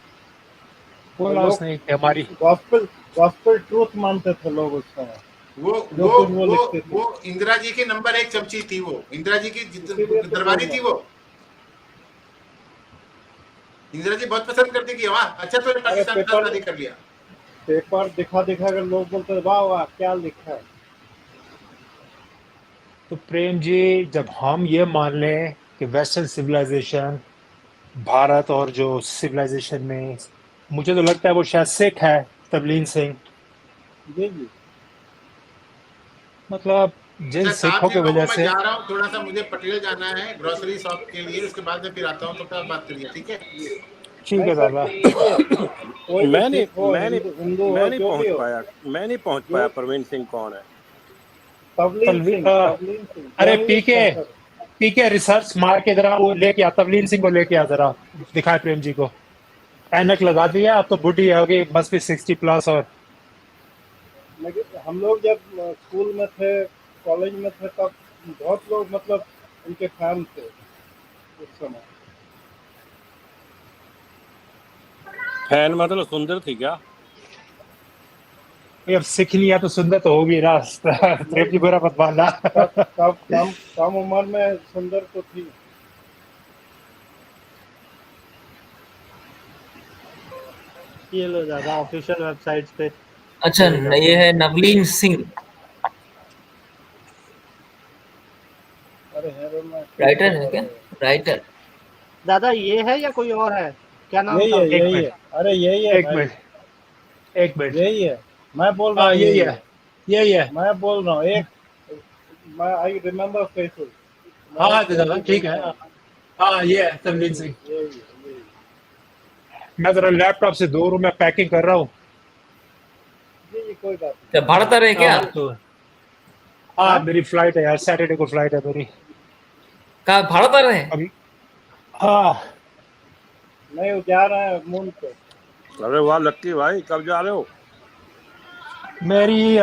बोला लोग उसने कि हमारी गॉस्पेल गॉस्पेल ट्रूथ मानते थे लोग उस समय, वो जो वो कुछ वो वो लिखती थी। वो इंदिरा जी की नंबर 1 चमची थी, वो इंदिरा जी की इसीलिए तो बोल दरबारी रहा थी हूँ, वो। इंदिरा जी बहुत पसंद करती थी वहाँ। अच्छा तो अरे पाकिस्तान का शादी कर लिया। पेपर दिखा दिखा कर लोग बोलते थे, वाह वाह क्या लिखा है। तो प्रेम जी, जब हम ये मान लें कि वेस्टर्न सिविलाइजेशन भारत और जो सिविलाइजेशन में, मुझे तो लगता है वो शायद सिख है तबलीन सिंह, जी जी, मतलब जिन अच्छा साहब सिखों जी की लोगों, वजह मैं से। जा रहा हूँ, थोड़ा सा मुझे पटेल जाना है ग्रोसरी शॉप के लिए, उसके बाद में फिर आता हूँ, तो फिर आप बात करिए, ठीक है? ठीक नहीं है सर, दादा। देखिए, कोई भी मैं नहीं सिख हो, मैं नहीं हिंदू मैं हो, नहीं जो भी पहुंच हो, पाया, जो प्रवीण सिंह कौन है? तबलीन सिंह अरे जर्नलिस्ट पीके, है सर। पीके रिसर्च मार के जरा वो लेके आ, तवलीन सिंह को लेके आ जरा, दिखाए प्रेम जी को। ऐनक लगा दिया, अब तो बुढ़ी होगी, मस्ट बी 60+। और लेकिन हम लोग जब स्कूल में थे, कॉलेज में थे, तब बहुत लोग मतलब उनके फैन थे उस समय। फैन मतलब सुंदर थी क्या? अब सीख लिया तो सुंदर तो होगी ना। प्रेम नहीं, जी बुरा मत मानना। तब कम उम्र में सुंदर तो थी। ये लो दादा, ऑफिशियल वेबसाइट्स पे अच्छा, मिलेगा। ये है नवलीन सिंह, अरे हेरो में राइटर कैसे है कर क्या? रहे हो? राइटर। दादा ये है या कोई और है? क्या नाम यही था है, उसका? एक यही है, मिनट, अरे यही है एक भाई, मिनट, एक मिनट। यही है। मैं बोल रहा हाँ हूँ यही है, यही है। मैं बोल रहा हूँ एक मैं आई रिमेम्बर फेसेस। हाँ दादा ठीक है। हाँ ये है तनवीर सिंह। मैं जरा लैपटॉप से दूर हूँ, मैं पैकिंग कर रहा हूँ। जी कोई बात क्या भारत आ रहे हैं क्या? हाँ तो हाँ मेरी फ्लाइट है यार, सैटरडे को फ्लाइट है मेरी कहाँ भारत आ रहे हैं? अभी। हाँ नहीं। वो जा रहा है मून पे। अरे वाह लक्की भाई, कब जा रहे हो? मेरी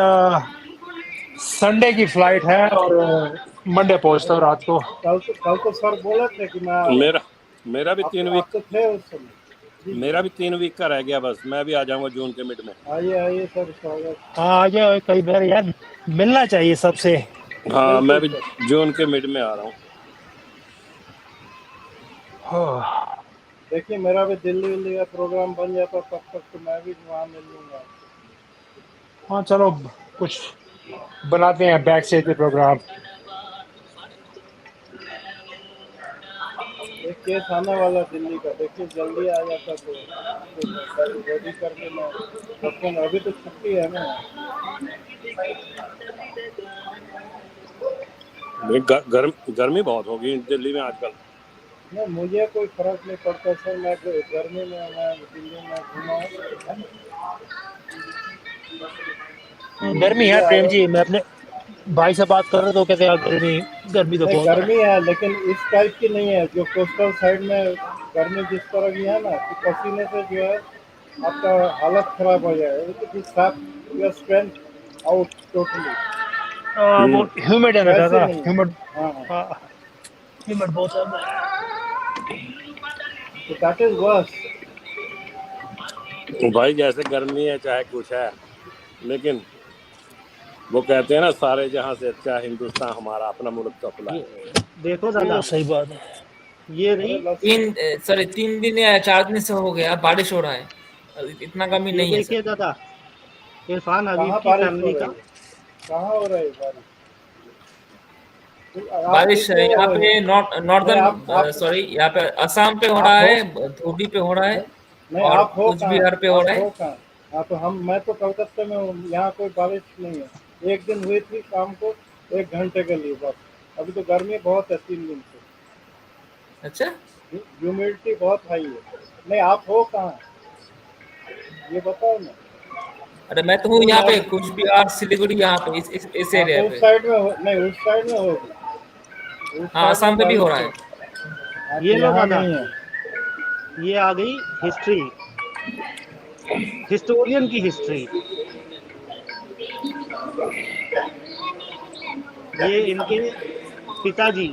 संडे की फ्लाइट है और मंडे पहुंचता हूँ रात को। कल तो सर बोले थे कि मैं आ रहा हूँ। मेरा भी 3 वीक आप तो थे उस समय। मेरा भी 3 वीक का रह गया, बस मैं भी आ जाऊंगा जून के मिड में। आइए सर, स्वागत। हाँ आ जाओ कई बार यार, मिलना चाहिए सबसे। हाँ मैं भी बिल्कुल जून के मिड में आ रहा हूँ। हाँ देखिए मेरा भी दिल्ली का प्रोग्राम बन जाता तब तक तो मैं भी वहाँ मिल लूंगा। हाँ चलो कुछ बनाते हैं बैक स्टेज पे प्रोग्राम। एक केस आने वाला दिल्ली का, देखिए जल्दी आ जाता तो रेडी करके मैं रखूंगा। अभी तो छुट्टी है ना। गर्मी बहुत होगी दिल्ली में आजकल। नहीं मुझे कोई फर्क नहीं पड़ता सर, मैं गर्मी में मैं दिल्ली में घूमा हूँ। गर्मी है प्रेम जी, मैं अपने भाई से बात कर रहा था, कहते यार गर्मी गर्मी तो नहीं बहुत है। गर्मी है लेकिन इस टाइप की नहीं है जो कोस्टल साइड में गर्मी जिस तरह की है ना कि पसीने से जो है आपका हालत खराब हो जाए। Strength out totally. वो ह्यूमिड है ना वैसे दादा, नहीं है। ह्यूमिड। हाँ हाँ। हाँ ह्यूमिड बहुत है। तो दैट इज वर्स। भाई जैसे गर्मी है चाहे कुछ है, लेकिन वो कहते हैं ना सारे जहां से अच्छा हिंदुस्तान हमारा, अपना मुल्क तो अपना है। देखो दादा, सही बात है। ये रही, तीन दिन या 4 दिन से हो गया बारिश हो रहा है, इतना कमी ये नहीं है देखिए सर। दादा, इरफान हबीब कहाँ की बारिश हो फैमिली का। रही है? कहाँ हो रही है बारिश? आप बारिश किस जगह यहाँ हो? पे नहीं आप नॉर्दर्न सॉरी, यहाँ पे असम पे हो रहा है, धोबी पे हो रहा है, नहीं, नहीं और आप हो कुछ कहाँ? बिहार पे हो आप रहा हो है। कहाँ? हाँ तो मैं तो कलकत्ते में हूँ। यहाँ कोई बारिश नहीं है। एक दिन हुई थी शाम को, 1 घंटे के लिए बस। अभी तो गर्मी बहुत है 3 दिन से। अच्छा, ह्यूमिडिटी बहुत हाई है। नहीं आप हो कहाँ, ये बताओ ना। अरे मैं तो हूँ वो यहाँ पे नॉर्थ। कुछ बिहार सिलीगुड़ी, यहाँ पे इस हाँ एरिया तो उस पे। साइड में हो, नहीं उस साइड में होगी। उस हाँ साइड में असम पे भी हो बारिश रहा हो। है। हाँ ये तो लो यहाँ दादा, नहीं है। ये आ गई हिस्ट्री, हिस्टोरियन की हिस्ट्री। ये इनके पिताजी,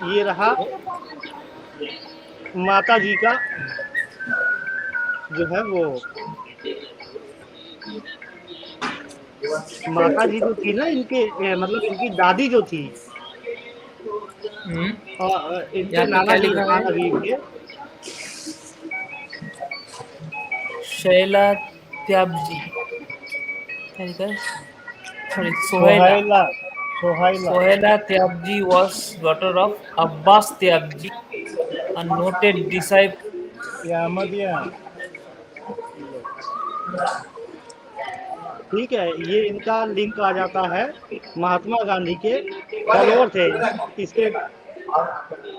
ये रहा माता जी का जो है वो, माता जी जो थी ना इनके, मतलब इनकी दादी जो थी, और इनके यहाँ पे नाना क्या जी लिखा है? इरफान हबीब के, शैला त्याबजी, क्या लिखा है? सॉरी, सोहेला सोहाइला। सोहाइला। सोहेला Tyabji was daughter of Abbas Tyabji, a noted disciple. ये अहमदिया है। ठीक है। ये इनका लिंक आ जाता है, महात्मा गांधी के फॉलोअर थे इसके,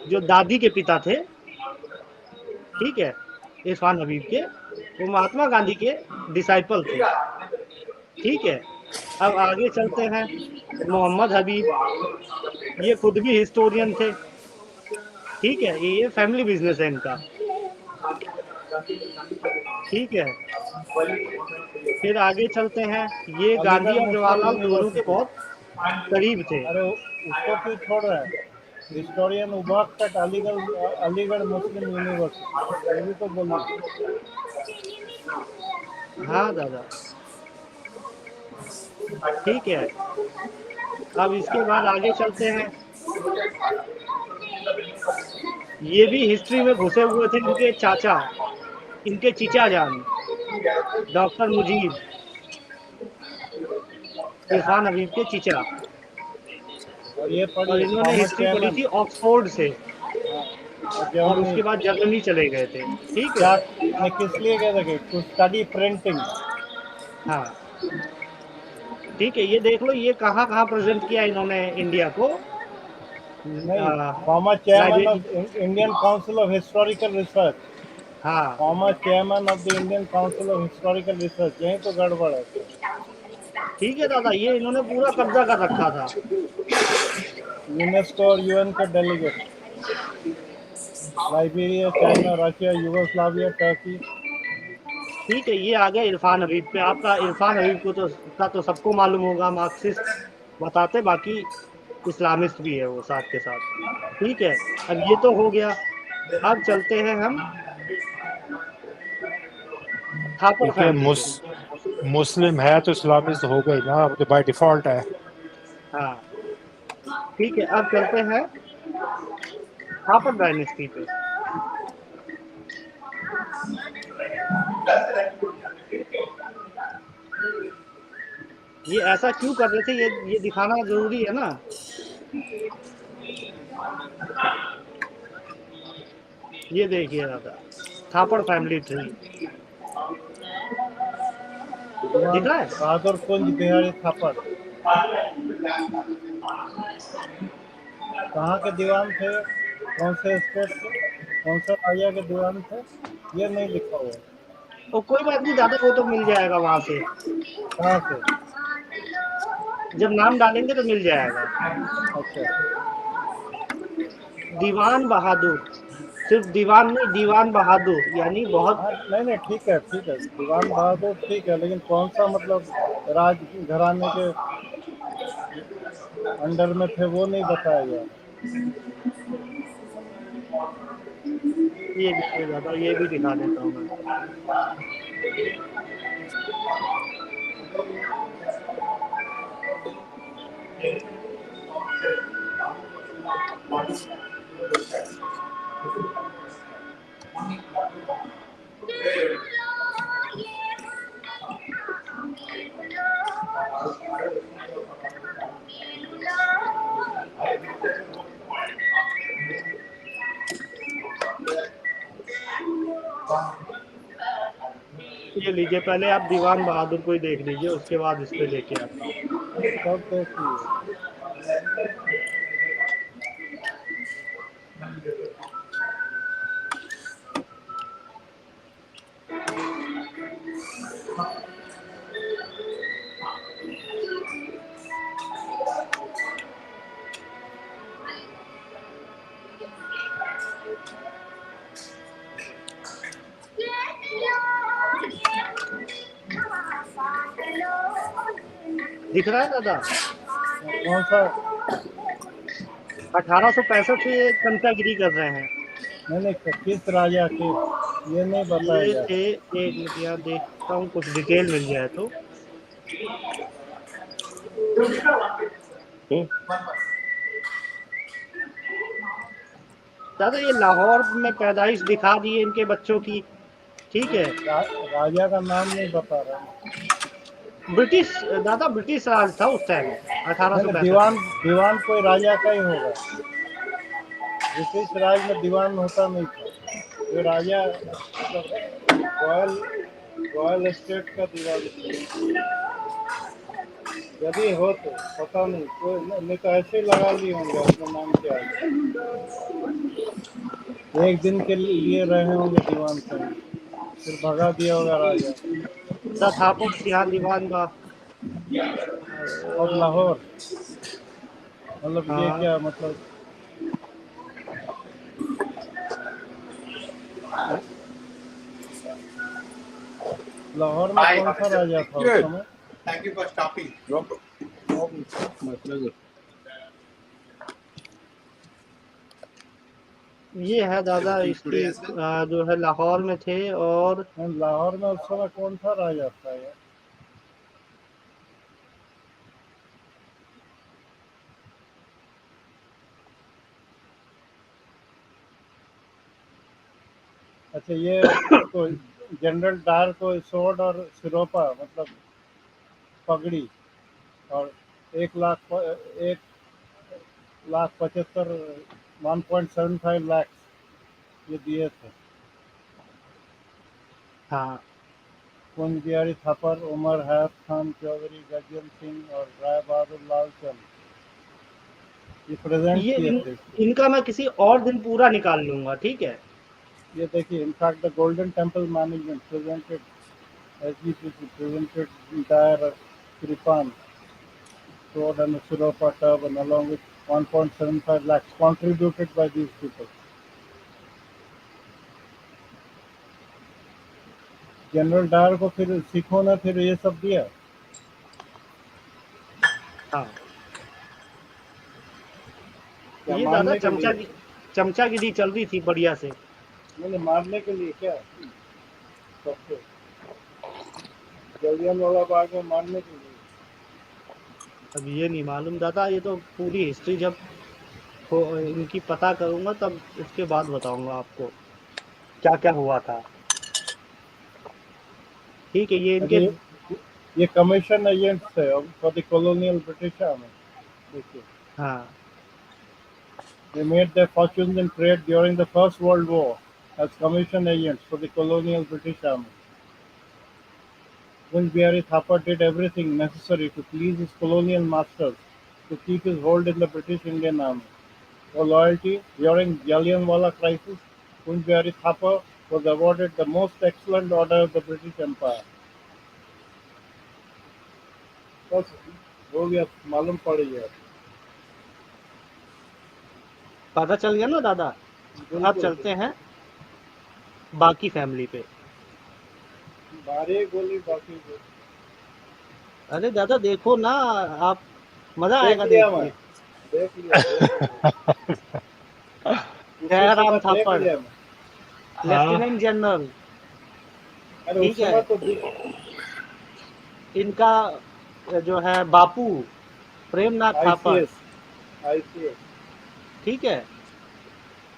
जो दादी के पिता थे, ठीक है, इरफान हबीब के, वो महात्मा गांधी के डिसाइपल थे। ठीक है, अब आगे चलते हैं। मोहम्मद हबीब, ये खुद भी हिस्टोरियन थे। ठीक है, ये फैमिली बिजनेस है इनका। ठीक है, फिर आगे चलते हैं। ये गांधी अलीगढ़ और मुस्लिम जवाहरलाल नेहरू के यूनिवर्सिटी। बहुत करीब थे। अरे उसको क्यों छोड़ रहा है? हिस्टोरियन उबाकट अलीगढ़ मुस्लिम यूनिवर्सिटी, ये भी तो बोलिए। हाँ दादा, ठीक है। अब इसके बाद आगे चलते हैं। ये भी हिस्ट्री में घुसे हुए थे, इनके चाचा, इनके चीचा जान, डॉक्टर मुजीब, इरफान हबीब के चीचा। और ये और पढ़िए इन्होंने थॉमस हिस्ट्री पढ़ी जैमन। थी ऑक्सफोर्ड से, और और जर्मनी। उसके बाद जर्मनी चले गए थे। ठीक है, क्या ने किस लिए गए थे? To study printing. हाँ ठीक है, ये देख लो ये कहाँ कहाँ प्रेजेंट किया इन्होंने इंडिया को। नहीं, former chairman library, of Indian council of historical research, हाँ former chairman of the Indian council of historical research, यही तो गड़बड़ है। ठीक है दादा, ये इन्होंने पूरा कब्जा कर रखा था। यूनेस्को और यूएन के delegate, Liberia, China, Russia, Yugoslavia, Turkey. ठीक है, ये आ गया इरफान हबीब पे। आपका इरफान हबीब को तो सबको मालूम होगा, मार्क्सिस्ट बताते, बाकी इस्लामिस्ट भी है वो साथ के साथ। ठीक है, अब ये तो हो गया। अब चलते हैं हम थापर ठीक है, फैमिली पे। मुस्लिम है तो इस्लामिस्ट हो गई ना, वो तो बाय डिफॉल्ट है। हाँ ठीक है, अब चलते हैं थापर डायनेस्टी पे। ये ऐसा क्यों कर रहे थे, ये दिखाना जरूरी है ना। ये देखिए दादा, थापर फैमिली ट्री दिख रहा है। बहादुर कुंज बिहारी थापर कहाँ के दीवान थे, कौन से स्टेट के, कौन से राजा के दीवान थे, ये नहीं लिखा हुआ। तो कोई बात नहीं दादा, वो तो मिल जाएगा वहां से, कहाँ से? जब नाम डालेंगे तो मिल जाएगा। अच्छा, दीवान बहादुर, सिर्फ दीवान नहीं, दीवान बहादुर यानी बहुत। हाँ नहीं नहीं, ठीक है ठीक है, दीवान बहादुर ठीक है, लेकिन कौन सा मतलब राज घराने के अंडर में थे वो नहीं बताया गया। ये देखिए दादा, ये भी दिखा देता हूँ मैं। ये लीजिए, पहले आप दीवान बहादुर को ही देख लीजिए, उसके बाद इस पे लेके आता हूँ। सब देखिए, दिख रहा है दादा, कौन सा? 1865 से ये कंटागिरी कर रहे हैं। नहीं नहीं, किस राजा के, ये नहीं बताया ये गया। थे, एक मिनट यहाँ देखता हूँ, कुछ डिटेल मिल जाए तो। दादा ये लाहौर में पैदाइश दिखा दी है इनके बच्चों की। ठीक है, राजा का नाम नहीं बता रहा। ब्रिटिश, दादा ब्रिटिश राज था उस टाइम, नहीं नहीं, 1865 दीवान में। दीवान कोई राजा का ही होगा, ब्रिटिश राज में दीवान होता नहीं था, कोई राजा मतलब रॉयल रॉयल स्टेट का दीवान यदि हो तो पता नहीं, कोई नहीं तो ऐसे ही लगा लिए होंगे अपना नाम क्या है, एक दिन के लिए रहे होंगे दीवान कहीं, फिर भगा दिया होगा राजा। थापक यहाँ दीवान का। और लाहौर मतलब ये हाँ क्या मतलब, लाहौर में कौन सा राजा था उस समय? Thank you for stopping. My pleasure. ये है दादा इसकी, जो है लाहौर में थे। और लाहौर में उस समय कौन सा राजा था यार? अच्छा, ये इसको जनरल डायर को स्वॉर्ड और सिरोपा मतलब पगड़ी और 1,75,000 1.75 लाख ये दिए थे। हाँ कुंज बिहारी थापर, उमर हयात खान चौधरी, गजन सिंह और राय बहादुर लाल चंद। ये प्रेजेंट ये किए इन, थे। इनका मैं किसी और दिन पूरा निकाल लूंगा, ठीक है। ये देखिए, in fact the golden temple management presented SGPC presented entire Kripan sword and a Siropa turban along with 1.75 lakhs contributed by these people. General Dyer को फिर सिखों ने फिर ये सब दिया। हाँ, क्या ये दादा मारने के लिए? चमचागिरी चल रही थी बढ़िया से। मैंने मारने के लिए क्या सबको जलियांवाला बाग में मारने के लिए। अब ये नहीं मालूम दादा, ये तो पूरी हिस्ट्री जब इनकी पता करूंगा तब उसके बाद बताऊंगा आपको क्या क्या हुआ था। ठीक है, ये इनके ये कमीशन एजेंट्स है for the colonial British army. देखिए, हाँ, they made their fortunes in trade during the First World War as commission agents for the colonial British Army. Prince Bihari Thapa did everything necessary to please his colonial masters to keep his hold in the British Indian Army. For loyalty during Jallianwala crisis, Prince Bihari Thapa was awarded the most excellent order of the British Empire. बस हो गया, मालूम पड़ गया। पता चल गया ना दादा। अब चलते हैं बाकी फैमिली पे। बारी गोली बाकी गोली। अरे दादा देखो ना, आप मजा देख आएगा लिया देख मैं, के। देख लिया। जयराम देख थापड़, लिया मैं। लेफ्टिनेंट जनरल, अरे ठीक उस समय है। तो इनका जो है बापू प्रेमनाथ थापड़, ICS ICS। ठीक है।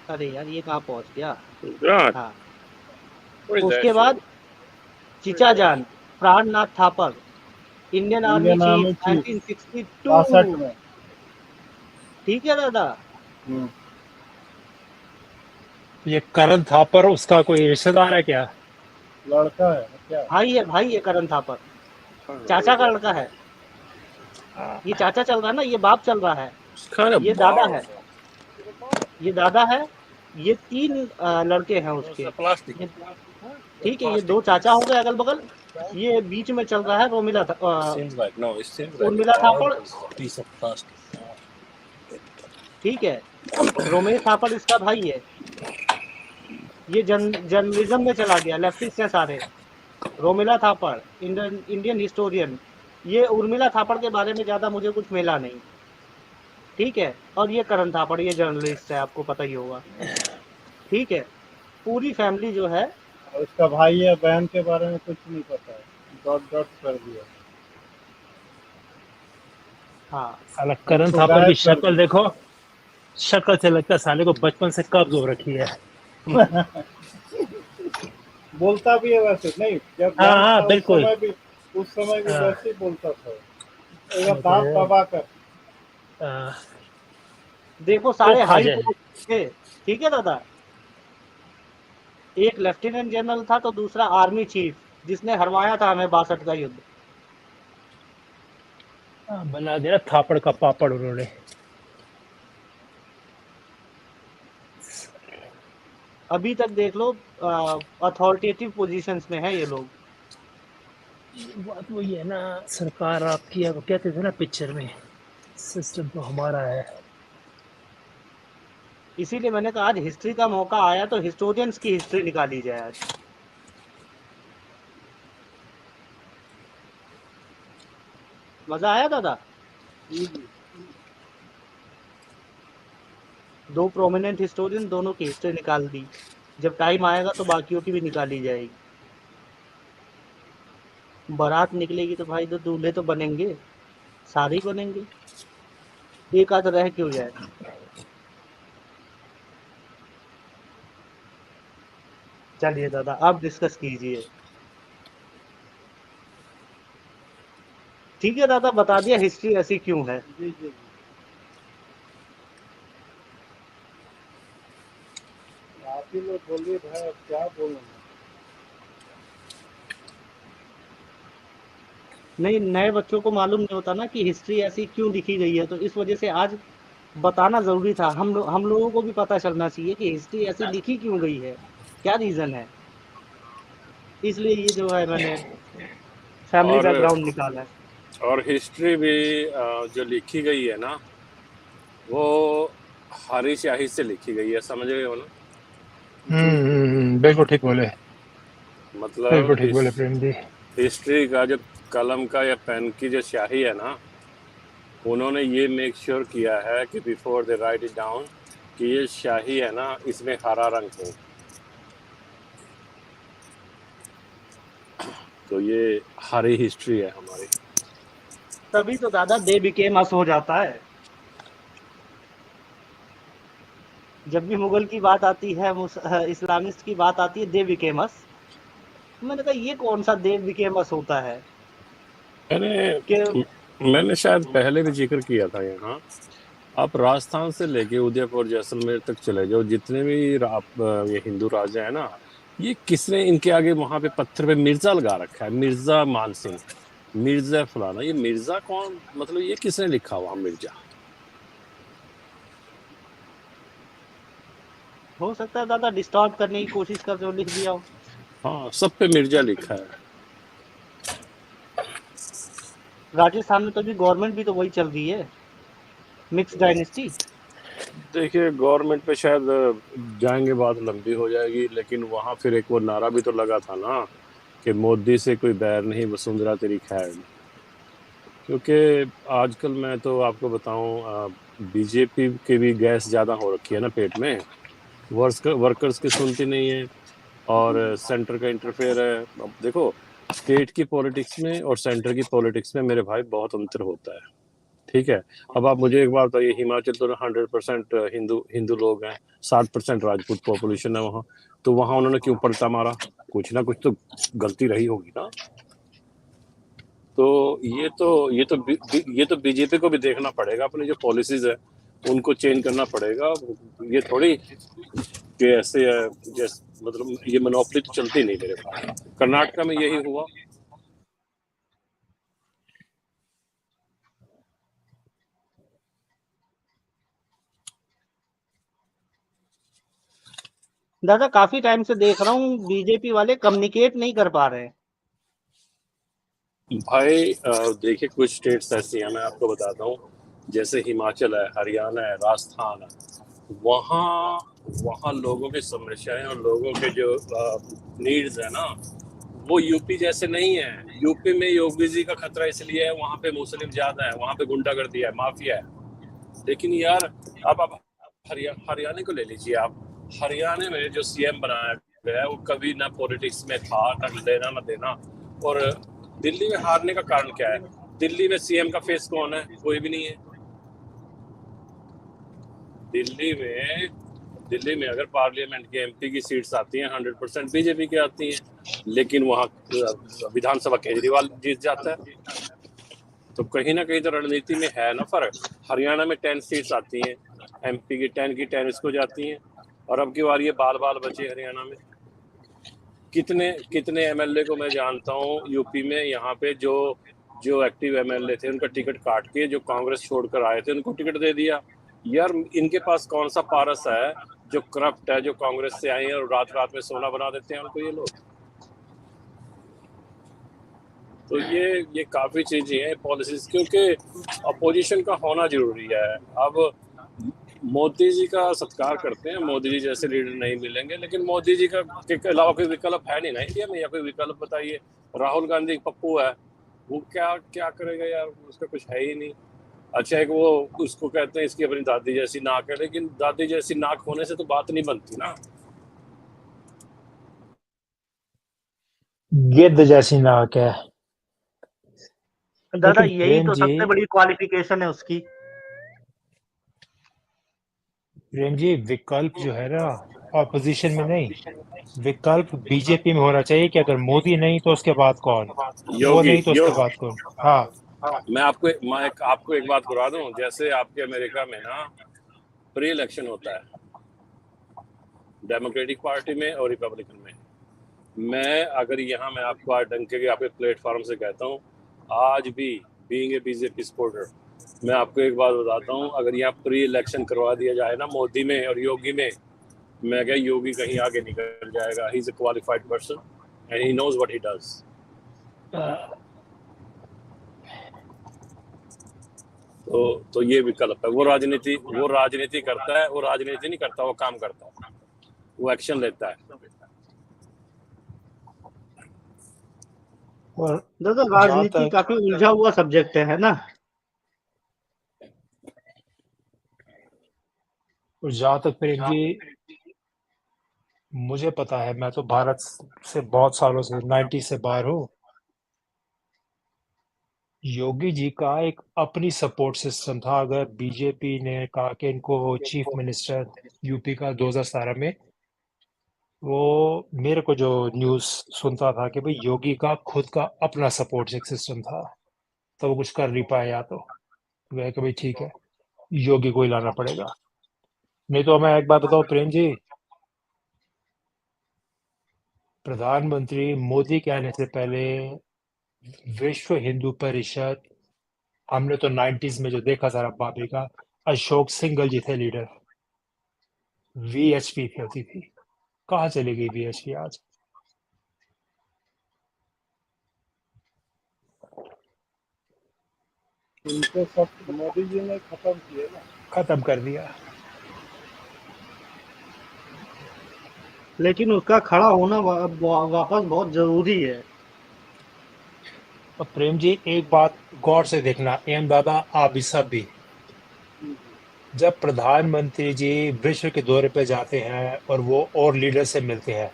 अरे यार ये कहाँ पहुंच गया। God, हाँ, what is that उसके shit? बाद चीचा जान Prannath Thapar, Indian army Indian chief army chief 62 1962, में। ठीक है दादा। ये करण थापर उसका कोई रिश्तेदार है क्या? लड़का है क्या? भाई है करण थापर, चाचा का लड़का है। ये चाचा चल रहा है ना, ये बाप चल रहा है, It's kind of ये दादा है, powerful. ये दादा है। ये 3 लड़के हैं It's उसके, a plastic. ठीक है। ये 2 चाचा हो गए अगल बगल, ये बीच में चल रहा है Romila Seems like no, it seems like Urmila a थापड़, piece of plastic. ठीक है। रोमेश थापड़ इसका भाई है। ये जर्नलिज्म में चला गया, लेफ्टिस्ट है सारे। Romila Thapar Indian historian. ये उर्मिला थापड़ के बारे में ज्यादा मुझे कुछ मिला नहीं, ठीक है। और ये करण थापड़, ये जर्नलिस्ट है, आपको पता ही होगा, ठीक है। पूरी फैमिली जो है, और उसका भाई या बहन के बारे में कुछ नहीं पता है, डॉट डॉट कर दिया। हाँ, साला करण उसको थापर की गायब कर शक्ल देखो, शक्ल से लगता है साले को बचपन से कब्ज हो रखी है। बोलता भी है वैसे, नहीं जब हाँ यंग हाँ था बिल्कुल। उस समय भी हाँ, वैसे ही बोलता था, एक दांत दबा कर। देखो वो सारे खा हाई जाए। पोस्ट थे, ठीक है दादा। एक लेफ्टिनेंट जनरल था तो दूसरा आर्मी चीफ, जिसने हरवाया था हमें 62 का युद्ध। बना दिया थापड़ का पापड़ उन्होंने। अभी तक देख लो अथॉरिटेटिव पोजीशंस में है ये लोग। बात वही है ना, सरकार आपकी है, वो कहते थे ना पिक्चर में, सिस्टम तो हमारा है। इसीलिए मैंने कहा आज हिस्ट्री का मौका आया तो हिस्टोरियंस की हिस्ट्री निकाली जाए आज। मजा आया दादा। 2 प्रोमिनेंट हिस्टोरियन, दोनों की हिस्ट्री निकाल दी। जब टाइम आएगा तो बाकियों की भी निकाली जाएगी। बारात निकलेगी तो भाई तो दूल्हे तो बनेंगे, सारे ही बनेंगे, एक आध रह क्यों जाए। चलिए दादा आप डिस्कस कीजिए। ठीक है दादा, बता दिया हिस्ट्री ऐसी क्यों है। जी जी जी, आप ही लोग बोलिए भाई, अब क्या बोलूँ। नहीं, नए बच्चों को मालूम नहीं होता ना कि हिस्ट्री ऐसी क्यों लिखी गई है, तो इस वजह से आज बताना ज़रूरी था। हम लोगों को भी पता चलना चाहिए कि हिस्ट्री ऐसी लिखी क्यों गई है, क्या रीज़न है। इसलिए ये जो है मैंने फैमिली और बैकग्राउंड निकाला है। और हिस्ट्री भी जो लिखी गई है ना, वो हरी स्याही से लिखी गई है, समझ रहे हो ना। बिल्कुल ठीक बोले, बिल्कुल मतलब ठीक बोले प्रेम जी। हिस्ट्री का जो कलम का या पेन की जो स्याही है ना, उन्होंने ये मेक श्योर किया है कि before they right it down कि ये स्याही है ना, इसमें हरा रंग हो। तो ये हरी हिस्ट्री है हमारी। तभी तो दादा दे बिकेम अस हो जाता है। जब भी मुगल की बात आती है, इस्लामिस्ट की बात आती है, दे बिकेम अस। मैंने कहा ये कौन सा दे बिकेम अस होता है कि मैंने शायद पहले भी जिक्र किया था यहाँ। आप राजस्थान से लेके उदयपुर जैसलमेर तक चले जाओ, जितने भी ये हिंदू राजा है ना, ये किसने इनके आगे वहां पे पत्थर पे मिर्जा लगा रखा है, मिर्जा मान सिंह, मिर्जा फलाना। ये मिर्जा कौन, मतलब ये किसने लिखा वहां मिर्जा? हो सकता है दादा डिस्टॉर्ट करने की कोशिश करते हो लिख दिया हो। हाँ, सब पे मिर्जा लिखा है। राजस्थान में तो भी गवर्नमेंट भी तो वही चल रही है, मिक्स डायनेस्टी। देखिए, गवर्नमेंट पे शायद जाएंगे, बात लंबी हो जाएगी, लेकिन वहां फिर एक वो नारा भी तो लगा था ना कि मोदी से कोई बैर नहीं, वसुंधरा तेरी खैर। क्योंकि आजकल मैं तो आपको बताऊं, बीजेपी की भी गैस ज़्यादा हो रखी है ना पेट में। वर्कर्स की सुनती नहीं है, और सेंटर का इंटरफेयर है। अब देखो, स्टेट की पॉलिटिक्स में और सेंटर की पॉलिटिक्स में मेरे भाई बहुत अंतर होता है, ठीक है। अब आप मुझे एक बात बताइए, हिमाचल तो 100% हिंदू हिंदू लोग हैं, 60% राजपूत पॉपुलेशन है वहाँ, तो वहाँ उन्होंने क्यों पलटा मारा? कुछ ना कुछ तो गलती रही होगी ना। तो ये तो बीजेपी को भी देखना पड़ेगा, अपनी जो पॉलिसीज है उनको चेंज करना पड़ेगा। ये थोड़ी कि ऐसे है, जैसे मतलब ये मोनोपोली तो चलती नहीं मेरे पास। कर्नाटका में यही हुआ। दादा काफी टाइम से देख रहा हूँ बीजेपी वाले कम्युनिकेट नहीं कर पा रहे हैं। भाई देखिए, कुछ स्टेट्स ऐसी हैं, मैं आपको बताता हूँ, जैसे हिमाचल है, हरियाणा है, राजस्थान है। वहाँ वहाँ लोगों की समस्याएं और लोगों के जो नीड्स है ना, वो यूपी जैसे नहीं है। यूपी में योगी जी का खतरा इसलिए है, वहाँ पे मुस्लिम ज्यादा है, वहाँ पे गुंडागर्दी है, माफिया है। लेकिन यार, अब आप हरियाणा को ले लीजिए। आप हरियाणा में जो सीएम बनाया गया है, वो कभी ना पॉलिटिक्स में था, ना लेना ना देना। और दिल्ली में हारने का कारण क्या है? दिल्ली में सीएम का फेस कौन है? कोई भी नहीं है। दिल्ली में अगर पार्लियामेंट के एमपी की सीट्स आती हैं, 100% बीजेपी की आती हैं, लेकिन वहाँ विधानसभा केजरीवाल जीत जाता है। तो कहीं ना कहीं तो रणनीति में है ना फर्क। हरियाणा में 10 सीट्स आती हैं, एमपी की 10 इसको जाती हैं, और अब की बार ये बाल बाल बचे हरियाणा में। कितने कितने एमएलए को मैं जानता हूँ यूपी में, यहाँ पे जो जो एक्टिव एमएलए थे उनका टिकट काट के, जो कांग्रेस छोड़कर आए थे उनको टिकट दे दिया। यार, इनके पास कौन सा पारस है जो करप्ट है, जो कांग्रेस से आए हैं और रात रात में सोना बना देते हैं उनको ये लोग। तो ये काफी चीजें हैं पॉलिसीज, क्योंकि अपोजिशन का होना जरूरी है। अब मोदी जी का सत्कार करते हैं, मोदी जी जैसे लीडर नहीं मिलेंगे, लेकिन मोदी जी का के अलावा कोई विकल्प है नहीं ना इंडिया में। या कोई विकल्प बताइए। राहुल गांधी पप्पू है, वो क्या क्या करेगा यार, उसका कुछ है ही नहीं। अच्छा, एक वो उसको कहते हैं इसकी अपनी दादी जैसी नाक है, लेकिन दादी जैसी नाक होने से तो बात नहीं बनती ना। गिद्ध जैसी नाक है। दादा लेकिन यही प्रेम तो जी, सबसे बड़ी क्वालिफिकेशन है उसकी। प्रेम जी विकल्प जो है ना, ऑपोजिशन में नहीं, विकल्प बीजेपी में होना चाहिए कि अगर मोदी नहीं तो उसके बाद कौन, वो योगी नहीं तो उसके बाद कौन। हाँ, मैं आपको एक बात बता दूं, जैसे आपके अमेरिका में ना प्री इलेक्शन होता है, डेमोक्रेटिक पार्टी में और रिपब्लिकन में। मैं आपको आज डंके के आपके प्लेटफॉर्म से कहता हूँ, आज भी बीइंग ए बीजेपी सपोर्टर, मैं आपको एक बात बताता हूँ, अगर यहाँ प्री इलेक्शन करवा दिया जाए ना मोदी में और योगी में, मैं क्या योगी कहीं आगे निकल जाएगा। He is a qualified person and he knows what he does. तो ये विकल्प है। वो राजनीति करता है, वो राजनीति नहीं करता, वो काम करता है, वो एक्शन लेता है। और दादा राजनीति काफी उलझा हुआ सब्जेक्ट है ना। जहाँ तक प्रेम जी मुझे पता है, मैं तो भारत से बहुत सालों से 90 से बाहर हूँ। योगी जी का एक अपनी सपोर्ट सिस्टम था। अगर बीजेपी ने कहा कि इनको चीफ मिनिस्टर यूपी का 2017 में, वो मेरे को जो न्यूज़ सुनता था कि भाई योगी का खुद का अपना सपोर्ट सिस्टम था, तो वो कुछ कर नहीं पाया। तो वह कि भाई ठीक है, योगी को ही लाना पड़ेगा। नहीं तो मैं एक बात बताऊं प्रेम जी, प्रधानमंत्री मोदी के आने से पहले विश्व हिंदू परिषद, हमने तो 90s में जो देखा था बाबरी का, अशोक सिंघल जी थे लीडर, वीएचपी होती थी। कहाँ चली गई वीएचपी आज? इनको सब मोदी जी ने खत्म किए ना। खत्म कर दिया। लेकिन उसका खड़ा होना वापस बहुत जरूरी है। और प्रेम जी एक बात गौर से देखना, एम दादा आप भी सब भी, जब प्रधानमंत्री जी विश्व के दौरे पे जाते हैं और वो और लीडर से मिलते हैं,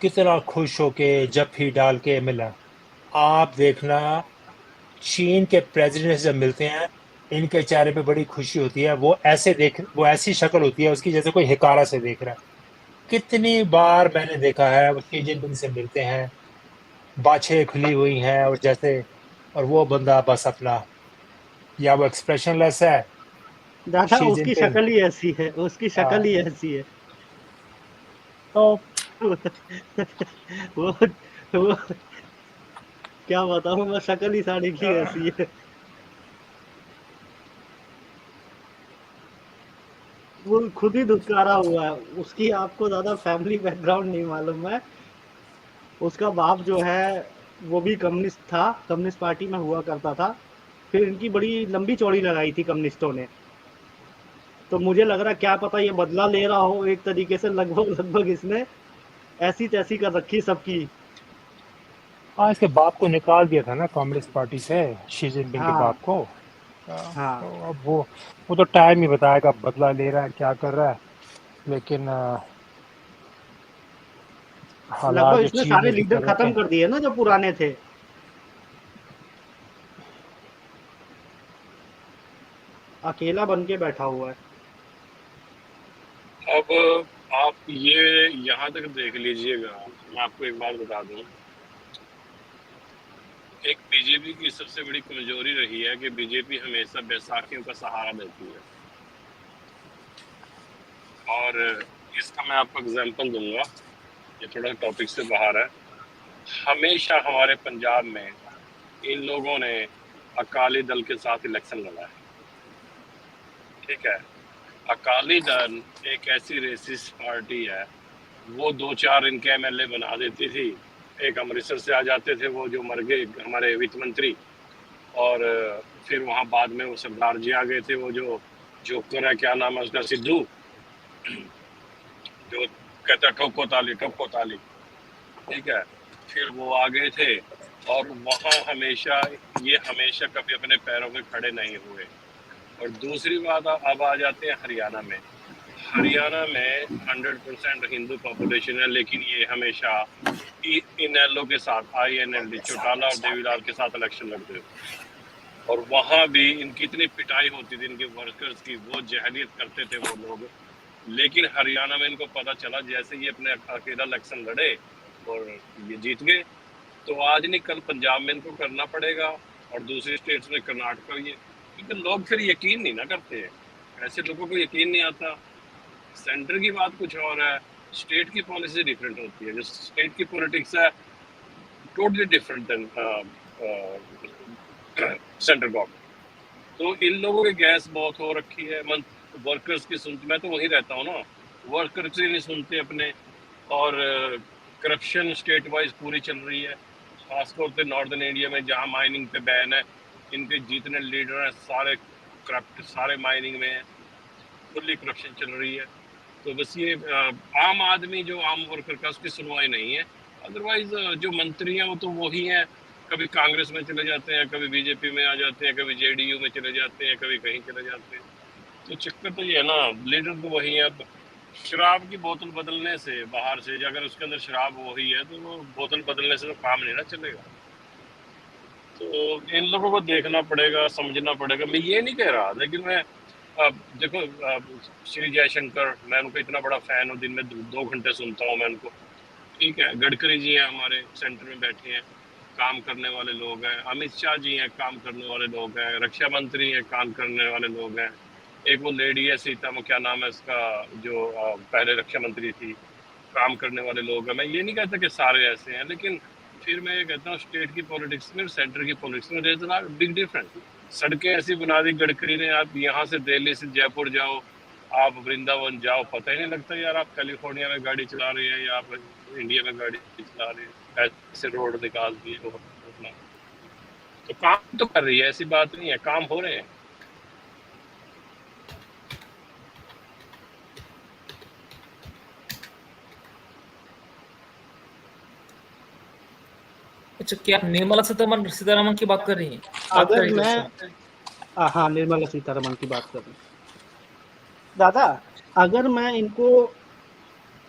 कितना खुश होके जफ्फी डाल के मिला। आप देखना, चीन के प्रेसिडेंट से जब मिलते हैं, इनके चेहरे पे बड़ी खुशी होती है। वो ऐसी शक्ल होती है उसकी जैसे कोई हिकारा से देख रहा है। कितनी बार मैंने देखा है वो शी जिनपिंग से मिलते हैं, बाछें खुली हुई हैं और जैसे, और वो बंदा बस अपना, या वो एक्सप्रेशनलेस है दादा शी उसकी जिनपिंग। शक्ल ही ऐसी है, उसकी शक्ल ही ऐसी है। तो वो वो क्या बताऊं मैं, शक्ल ही साड़ी की ऐसी है। वो खुद ही दुत्कारा हुआ है। उसकी आपको ज्यादा फैमिली बैकग्राउंड नहीं मालूम है। उसका बाप जो है वो भी कम्युनिस्ट था, कम्युनिस्ट पार्टी में हुआ करता था। फिर इनकी बड़ी लंबी चौड़ी लगाई थी कम्युनिस्टों ने। तो मुझे लग रहा है क्या पता ये बदला ले रहा हो एक तरीके से, लगभग लगभग इसने ऐसी तैसी कर रखी सबकी। हाँ, इसके बाप को निकाल दिया था ना कम्युनिस्ट पार्टी से, शी जिनपिंग के हाँ बाप को। हाँ, तो अब वो तो टाइम ही बताएगा बदला ले रहा है क्या कर रहा है। लेकिन हालात लगभग जो इसने चीन सारे ने भी लीडर कर रखे खत्म हैं। कर दिए ना जो पुराने थे। अकेला बन के बैठा हुआ है। अब आप ये यहाँ तक देख लीजिएगा, मैं आपको एक बात बता दूं, एक बीजेपी की सबसे बड़ी कमजोरी रही है कि बीजेपी हमेशा बैसाखियों का सहारा देती है। और इसका मैं आपको एग्जांपल दूंगा, ये थोड़ा टॉपिक से बाहर है। हमेशा हमारे पंजाब में इन लोगों ने अकाली दल के साथ इलेक्शन लड़ा है, ठीक है। अकाली दल एक ऐसी रेसिस्ट पार्टी है, वो 2-4 इनके एमएलए बना देती थी। एक अमृतसर से आ जाते थे वो जो मर गए हमारे वित्त मंत्री, और फिर वहां बाद में वो सरदार जी आ गए थे, वो जो जोकर है, क्या नाम है उसका, सिद्धू, जो कहता ठोको ताली, ठीक है। फिर वो आ गए थे और वहां हमेशा कभी अपने पैरों पे खड़े नहीं हुए। और दूसरी बात, अब आ जाते हैं हरियाणा में। हरियाणा में 100% हिंदू पॉपुलेशन है, लेकिन ये हमेशा इनेलो के साथ, INLD, चौटाला और देवीलाल के साथ इलेक्शन लड़ते थे। और वहां भी इनकी इतनी पिटाई होती थी इनके वर्कर्स की, वो जहलियत करते थे वो लोग। लेकिन हरियाणा में इनको पता चला, जैसे ये अपने अकेला इलेक्शन लड़े और ये जीत गए, तो आज नहीं कल पंजाब में इनको करना पड़ेगा और दूसरी स्टेट्स में कर्नाटक में। ये क्योंकि लोग फिर यकीन नहीं ना करते हैं, ऐसे लोगों को यकीन नहीं आता। सेंटर की बात कुछ और है, स्टेट की पॉलिसी डिफरेंट होती है। जो स्टेट की पॉलिटिक्स है totally different than central government. तो इन लोगों की गैस बहुत हो रखी है, वर्कर्स की सुनते, मैं तो वहीं रहता हूँ ना, वर्कर्स ही नहीं सुनते अपने, और करप्शन स्टेट वाइज पूरी चल रही है, खासतौर पे नॉर्दर्न इंडिया में जहाँ माइनिंग पे बैन है, इनके जितने लीडर हैं सारे करप्ट, सारे माइनिंग में है, फुल्ली करप्शन चल रही है। तो बस ये आम आदमी जो आम वर्कर का उसकी सुनवाई नहीं है। अदरवाइज जो मंत्री हैं वो तो वही हैं, कभी कांग्रेस में चले जाते हैं, कभी बीजेपी में आ जाते हैं, कभी जेडीयू में चले जाते हैं, कभी कहीं चले जाते हैं। तो चक्कर तो ये है ना, लीडर तो वही है। अब शराब की बोतल बदलने से बाहर से, अगर उसके अंदर शराब वही है तो वो बोतल बदलने से तो काम नहीं ना चलेगा। तो इन लोगों को देखना पड़ेगा, समझना पड़ेगा। मैं ये नहीं कह रहा, लेकिन मैं देखो श्री जयशंकर, मैं उनका इतना बड़ा फैन हूँ, दिन में 2 घंटे सुनता हूँ मैं उनको, ठीक है। गडकरी जी हैं हमारे सेंटर में बैठे हैं, काम करने वाले लोग हैं। अमित शाह जी हैं, काम करने वाले लोग हैं। रक्षा मंत्री हैं, काम करने वाले लोग हैं। एक वो लेडी है सीता, वो क्या नाम है उसका, जो पहले रक्षा मंत्री थी, काम करने वाले लोग हैं। मैं ये नहीं कहता कि सारे ऐसे हैं, लेकिन फिर मैं ये कहता हूँ स्टेट की पॉलिटिक्स में, सेंटर की पॉलिटिक्स में देयर इज बिग डिफरेंस। सड़कें ऐसी बना दी गडकरी ने, आप यहाँ से दिल्ली से जयपुर जाओ, आप वृंदावन जाओ, पता ही नहीं लगता यार आप कैलिफोर्निया में गाड़ी चला रहे हैं या आप इंडिया में गाड़ी चला रहे हैं। ऐसे रोड निकाल दिए अपना। तो काम तो कर रही है, ऐसी बात नहीं है, काम हो रहे हैं। अच्छा, क्या निर्मला सीतारमण की बात कर रही हैं? अगर मैं हाँ, निर्मला सीतारमण की बात कर रही हूँ दादा। अगर मैं इनको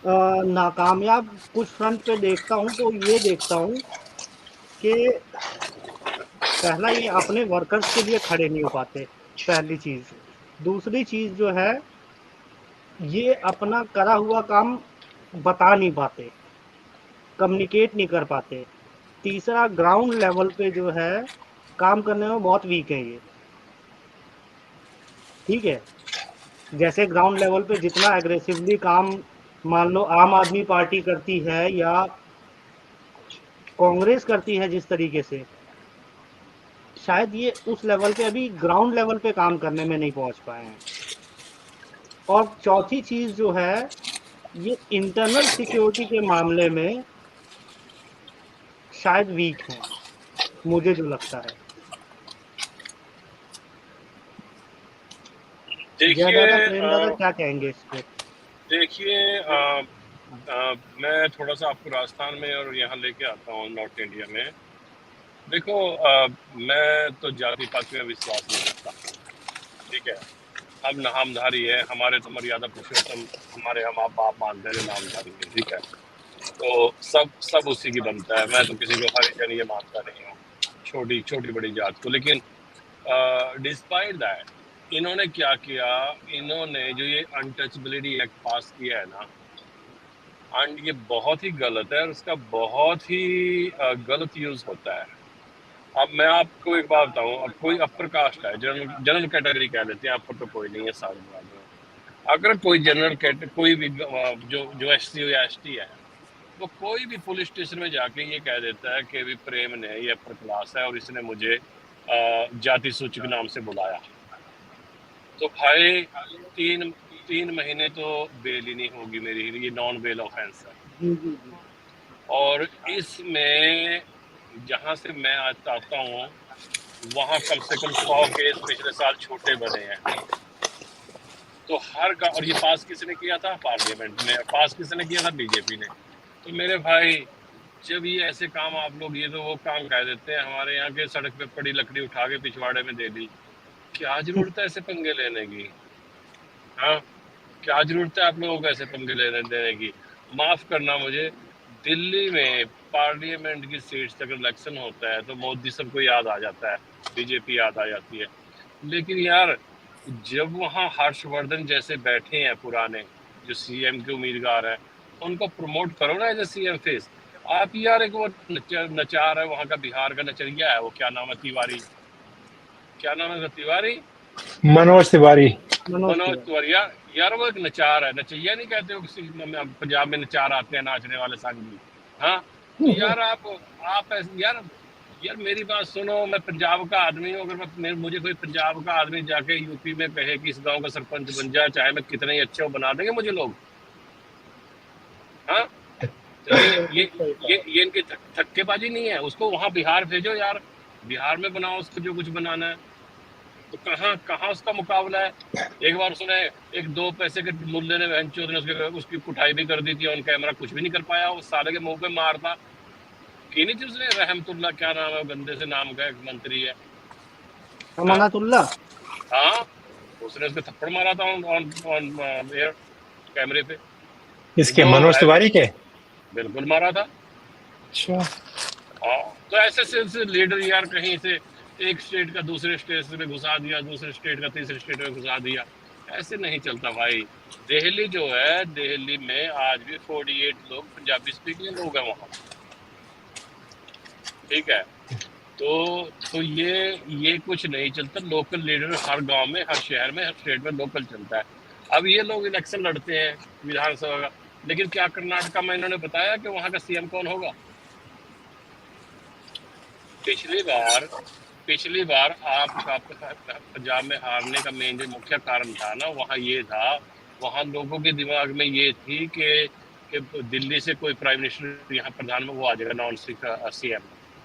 नाकामयाब कुछ फ्रंट पे देखता हूँ तो ये देखता हूँ कि पहला, ये अपने वर्कर्स के लिए खड़े नहीं हो पाते, पहली चीज। दूसरी चीज जो है, ये अपना करा हुआ काम बता नहीं पाते, कम्युनिकेट नहीं कर पाते। तीसरा, ग्राउंड लेवल पे जो है काम करने में बहुत वीक है ये, ठीक है। जैसे ग्राउंड लेवल पे जितना एग्रेसिवली काम मान लो आम आदमी पार्टी करती है या कांग्रेस करती है जिस तरीके से, शायद ये उस लेवल पे अभी ग्राउंड लेवल पे काम करने में नहीं पहुंच पाए हैं। और चौथी चीज जो है, ये इंटरनल सिक्योरिटी के मामले में शायद वीक हैं, मुझे जो लगता है। देखिए क्या कहेंगे इस पे? देखिए मैं थोड़ा सा आपको राजस्थान में और यहाँ लेके आता हूँ नॉर्थ इंडिया में। देखो मैं तो जाति पाति में विश्वास नहीं करता, ठीक है। हम नामधारी है, हमारे तो मर्यादा पुरुषोत्तम हमारे हम आप बाप मानते हैं नामधारी है, ठीक है। तो सब उसी की बनता है। मैं तो किसी को हरिजन ये मानता नहीं हूँ, छोटी बड़ी जात को। लेकिन डिस्पाइट दैट, इन्होंने क्या किया, इन्होंने जो ये अनटचबिलिटी एक्ट पास किया है ना, एंड ये बहुत ही गलत है और उसका बहुत ही गलत यूज होता है। अब मैं आपको एक बात बताऊं, अब कोई अपर कास्ट है, जनरल कैटेगरी कह लेते हैं, अपर तो कोई नहीं है, सारे बराबर हैं। अगर कोई जनरल कैटेगरी, कोई भी जो एससी या एसटी है, वो कोई भी पुलिस स्टेशन में जाके ये कह देता है कि भी प्रेम ने ये अपर क्लास है और इसने मुझे जाति सूचक नाम से बुलाया, तो भाई 3 महीने तो बेल ही नहीं होगी मेरी, ये नॉन बेल ऑफेंस है। और इसमें जहाँ से मैं आता हूँ वहाँ कम से कम 100 केस पिछले साल छोटे बने हैं। तो हर का, और ये पास किसने किया था पार्लियामेंट में, पास किसने किया था, बीजेपी ने। तो मेरे भाई जब ये ऐसे काम आप लोग ये तो वो काम कह देते हैं, हमारे यहाँ के सड़क पे पड़ी लकड़ी उठा के पिछवाड़े में दे दी, क्या जरूरत है ऐसे पंगे लेने की? हाँ, क्या जरूरत है आप लोगों को ऐसे पंगे देने की? माफ करना मुझे, दिल्ली में पार्लियामेंट की सीट तक इलेक्शन होता है तो मोदी सबको याद आ जाता है, बीजेपी याद आ जाती है। लेकिन यार जब वहाँ हर्षवर्धन जैसे बैठे हैं पुराने, जो सीएम के उम्मीदवार हैं, उनको प्रमोट करो ना एज ए सीएम फेस। आप यार एक वो नचार है वहाँ का, बिहार का नचरिया है, वो क्या नाम है, तिवारी, क्या नाम है तिवारी, मनोज तिवारी यार वो एक नचार है, नचैया नहीं कहते हो किसी पंजाब में नचार आते हैं नाचने वाले संगी। हाँ, तो यार आप यार यार मेरी बात सुनो, मैं पंजाब का आदमी हूँ। अगर मुझे कोई पंजाब का आदमी जाके यूपी में कहे कि इस गांव का सरपंच बन जाए, चाहे मैं कितने ही अच्छे हो, बना देंगे मुझे लोग? हाँ, तो ये इनकी थक्केबाजी नहीं है। उसको वहां बिहार भेजो यार, बिहार में बनाओ उसको जो कुछ बनाना है। तो कहाँ कहाँ उसका मुकाबला है? एक बार उसने एक 2 पैसे के मुल्ले ने बहनचोद ने उसकी कुटाई भी कर दी थी ऑन कैमरा, कुछ भी नहीं कर पाया। वो साले के मुंह पे मारता की नहीं थी उसने। रहमतुल्ला क्या नाम है, गंदे से नाम का एक मंत्री है, अमानतुल्ला। हाँ, उसने उसको थप्पड़ मारा था ऑन ऑन ऑन एयर कैमरे पे। इसके जो मनोज है, तिवारी के? बिल्कुल मारा था। अच्छा, हाँ, तो ऐसे लीडर यार कहीं से एक स्टेट का दूसरे स्टेट में घुसा दिया, दूसरे स्टेट का तीसरे स्टेट में घुसा दिया, ऐसे नहीं चलता भाई। दिल्ली जो है, दिल्ली में आज भी 48 लोग पंजाबी स्पीकिंग लोग हैं वहाँ, ठीक है। तो ये कुछ नहीं चलता। लोकल लीडर हर गांव में, हर शहर में, हर स्टेट में लोकल चलता है। अब ये लोग इलेक्शन लड़ते हैं विधानसभा का, लेकिन क्या कर्नाटका में इन्होंने बताया कि वहाँ का सीएम कौन होगा? पिछली बार आपका पंजाब में हारने का मेन जो मुख्य कारण था ना, वहाँ ये था, वहाँ लोगों के दिमाग में ये थी कि दिल्ली से कोई प्राइम मिनिस्टर यहाँ प्रधान में वो आ जाएगा, नॉन सीएम,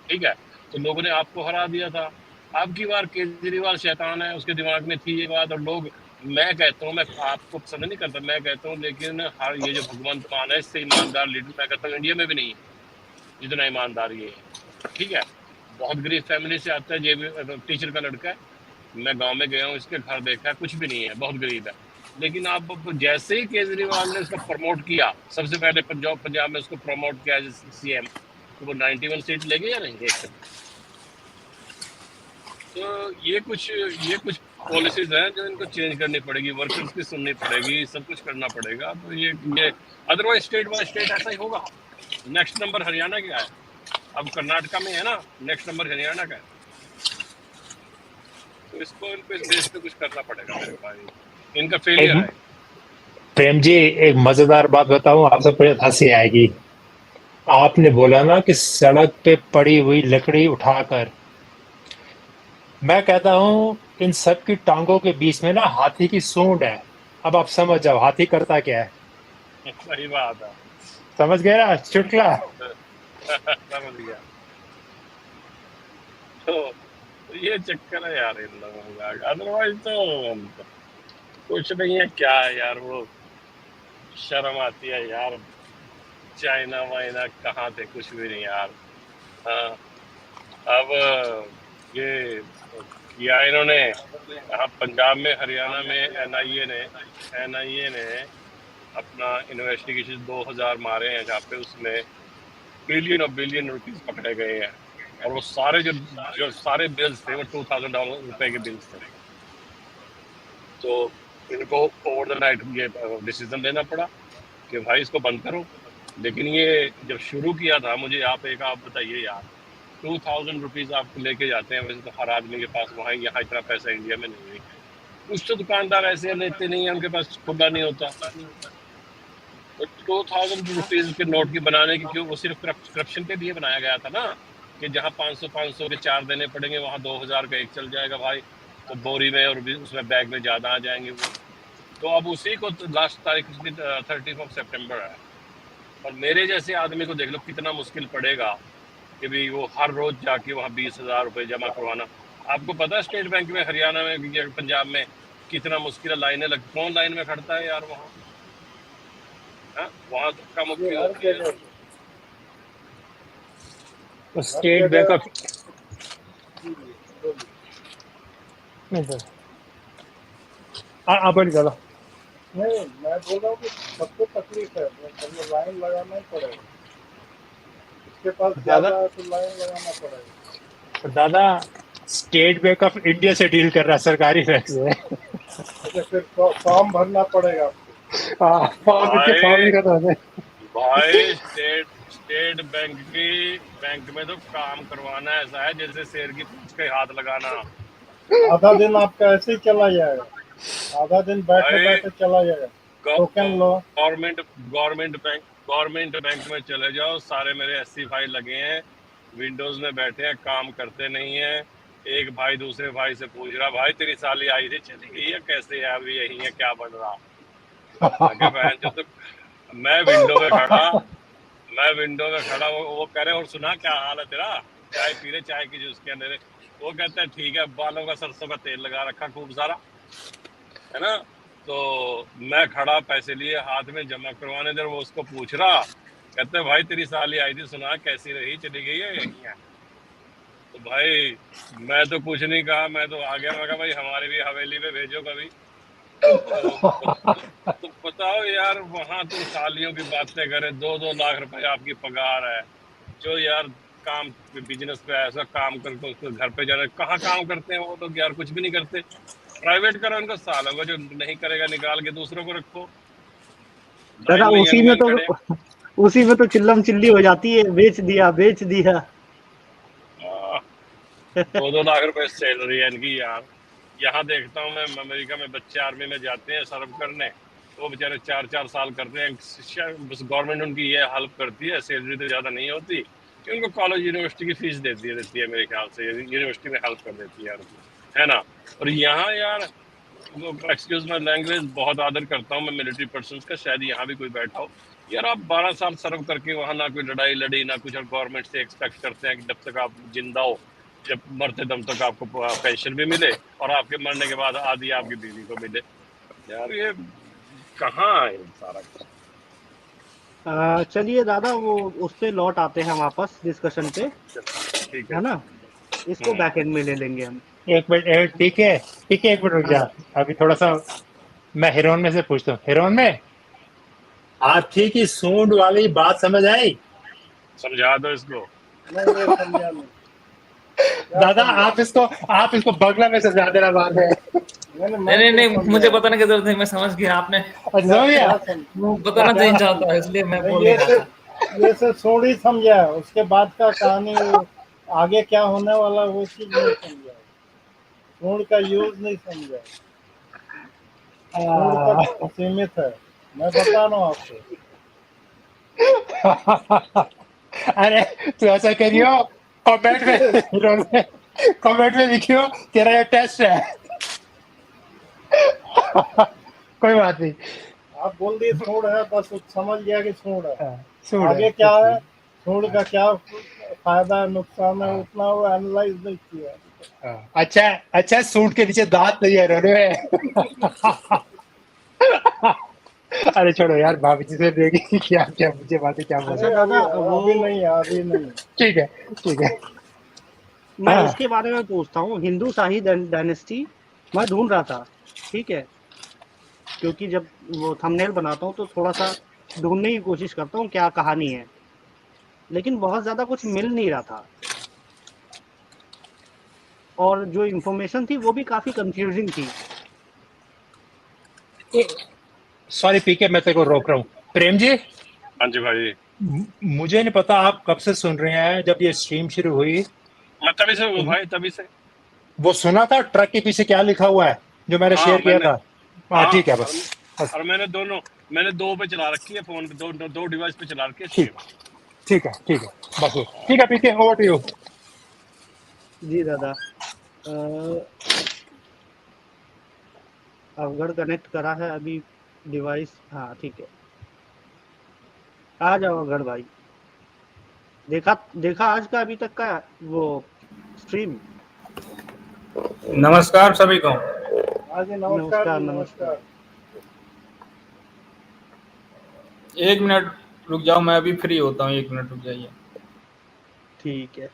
ठीक है। तो लोगों ने आपको हरा दिया था। अब की बार केजरीवाल शैतान है, उसके दिमाग में थी ये बात। और लोग, मैं कहता हूँ, मैं आपको पसंद नहीं करता, मैं कहता हूँ, लेकिन हर ये जो भगवंत मान है, इससे ईमानदार लीडर मैं कहता हूँ इंडिया में भी नहीं है जितना ईमानदार ये है, ठीक है। बहुत गरीब फैमिली से आता है, ये भी टीचर का लड़का है। मैं गांव में गया हूँ, इसके घर देखा है, कुछ भी नहीं है, बहुत गरीब है। लेकिन आप जैसे ही केजरीवाल ने उसका प्रमोट किया, सबसे पहले पंजाब में उसको प्रमोट किया एज सीएम, तो वो 91 सीट ले गए या नहीं? एक तो ये कुछ पॉलिसीज हैं जो इनको चेंज करनी पड़ेगी, वर्कर्स की सुननी पड़ेगी, सब कुछ करना पड़ेगा। तो ये अदरवाइज स्टेट बाय स्टेट ऐसा ही होगा। नेक्स्ट नंबर हरियाणा का है, अब कर्नाटका में है ना, नेक्स्ट नंबर हरियाणा का है। तो इनको इस देश पे कुछ करना पड़ेगा मेरे भाई, इनका फेलियर है। प्रेम जी, एक मजेदार बात बताऊं आपसे, बड़ी हंसी आएगी। आपने बोला ना कि सड़क पे पड़ी हुई लकड़ी उठाकर, मैं कहता हूं इन सब की टांगों के बीच में ना हाथी की सूंड है। अब आप समझ जाओ हाथी करता क्या है। सही बात है, समझ गए ना चुटकुला? समझ गया। तो ये चक्कर है यार इन लोगों का, अदरवाइज तो कुछ नहीं है। क्या है यार, वो शर्म आती है यार, चाइना वाइना कहाँ थे, कुछ भी नहीं यार। हाँ, अब ये किया इन्होंने यहाँ पंजाब में, हरियाणा में एनआईए ने अपना इन्वेस्टिगेशन 2000 मारे हैं जहाँ पे, उसमें बिलियन रुपीस पकड़े गए हैं। और वो सारे जो सारे बिल्स थे वो $2000 के बिल्स थे। तो इनको ओवर द नाइट ये डिसीजन लेना पड़ा कि भाई इसको बंद करो। लेकिन ये जब शुरू किया था, मुझे आप बताइए यार, 2000 रुपीज आप लेके जाते हैं, वैसे तो हर आदमी के पास वहाँ, यहाँ इतना पैसा इंडिया में नहीं है। कुछ तो दुकानदार ऐसे लेते नहीं है, उनके पास खुला नहीं होता। तो 2000 रुपीज के नोट की बनाने की क्यों? वो सिर्फ करप्शन के लिए बनाया गया था ना, कि जहाँ 500 के 4 देने पड़ेंगे, वहाँ 2000 का एक चल जाएगा भाई। तो बोरी में और उसमें बैग में ज्यादा आ जाएंगे वो। तो अब उसी को लास्ट तारीख 30 सितंबर है। और मेरे जैसे आदमी को देख लो कितना मुश्किल पड़ेगा कि भाई वो हर रोज जाके वहाँ 20,000 रुपये जमा करवाना। आपको पता है स्टेट बैंक में हरियाणा में, पंजाब में कितना मुश्किल है, लाइनें लग, कौन लाइन में खड़ता है यार वहाँ? वहाँ धक्का मुक्की होती है। स्टेट बैंक ऑफ आप चलो। नहीं, मैं बोल रहा हूँ कि सबको तकलीफ है, मतलब लाइन लगाना ही पड़ेगा। इसके पास ज्यादा है तो लाइन लगाना पड़ेगा। दादा स्टेट बैंक ऑफ इंडिया से डील कर रहा है, सरकारी बैंक से। अच्छा, फिर फॉर्म भरना पड़ेगा आपको। हाँ, फॉर्म नहीं करना है भाई। स्टेट बैंक में तो काम करवाना ऐसा है जैसे शेर की पूंछ के हाथ लगाना। आधा दिन आपका ऐसे ही चला जाएगा, आधा दिन बैठे बैठे चला जाएगा। टोकन लो, गवर्नमेंट बैंक में चले जाओ, सारे मेरे 80 फाइल लगे हैं, विंडोज में बैठे हैं, काम करते नहीं है। एक भाई दूसरे भाई से पूछ रहा, भाई तेरी साली आई थी चली गई है, कैसे है, अभी यही है, क्या बन रहा? आगे बहन जो, तो मैं विंडो में खड़ा, वो कह रहे और सुना क्या हाल है तेरा, चाय पी रहे, चाय की जूस के अंदर। वो कहता है ठीक है, बालों का सरसों का तेल लगा रखा खूब सारा, है ना। तो मैं खड़ा पैसे लिए हाथ में जमा करवाने, देर वो उसको पूछ रहा, कहते हैं भाई तेरी साली आई थी, सुना कैसी रही, चली गई है, यही है? तो भाई मैं तो कुछ नहीं कहा, मैं तो आ गया। मैं कहा भाई हमारी भी हवेली में भेजो कभी। तो बताओ यार, वहां तुम सालियों की बातें करे, 2-2 लाख रुपए आपकी पगार है, जो यार काम बिजनेस पे ऐसा काम करके उसको घर पे जाना, कहाँ काम करते हैं वो तो यार, कुछ भी नहीं करते। प्राइवेट करो उनको, सालों को जो नहीं करेगा निकाल के दूसरों को रखो। दादा लाइन में उसी यंग में मैन खड़े हैं। उसी में तो चिल्लम चिल्ली हो जाती है, बेच दिया बेच दिया। 2-2 लाख रुपए सैलरी है इनकी यार। यहाँ देखता हूँ मैं, अमेरिका में बच्चे आर्मी में जाते हैं सर्व करने, वो बेचारे 4-4 साल करते हैं, बस गवर्नमेंट उनकी ये हेल्प करती है, सैलरी तो ज्यादा नहीं होती कि उनको कॉलेज यूनिवर्सिटी की फीस देती है मेरे ख्याल से, यूनिवर्सिटी में हेल्प कर देती है यार उनकी, है ना। और यहाँ यार, एक्सक्यूज माई लैंग्वेज, बहुत आदर करता हूँ मैं मिलिट्री पर्सन का, शायद यहाँ भी कोई बैठा हो यार, आप 12 साल सर्व करके वहां ना कोई लड़ाई लड़ी ना कुछ, और गवर्नमेंट से एक्सपेक्ट करते हैं कि जब तक आप जिंदा हो, जब मरते दम तक आपको पेंशन भी मिले, और आपके मरने के बाद आधी आपकी बीवी को मिले। यार ये कहाँ है सारा कुछ? चलिए दादा, वो उस पे लौट आते हैं वापस डिस्कशन पे, ठीक है है। ना। इसको बैक एंड में ले लेंगे हम। एक मिनट, ठीक है ठीक है, एक मिनट रुक जा। अभी थोड़ा सा मैं हिरोन में से पूछता हूँ। हिरोन में हाथी की सूंड वाली बात समझ आई? समझा दो इसको। नहीं ये समझा नहीं। दादा आप इसको बगला में समझा देना बाद में। नहीं, मुझे बताने की जरूरत नहीं, मैं समझ गया। आपने समझ गया? वो बताना नहीं चाहता है, इसलिए मैं बोल नहीं रहा। ये से थोड़ी समझा है, उसके बाद का कहानी वो आगे क्या होने वाला वो चीज नहीं समझा, सूंड का यूज नहीं समझा, सूंड तक सीमित है, मैं बता रहा हूँ आपको। अरे तो ऐसा करियो, कमेंट में लिखियो तेरा ये टेस्ट है। कोई बात नहीं, आप बोल दिए सूंड है, बस समझ गया कि सूंड है। सूंड आगे है, क्या है, सूंड का क्या फायदा नुकसान है, उतना वो एनालाइज नहीं किया। अच्छा सूंड के नीचे दांत नहीं है रोने। अरे छोड़ो यार, भाभी जी से देगी क्या क्या मुझे बातें क्या बोल। अच्छा दादा, अभी नहीं। ठीक है। मैं इसके बारे में पूछता हूँ। हिंदू शाही डायनेस्टी मैं ढूंढ रहा था, ठीक है, क्योंकि जब वो थंबनेल बनाता हूँ तो थोड़ा सा ढूंढने की कोशिश करता हूँ क्या कहानी है, लेकिन बहुत ज्यादा कुछ मिल नहीं रहा था, और जो इंफॉर्मेशन थी वो भी काफी कंफ्यूजिंग थी। सॉरी पीके, मैं तेरे को रोक रहा हूँ। प्रेम जी। हाँ जी भाई। मुझे नहीं पता आप कब से सुन रहे हैं, जब ये स्ट्रीम शुरू हुई मैं तभी से भाई, तभी से वो सुना था ट्रक के पीछे क्या लिखा हुआ है जो मैंने शेयर किया था। हाँ ठीक है, बस। और मैंने दो पे चला रखी है फोन पे, दो डिवाइस पे चला रखी है। ठीक है बस ठीक है। पीके ओवर टू यू। जी दादा, अवगढ़ कनेक्ट करा है अभी डिवाइस। हाँ ठीक है, आ जाओ अवगढ़ भाई। देखा आज का अभी तक का वो स्ट्रीम। नमस्कार सभी को। नमस्कार। एक मिनट रुक जाओ, मैं अभी फ्री होता हूँ, 1 मिनट रुक जाइए। ठीक है।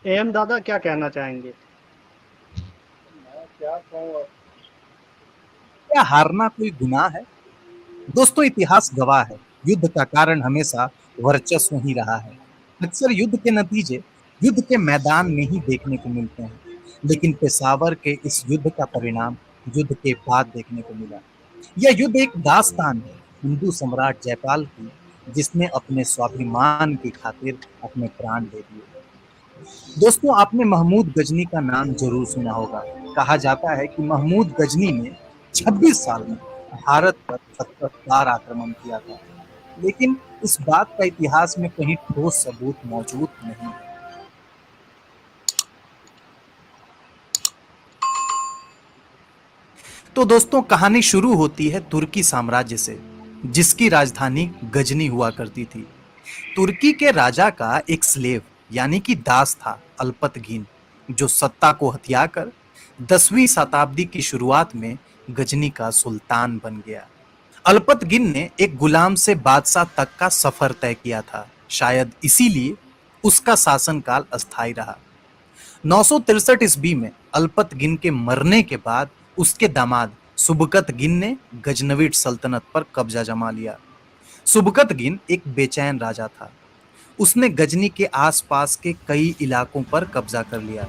एम दादा क्या कहना चाहेंगे? क्या कहूँ, क्या हारना कोई गुनाह है? दोस्तों, इतिहास गवाह है, युद्ध का कारण हमेशा वर्चस्व ही रहा है। अक्सर युद्ध के नतीजे युद्ध के मैदान में ही देखने को मिलते हैं, लेकिन पेशावर के इस युद्ध का परिणाम युद्ध के बाद देखने को मिला। यह युद्ध एक दास्तान है हिंदू सम्राट जयपाल की, जिसने अपने स्वाभिमान की खातिर अपने प्राण दे दिए। दोस्तों, आपने महमूद गजनी का नाम जरूर सुना होगा। कहा जाता है कि महमूद गजनी ने 26 साल में भारत पर 70 बार आक्रमण किया था, लेकिन इस बात का इतिहास में कहीं ठोस सबूत मौजूद नहीं है। तो दोस्तों, कहानी शुरू होती है तुर्की साम्राज्य से, जिसकी राजधानी गजनी हुआ करती थी। तुर्की के राजा का एक स्लेव यानी कि दास था, अल्पतगीन, जो सत्ता को हथियाकर 10वीं शताब्दी की शुरुआत में गजनी का सुल्तान बन गया। अल्पतगिन ने एक गुलाम से बादशाह तक का सफर तय किया था। शायद इसीलिए उसका शासनकाल अस्थायी रहा। 963 ईस्वी में अल्पतगिन के मरने के बाद उसके दामाद सुबकतगिन ने गजनवीड सल्तनत पर कब्जा जमा लिया। सुबकतगिन एक बेचैन राजा था। उसने गजनी के आसपास के कई इलाकों पर कब्जा कर लिया।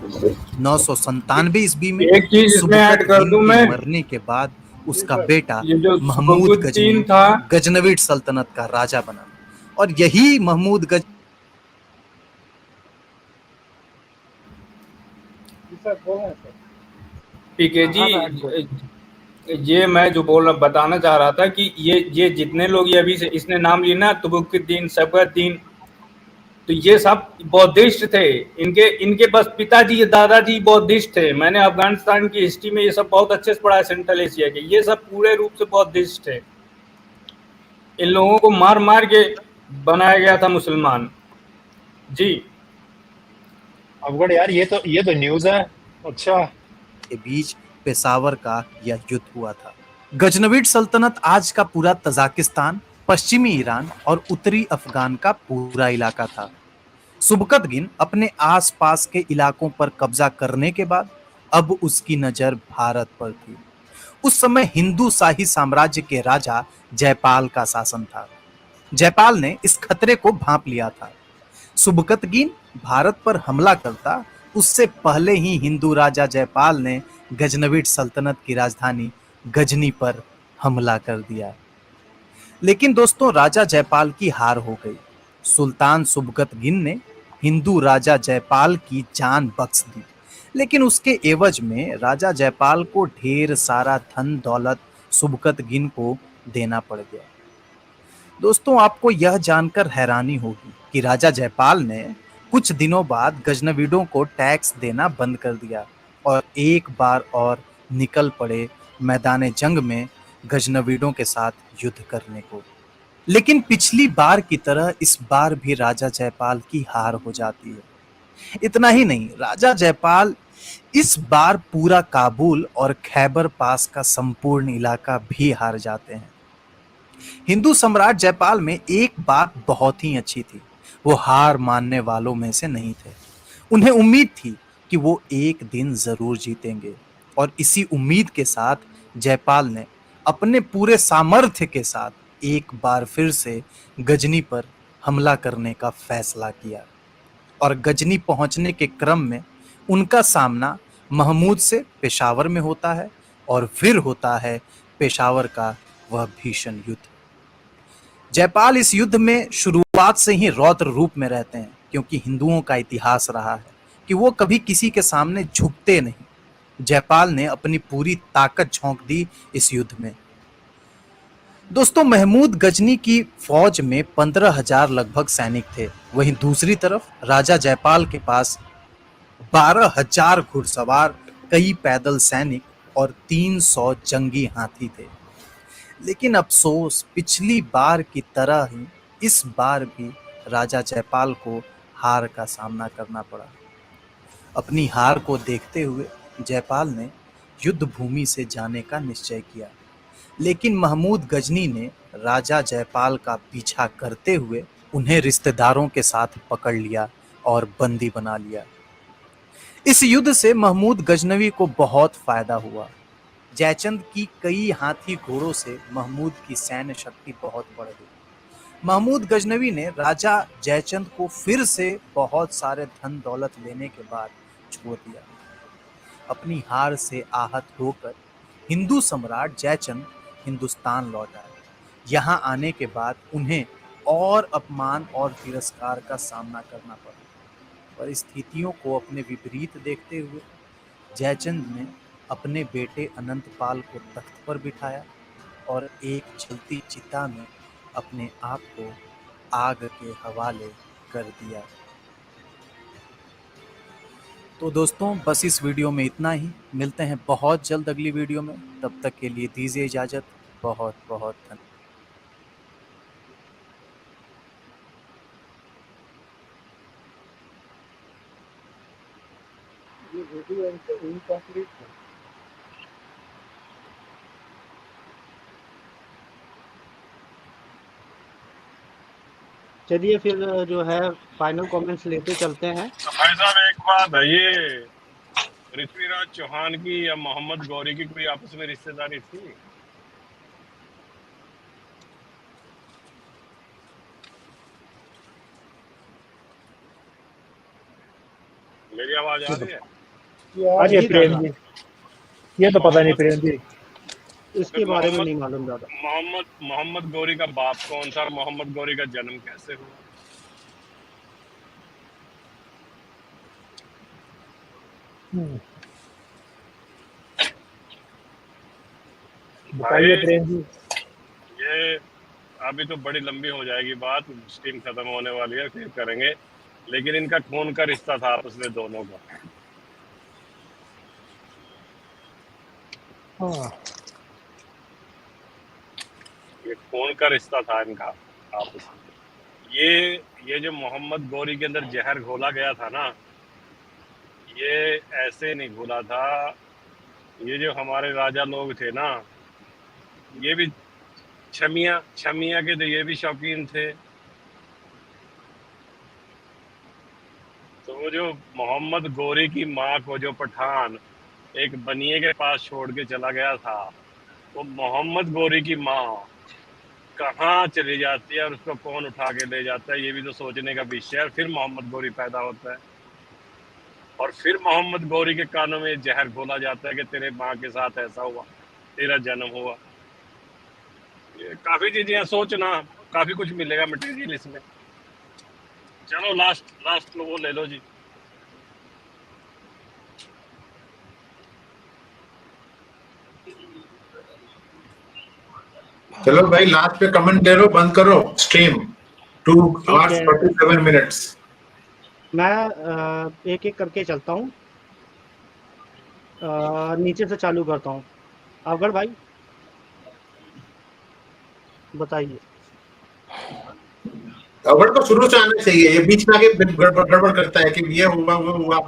997 ईस्वी में एक चीज इसमें ऐड कर सुबकतगिन दूं के मैं, मरने के बाद उसका बेटा ये जो महमूद सुबकुद्दीन गजनी था, गजनवीड सल्तनत का राजा बना, और यही महमूद गज पीके हाँ हाँ बैठ जी, ये मैं जो बताना चाह रहा था कि ये जितने लोग ये अभी से इसने नाम लिए ना, तुबुकुद्दीन, सबकुद्दीन, तो ये सब बौद्धिस्ट थे। इनके इनके बस पिताजी दादाजी बौद्धिस्ट थे। मैंने अफगानिस्तान की हिस्ट्री में ये सब बहुत अच्छे से पढ़ा है, सेंट्रल एशिया के। ये सब पूरे रूप से बौद्धिस्ट थे। इन लोगों को मार मार के बनाया गया था मुसलमान जी। अवगढ़ यार, ये तो न्यूज़ है। अच्छा, के बीच पेशावर का यह युद्ध हुआ था। गजनवीड सल्तनत आज का पूरा तजाकिस्तान, पश्चिमी ईरान और उत्तरी अफगान का पूरा इलाका था। सुबकतगिन अपने आसपास के इलाकों पर कब्जा करने के बाद अब उसकी नजर भारत पर थी। उस समय हिंदू शाही साम्राज्य के राजा जयपाल का शासन था। जयपाल ने इस खतरे को भांप लिया था। सुबकतगिन भारत पर हमला करता उससे पहले ही हिंदू राजा जयपाल ने गजनवीड सल्तनत की राजधानी गजनी पर हमला कर दिया। लेकिन दोस्तों, राजा जयपाल की हार हो गई। सुल्तान सुबकतगिन ने हिंदू राजा जयपाल की जान बख्श दी, लेकिन उसके एवज में राजा जयपाल को ढेर सारा धन दौलत सुबकतगिन को देना पड़ गया। दोस्तों, आपको यह जानकर हैरानी होगी कि राजा जयपाल ने कुछ दिनों बाद गजनवीडों को टैक्स देना बंद कर दिया और एक बार और निकल पड़े मैदान जंग में गजनवीडों के साथ युद्ध करने को। लेकिन पिछली बार की तरह इस बार भी राजा जयपाल की हार हो जाती है। इतना ही नहीं, राजा जयपाल इस बार पूरा काबुल और खैबर पास का संपूर्ण इलाका भी हार जाते हैं। हिंदू सम्राट जयपाल में एक बात बहुत ही अच्छी थी, वो हार मानने वालों में से नहीं थे। उन्हें उम्मीद थी कि वो एक दिन जरूर जीतेंगे, और इसी उम्मीद के साथ जयपाल ने अपने पूरे सामर्थ्य के साथ एक बार फिर से गजनी पर हमला करने का फैसला किया। और गजनी पहुंचने के क्रम में उनका सामना महमूद से पेशावर में होता है, और फिर होता है पेशावर का वह भीषण युद्ध। जयपाल इस युद्ध में शुरुआत से ही रौद्र रूप में रहते हैं, क्योंकि हिंदुओं का इतिहास रहा है कि वो कभी किसी के सामने झुकते नहीं। जयपाल ने अपनी पूरी ताकत झोंक दी इस युद्ध में। दोस्तों, महमूद गजनी की फौज में 15,000 लगभग सैनिक थे। वहीं दूसरी तरफ राजा जयपाल के पास 12,000 घुड़सवार, कई पैदल सैनिक और 300 जंगी हाथी थे। लेकिन अफसोस, पिछली बार की तरह ही इस बार भी राजा जयपाल को हार का सामना करना पड़ा। अपनी हार को देखते हुए जयपाल ने युद्ध भूमि से जाने का निश्चय किया, लेकिन महमूद गजनी ने राजा जयपाल का पीछा करते हुए उन्हें रिश्तेदारों के साथ पकड़ लिया और बंदी बना लिया। इस युद्ध से महमूद गजनवी को बहुत फायदा हुआ। जयचंद की कई हाथी घोड़ों से महमूद की सैन्य शक्ति बहुत बढ़ गई। महमूद गजनवी ने राजा जयचंद को फिर से बहुत सारे धन दौलत लेने के बाद छोड़ दिया। अपनी हार से आहत होकर हिंदू सम्राट जयचंद हिंदुस्तान लौट आए। यहाँ आने के बाद उन्हें और अपमान और तिरस्कार का सामना करना पड़ा। परिस्थितियों को अपने विपरीत देखते हुए जयचंद ने अपने बेटे अनंतपाल को तख्त पर बिठाया और एक जलती चिता में अपने आप को आग के हवाले कर दिया। तो दोस्तों बस इस वीडियो में इतना ही। मिलते हैं बहुत जल्द अगली वीडियो में। तब तक के लिए दीजिए इजाज़त। बहुत बहुत धन्यवाद। ये वीडियो इनकम्प्लीट है। चलिए फिर जो है फाइनल कमेंट्स लेते चलते हैं। तो भाई साहब एक बात है, ये पृथ्वीराज चौहान की या मोहम्मद गौरी की कोई आपस में रिश्तेदारी थी? मेरी आवाज आ रही है? अरे जी प्रेम दादा, जी, ये तो पता नहीं प्रेम जी। इसके फिर बारे में नहीं मालूम दादा। मोहम्मद गौरी का बाप कौन था? मोहम्मद गौरी का जन्म कैसे हुआ? बताइए भाई प्रेम जी। ये अभी तो बड़ी लंबी हो जाएगी बात, स्ट्रीम खत्म होने वाली है, फिर करेंगे। लेकिन इनका खून का रिश्ता था आपस में दोनों का। हाँ, ये खून का रिश्ता था इनका आपस में। ये जो मोहम्मद गौरी के अंदर जहर घोला गया था ना, ये ऐसे नहीं घोला था। ये जो हमारे राजा लोग थे ना, ये भी छमिया के तो ये भी शौकीन थे। तो वो जो मोहम्मद गौरी की माँ को जो पठान एक बनिए के पास छोड़ के चला गया था, वो मोहम्मद गौरी की माँ कहाँ चली जाती है और उसको कौन उठा के ले जाता है, ये भी तो सोचने का विषय है। फिर मोहम्मद गौरी पैदा होता है और फिर मोहम्मद गौरी के कानों में जहर घोला जाता है कि तेरे माँ के साथ ऐसा हुआ, तेरा जन्म हुआ। ये काफी चीजें हैं, सोचना, काफी कुछ मिलेगा मटेरियल इसमें। चलो लास्ट वो ले लो जी। चलो भाई लास्ट पे कमेंट दे लो, बंद करो स्ट्रीम। 2 hours 47 minutes। मैं एक एक करके चलता हूँ, नीचे से चालू करता हूँ। अवगढ़ भाई बताइए। अवड़ को शुरू से आना चाहिए, ये बीच में आके गड़बड़ करता है कि ये हुआ वो हुआ।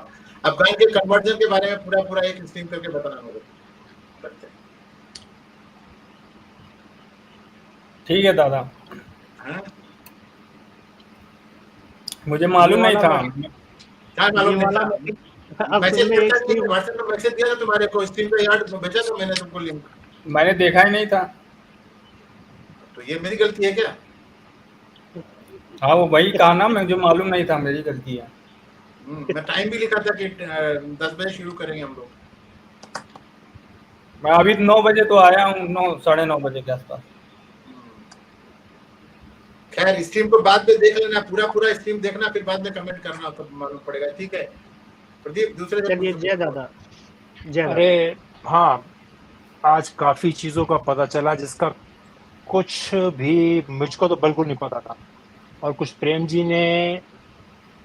अफगान के कन्वर्जन के बारे में पूरा एक स्ट्रीम करके बताना होगा। ठीक है दादा, हाँ? मुझे मालूम नहीं था। क्या मालूम ये नहीं वाला था? अब मैसेज तुमने एक करता है, स्ट्रीम व्हाट्सएप में मैसेज दिया था तुम्हारे को, स्ट्रीम पे यार भेजा तो मैंने तुमको लिंक। मैंने देखा ही नहीं था। तो ये मेरी गलती है क्या? हाँ वो वही कहा ना, मुझे मालूम नहीं था, मेरी गलती है। मैं टाइम भी लिखा था कि 10 बजे शुरू करेंगे हम लोग। मैं अभी 9 बजे तो आया हूँ, 9 साढ़े 9 बजे के आसपास। खैर स्ट्रीम को बाद में देख लेना, पूरा स्ट्रीम देखना, फिर बाद में कमेंट करना तो मालूम पड़ेगा। ठीक है प्रदीप, दूसरे से चलिए। जय दादा, जय दादा। अरे हाँ, आज काफी चीजों का पता चला जिसका कुछ भी मुझको तो बिल्कुल नहीं पता था, और कुछ प्रेम जी ने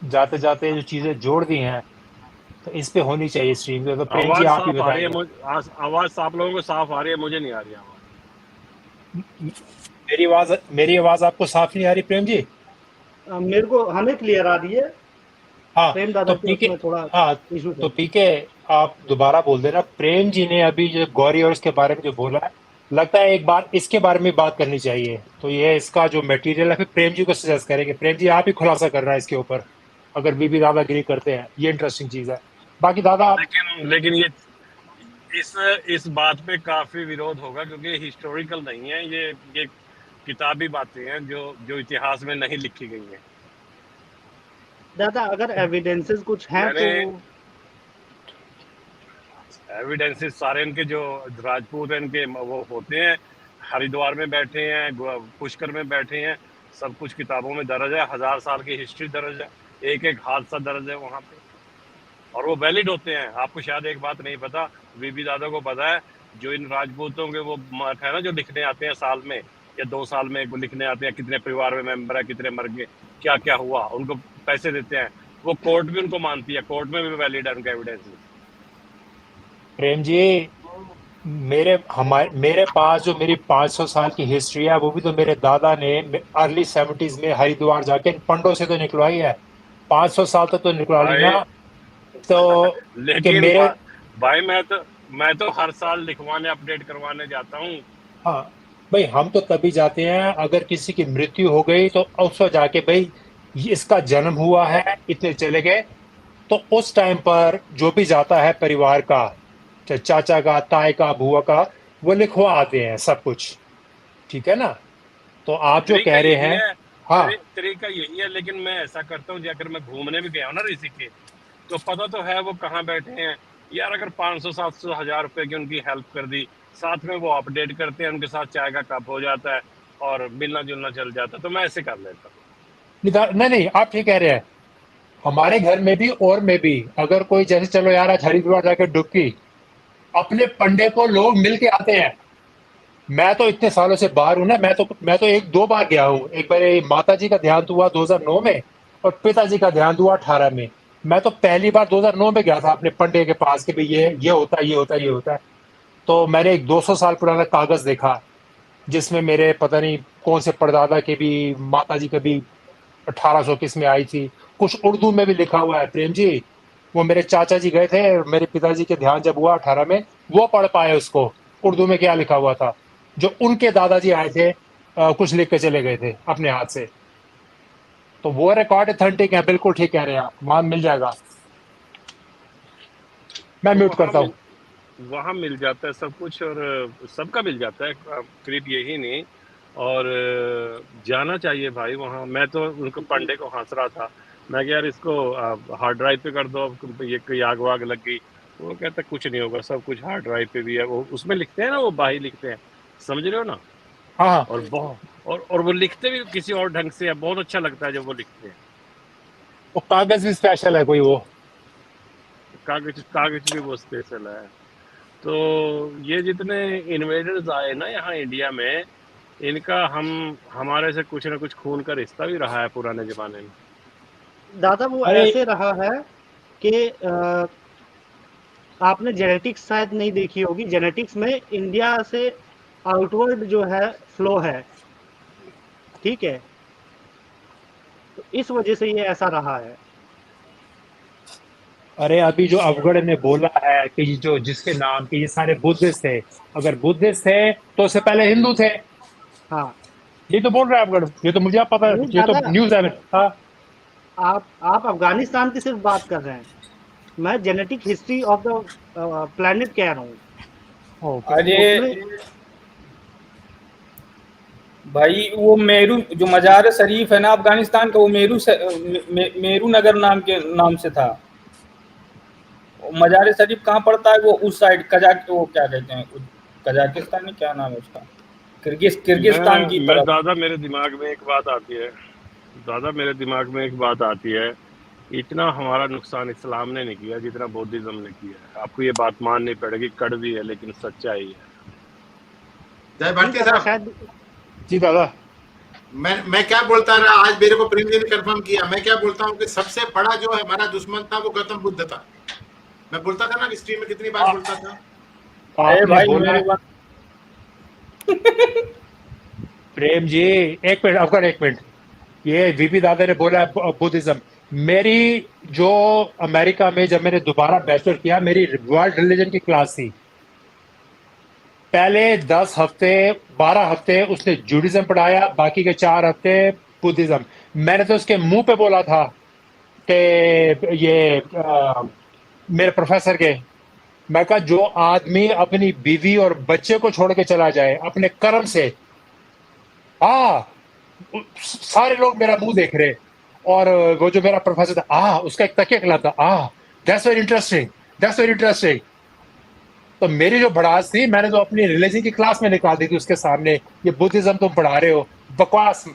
जाते जाते जो चीजें जोड़ दी हैं, तो इस पे होनी चाहिए स्ट्रीम। तो प्रेम जी आवाज आप ही साफ आ रही है, बताइए। आवाज आप लोगों को साफ आ रही है, मुझे नहीं आ रही आवाज। मेरी आवाज आपको साफ नहीं आ रही प्रेम जी? मेरे को हमें क्लियर आ रही है। हाँ प्रेम तो दादा के पीके, उसमें थोड़ा हाँ इशू तो है। पीके आप दोबारा बोल देना। प्रेम जी ने अभी जो गौरी और इसके बारे में जो बोला है, लगता है एक बार इसके बारे में बात करनी चाहिए। तो ये इसका जो मटेरियल है फिर प्रेम जी को सजेस्ट करेंगे। प्रेम जी आप ही खुलासा करना है इसके ऊपर, अगर बीबी दादा गिरी करते हैं। ये इंटरेस्टिंग चीज है। बाकी दादा आप लेकिन ये इस बात पे काफी विरोध होगा, क्योंकि हिस्टोरिकल नहीं है ये किताबी बातें हैं जो इतिहास में नहीं लिखी गई हैं। दादा अगर एविडेंसेस कुछ हैं तो एविडेंसेस सारे इनके जो राजपूत हैं, इनके वो होते हैं, हरिद्वार में बैठे हैं, पुष्कर में बैठे हैं, सब कुछ किताबों में दर्ज है, 1000 साल की हिस्ट्री दर्ज है, एक हादसा दर्ज है वहां पे, और वो वैलिड होते हैं। आपको शायद एक बात नहीं पता, बीबी दादा को पता है, जो इन राजपूतों के वो मठ है ना जो लिखने आते हैं साल में या 2 साल में एक वो लिखने आते हैं कितने परिवार में मेंबर है, कितने मर गए, क्या क्या हुआ, उनको पैसे देते हैं, वो कोर्ट भी उनको मानती है, कोर्ट में भी वैलिड है उनका एविडेंस। प्रेम जी, मेरे पास जो मेरी 500 साल की हिस्ट्री है वो भी तो मेरे दादा ने अर्ली 70s में हरिद्वार जाके पंडों से तो निकलवाई है। 500 साल तक तो निकलवा ली ना। तो कि लेकिन मेरे भाई मैं तो हर साल लिखवाने अपडेट करवाने जाता हूँ। हाँ भाई, हम तो तभी जाते हैं अगर किसी की मृत्यु हो गई तो उस वक्त जाके भाई इसका जन्म हुआ है, इतने चले गए, तो उस टाइम पर जो भी जाता है परिवार का, चाहे चाचा का, ताए का, बुआ का, वो लिखवा आते हैं सब कुछ। ठीक है ना? तो आप जो तरीका कह रहे यही हैं, है, हाँ तरीका यही है, लेकिन मैं ऐसा करता हूँ, अगर मैं घूमने भी गया हूँ ना ऋषिकेश, तो पता तो है वो कहाँ बैठे हैं यार। अगर 500 700 1000 रुपए की उनकी हेल्प कर दी, साथ में वो अपडेट करते हैं, उनके साथ चाय का कप हो जाता है और मिलना जुलना चल जाता है, तो मैं ऐसे कर लेता हूँ। नहीं, आप ठीक कह रहे हैं। हमारे घर में भी और में भी अगर कोई, जैसे चलो यार आज हरिद्वार जाके डुबकी, अपने पंडे को लोग मिल के आते हैं। मैं तो इतने सालों से बाहर हूं ना, मैं तो 1-2 बार गया हूँ। एक बार माता जी का देहांत हुआ 2009 में और पिताजी का देहांत हुआ 18 में। मैं तो पहली बार 2009 में गया था अपने पंडे के पास कि भाई ये होता है, ये होता है, ये होता है। तो मैंने एक 200 साल पुराना कागज देखा जिसमें मेरे पता नहीं कौन से परदादा के भी, माता जी के भी 1800 किस में आई थी। कुछ उर्दू में भी लिखा हुआ है प्रेम जी। वो मेरे चाचा जी गए थे, मेरे पिताजी के ध्यान जब हुआ 18 में, वो पढ़ पाए उसको उर्दू में क्या लिखा हुआ था। जो उनके दादाजी आए थे कुछ लिख के चले गए थे अपने हाथ से। तो वो रिकॉर्ड ऑथेंटिक है, बिल्कुल ठीक कह रहे हैं आप, वहां मिल जाएगा। मैं तो म्यूट करता हूँ। वहाँ मिल जाता है सब कुछ, और सबका मिल जाता है, करीब यही नहीं। और जाना चाहिए भाई वहाँ। मैं तो उनको पंडे को हंस रहा था, मैं कि यार इसको हार्ड ड्राइव पे कर दो, ये कोई आग वाग लग गई। वो कहता कुछ नहीं होगा, सब कुछ हार्ड ड्राइव पे भी है। वो उसमें लिखते हैं ना, वो बाही लिखते हैं, समझ रहे हो ना। हाँ हाँ, और बहुत और वो लिखते भी किसी और ढंग से है, बहुत अच्छा लगता है जब वो लिखते हैं। वो कागज भी स्पेशल है कोई वो। कागज भी वो स्पेशल है। तो ये जितने इन्वेडर्स आए ना यहाँ इंडिया में, इनका हमारे से कुछ ना कुछ खून का रिश्ता भी रहा है पुराने जमाने में। दादा वो अरे ऐसे रहा है कि आपने जेनेटिक्स शायद नहीं देखी होगी। जेनेटिक्स में इंडिया से आउटवर्ड जो है फ्लो है, ठीक है, तो इस वजह से ये ऐसा रहा है। अरे अभी जो अवगढ़ ने बोला है कि ये जो जिसके नाम के ये सारे बुद्धिस्ट थे, अगर बुद्धिस्ट थे तो उससे पहले हिंदू थे। हाँ ये तो बोल रहा है अवगढ़, ये तो मुझे आप पता है, नहीं ये तो दादा, न्यूज है। हाँ आप अफगानिस्तान की सिर्फ बात कर रहे हैं, मैं genetic history of the planet कह रहा हूँ। ओके। अरे उसमें भाई वो मेरू जो मजार शरीफ है ना अफगानिस्तान का, वो मेरू नगर नाम से था। मजार शरीफ कहाँ पड़ता है? वो उस साइड वो क्या कहते हैं, कजाकिस्तान में क्या नाम है उसका, किर्गिस्तान की मैं तरफ। दादा मेरे दिमाग में एक बात आती है, इतना हमारा नुकसान इस्लाम ने नहीं किया जितना बुद्धिज्म ने किया है। आपको ये बात माननी पड़ेगी, कड़वी है लेकिन सच्चाई है। जय भारती साहब, शायद जी दादा। मैं क्या बोलता रहा, आज मेरे को प्रेम जी ने कंफर्म किया। मैं क्या बोलता हूँ कि सबसे बड़ा जो हमारा दुश्मन था वो गौतम बुद्ध था। मैं बोलता था ना स्ट्रीम में, कितनी बार बोलता था। अरे आपने भाई बोला मेरे बात प्रेम जी, एक मिनट अवगढ़, एक मिनट। ये वीपी दादा ने बोला बुद्धिज्म। मेरी जो अमेरिका में जब मैंने दोबारा बैचलर किया, मेरी वर्ल्ड रिलीजन की क्लास थी। पहले 10 हफ्ते 12 हफ्ते उसने जूडिज्म पढ़ाया, बाकी के 4 हफ्ते बुद्धिज्म। मैंने तो उसके मुंह पे बोला था कि ये मेरे प्रोफेसर के, मैं कहा जो आदमी अपनी बीवी और बच्चे को छोड़ के चला जाए अपने कर्म से, सारे लोग मेरा मुंह देख रहे। और वो जो मेरा प्रोफेसर था, उसका एक तकिया खिला था, that's very interesting, that's very interesting. तो मेरी जो भड़ास थी, मैंने तो अपनी रिलीजन की क्लास में निकाल दी थी उसके सामने। ये बुद्धिज्म तुम पढ़ा रहे हो, बकवास।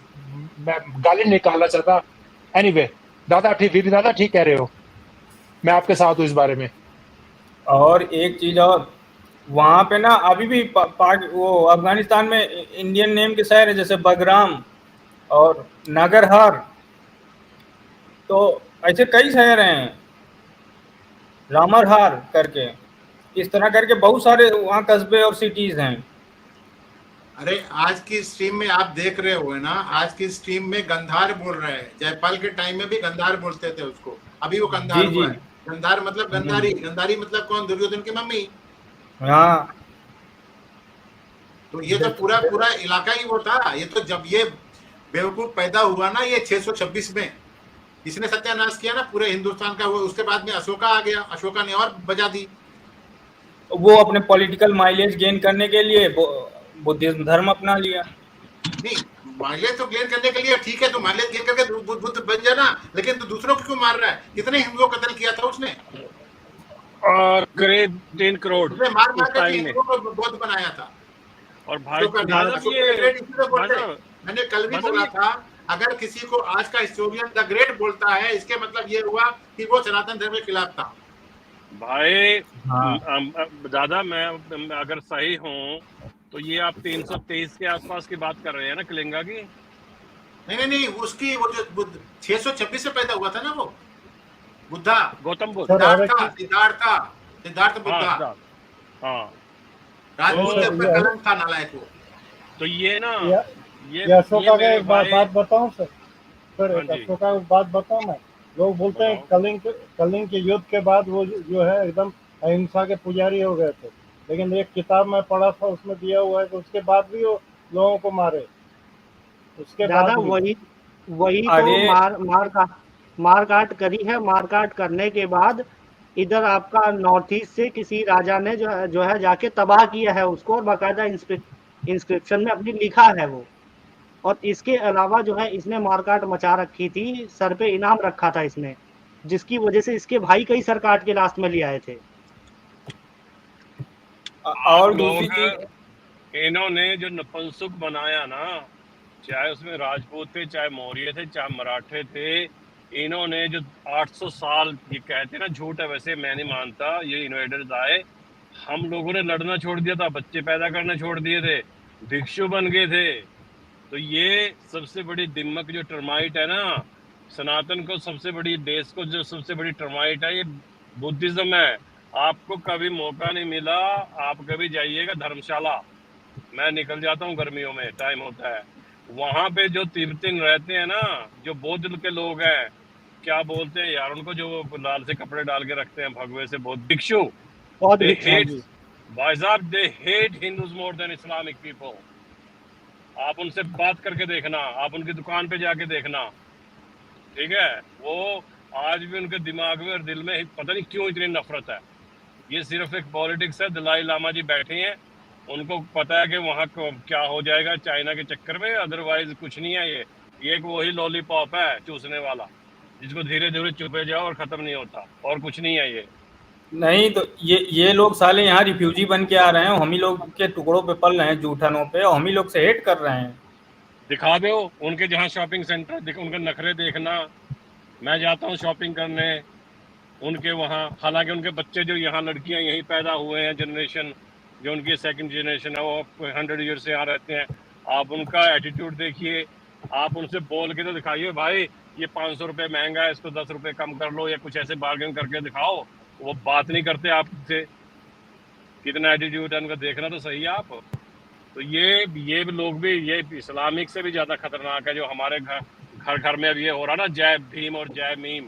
मैं गाली निकालना चाहता। एनीवे दादा ठीक, बीबी दादा ठीक कह रहे हो, मैं आपके साथ हूँ इस बारे में। और एक चीज और, वहां पे ना अभी भी वो अफगानिस्तान में इंडियन नेम के शहर है, जैसे बगराम और नगरहार, तो ऐसे कई शहर हैं, रामरहार करके, इस तरह करके बहुत सारे वहाँ कस्बे और सिटीज हैं। अरे आज की स्ट्रीम में आप देख रहे हो ना, आज की स्ट्रीम में गंधार बोल रहे हैं। जयपाल के टाइम में भी गंधार बोलते थे उसको, अभी वो गंधार जी हुआ जी। है। गंधार मतलब गंधारी, गंधारी मतलब कौन? दुर्योधन की मम्मी। हाँ तो ये तो पूरा पूरा इलाका ही वो था। ये तो जब ये बेवकूफ पैदा हुआ ना, ये 626 में, इसने सत्यानाश किया ना पूरे हिंदुस्तान का। वो उसके बाद में अशोका आ गया, अशोका ने और बजा दी। वो अपने पॉलिटिकल माइलेज गेन करने के लिए बुद्धिज्म धर्म अपना लिया। नहीं, माइलेज तो गेन करने के लिए ठीक है, तो माइलेज गेन करके बुद्ध बन जाना, लेकिन तो दूसरों को क्यों मार रहा है? कितने हिंदुओं को कत्ल किया था उसने? करीब 3 करोड़ उसने मार उस करके टाइम में। हिंदुओं को बौद्ध बनाया था। और भाई मैंने कल भी बोला था, अगर किसी को आज का हिस्टोरियन द ग्रेट बोलता है, इसके मतलब ये हुआ कि वो सनातन धर्म के खिलाफ था। भाई हाँ। दादा मैं अगर सही हूँ तो ये आप 323 के आसपास की बात कर रहे हैं ना, कलिंगा की? नहीं, उसकी वो जो 626 में पैदा हुआ था ना, वो बुद्धा, गौतम बुद्ध, सिद्धार्थ बुद्धा। हाँ राजपूत के ऊपर कलंक था, नालायक वो। तो ये ना ये अशोका का एक बात बताऊं सर एक अशोका की बात बताऊं मैं। लोग बोलते हैं कलिंग के युद्ध के बाद वो जो है एकदम अहिंसा के पुजारी हो गए थे, लेकिन एक किताब में पढ़ा था, उसमें दिया हुआ है कि उसके बाद भी वो लोगों को मारे। उसके दादा बाद वही तो मार काट करी है। मार काट करने के बाद इधर आपका नॉर्थ ईस्ट से किसी राजा ने जो है जाके तबाह किया है उसको, और बाकायदा इंस्क्रिप्शन में अपनी लिखा है वो। और इसके अलावा जो है इसने मारकाट मचा रखी थी, सर पे इनाम रखा था इसने, जिसकी वजह से इसके भाई कई सर काट के लास्ट में ले आए थे। और दूसरी चीज, इन्होंने जो नपुंसक बनाया ना, चाहे उसमें राजपूत थे, चाहे मौर्य थे, चाहे मराठे थे, इन्होंने जो 800 साल, ये कहते ना झूठ है, वैसे मैं नहीं मानता, ये इन्वेडर्स आए, हम लोगों ने लड़ना छोड़ दिया था, बच्चे पैदा करना छोड़ दिए थे, भिक्षु बन गए थे। तो ये सबसे बड़ी दिमक जो टर्माइट है ना, सनातन को सबसे बड़ी, देश को जो सबसे बड़ी टर्माइट है, ये बुद्धिज्म है। आपको कभी मौका नहीं मिला, आप कभी जाइएगा धर्मशाला, मैं निकल जाता हूँ गर्मियों में, टाइम होता है, वहां पे जो तिब्बतिन रहते हैं ना, जो बौद्ध के लोग हैं, क्या बोलते हैं यार उनको, जो लाल से कपड़े डाल के रखते हैं, भगवे से, बौद्ध भिक्षु, भाई साहब, they hate Hindus more than Islamic people. आप उनसे बात करके देखना, आप उनकी दुकान पे जाके देखना, ठीक है? वो आज भी उनके दिमाग में और दिल में पता नहीं क्यों इतनी नफरत है। ये सिर्फ एक पॉलिटिक्स है। दलाई लामा जी बैठे हैं, उनको पता है कि वहाँ क्या हो जाएगा चाइना के चक्कर में, अदरवाइज कुछ नहीं है। ये एक वही लॉलीपॉप है चूसने वाला, जिसको धीरे धीरे चुपे जाओ और खत्म नहीं होता, और कुछ नहीं है ये। नहीं तो ये लोग साले यहाँ रिफ्यूजी बन के आ रहे हैं, हम ही लोग के टुकड़ों पे पल रहे हैं, जूठनों पे, और हम ही लोग से हेट कर रहे हैं। दिखा दो उनके जहाँ शॉपिंग सेंटर, उनके नखरे देखना। मैं जाता हूँ शॉपिंग करने उनके वहाँ, हालांकि उनके बच्चे जो यहाँ, लड़कियाँ यहीं पैदा हुए हैं, जनरेशन जो उनकी सेकंड जनरेशन है, वो 100 ईयर से यहाँ रहते हैं। आप उनका एटीट्यूड देखिए, आप उनसे बोल के तो दिखाइए, भाई ये 500 रुपये महंगा है, इसको 10 रुपये कम कर लो, या कुछ ऐसे बार्गेन करके दिखाओ। वो बात नहीं करते आपसे, कितना एटीट्यूड है उनका, देखना तो सही है आप। तो ये लोग भी, ये इस्लामिक से भी ज्यादा खतरनाक है, जो हमारे घर घर में अब ये हो रहा ना, जय भीम और जय मीम,